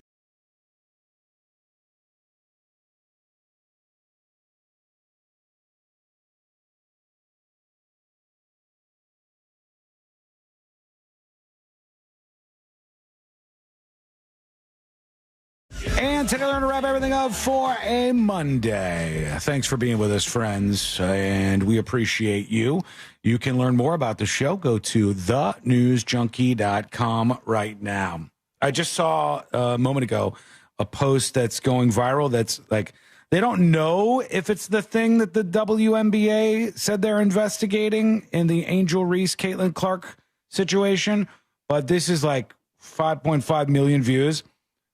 And today we're going to wrap everything up for a Monday. Thanks for being with us, friends, and we appreciate you. You can learn more about the show. Go to thenewsjunkie.com right now. I just saw a moment ago a post that's going viral that's like, they don't know if it's the thing that the WNBA said they're investigating in the Angel Reese, Caitlin Clark situation, but this is like 5.5 million views.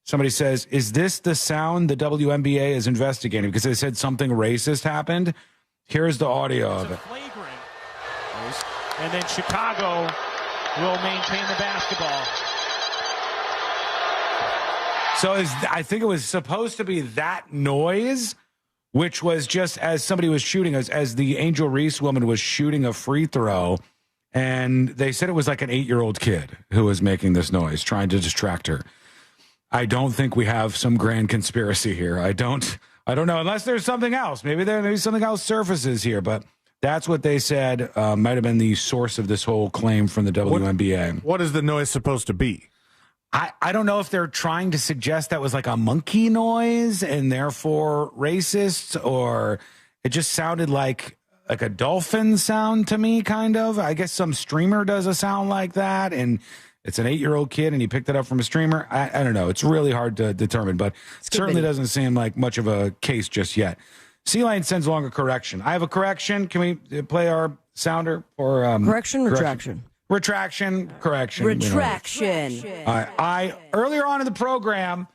Somebody says, is this the sound the WNBA is investigating? Because they said something racist happened. Here's the audio of it. And then Chicago will maintain the basketball. So I think it was supposed to be that noise, which was just as somebody was shooting, as the Angel Reese woman was shooting a free throw. And they said it was like an 8-year-old kid who was making this noise, trying to distract her. I don't think we have some grand conspiracy here. I don't know, unless there's something else. Maybe something else surfaces here, but that's what they said might have been the source of this whole claim from the WNBA. What is the noise supposed to be? I don't know if they're trying to suggest that was like a monkey noise and therefore racist, or it just sounded like a dolphin sound to me, kind of. I guess some streamer does a sound like that, and it's an 8-year-old kid, and he picked it up from a streamer. I don't know. It's really hard to determine, but it certainly doesn't seem like much of a case just yet. C-Lane sends along a correction. I have a correction. Can we play our sounder? Or correction, retraction? Retraction, correction. Retraction. All right. I earlier on in the program,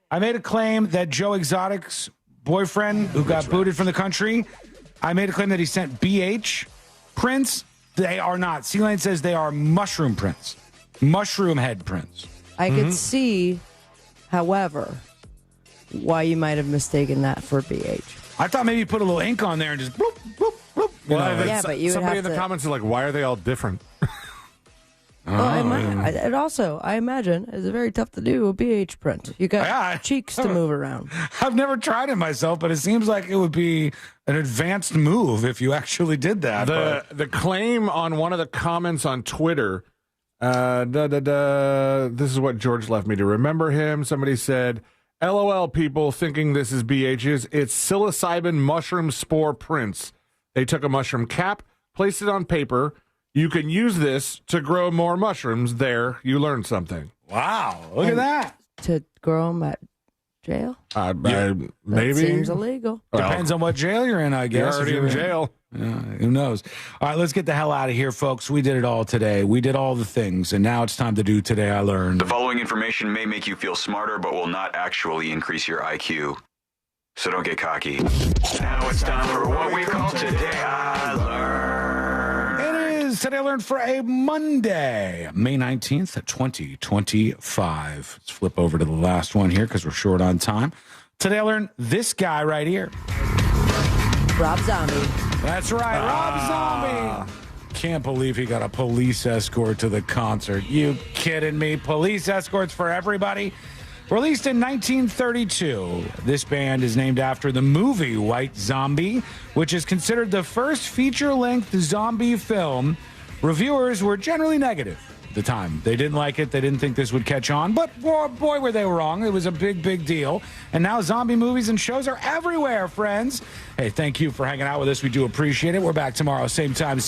I made a claim that Joe Exotic's boyfriend, who got booted from the country, I made a claim that he sent BH prints. They are not. C-Lane says they are mushroom prints. Mushroom head prints. I could see, however, why you might have mistaken that for BH. I thought maybe you put a little ink on there and just bloop, bloop, bloop. Yeah, but you would somebody have in the to... comments is like, why are they all different? Well, I imagine it's very tough to do a BH print. You got cheeks to move around. I've never tried it myself, but it seems like it would be an advanced move if you actually did that. The claim on one of the comments on Twitter, this is what George left me to remember him. Somebody said, LOL, people thinking this is BH's. It's psilocybin mushroom spore prints. They took a mushroom cap, placed it on paper. You can use this to grow more mushrooms. There, you learned something. Wow, look at that. To grow them at jail? Maybe. That seems illegal. Depends on what jail you're in, I guess. You're already in jail. Who knows? All right, let's get the hell out of here, folks. We did it all today. We did all the things, and now it's time to do Today I Learned. The following information may make you feel smarter, but will not actually increase your IQ. So don't get cocky. Now it's time for what we call Today I Learned. Today I Learned for a Monday, May 19th, 2025. Let's flip over to the last one here because we're short on time. Today I learned this guy right here. Rob Zombie. That's right, Rob Zombie. Can't believe he got a police escort to the concert. You kidding me? Police escorts for everybody? Released in 1932, this band is named after the movie White Zombie, which is considered the first feature-length zombie film. Reviewers were generally negative at the time. They didn't like it. They didn't think this would catch on. But boy, were they wrong. It was a big, big deal. And now zombie movies and shows are everywhere, friends. Hey, thank you for hanging out with us. We do appreciate it. We're back tomorrow, same time, same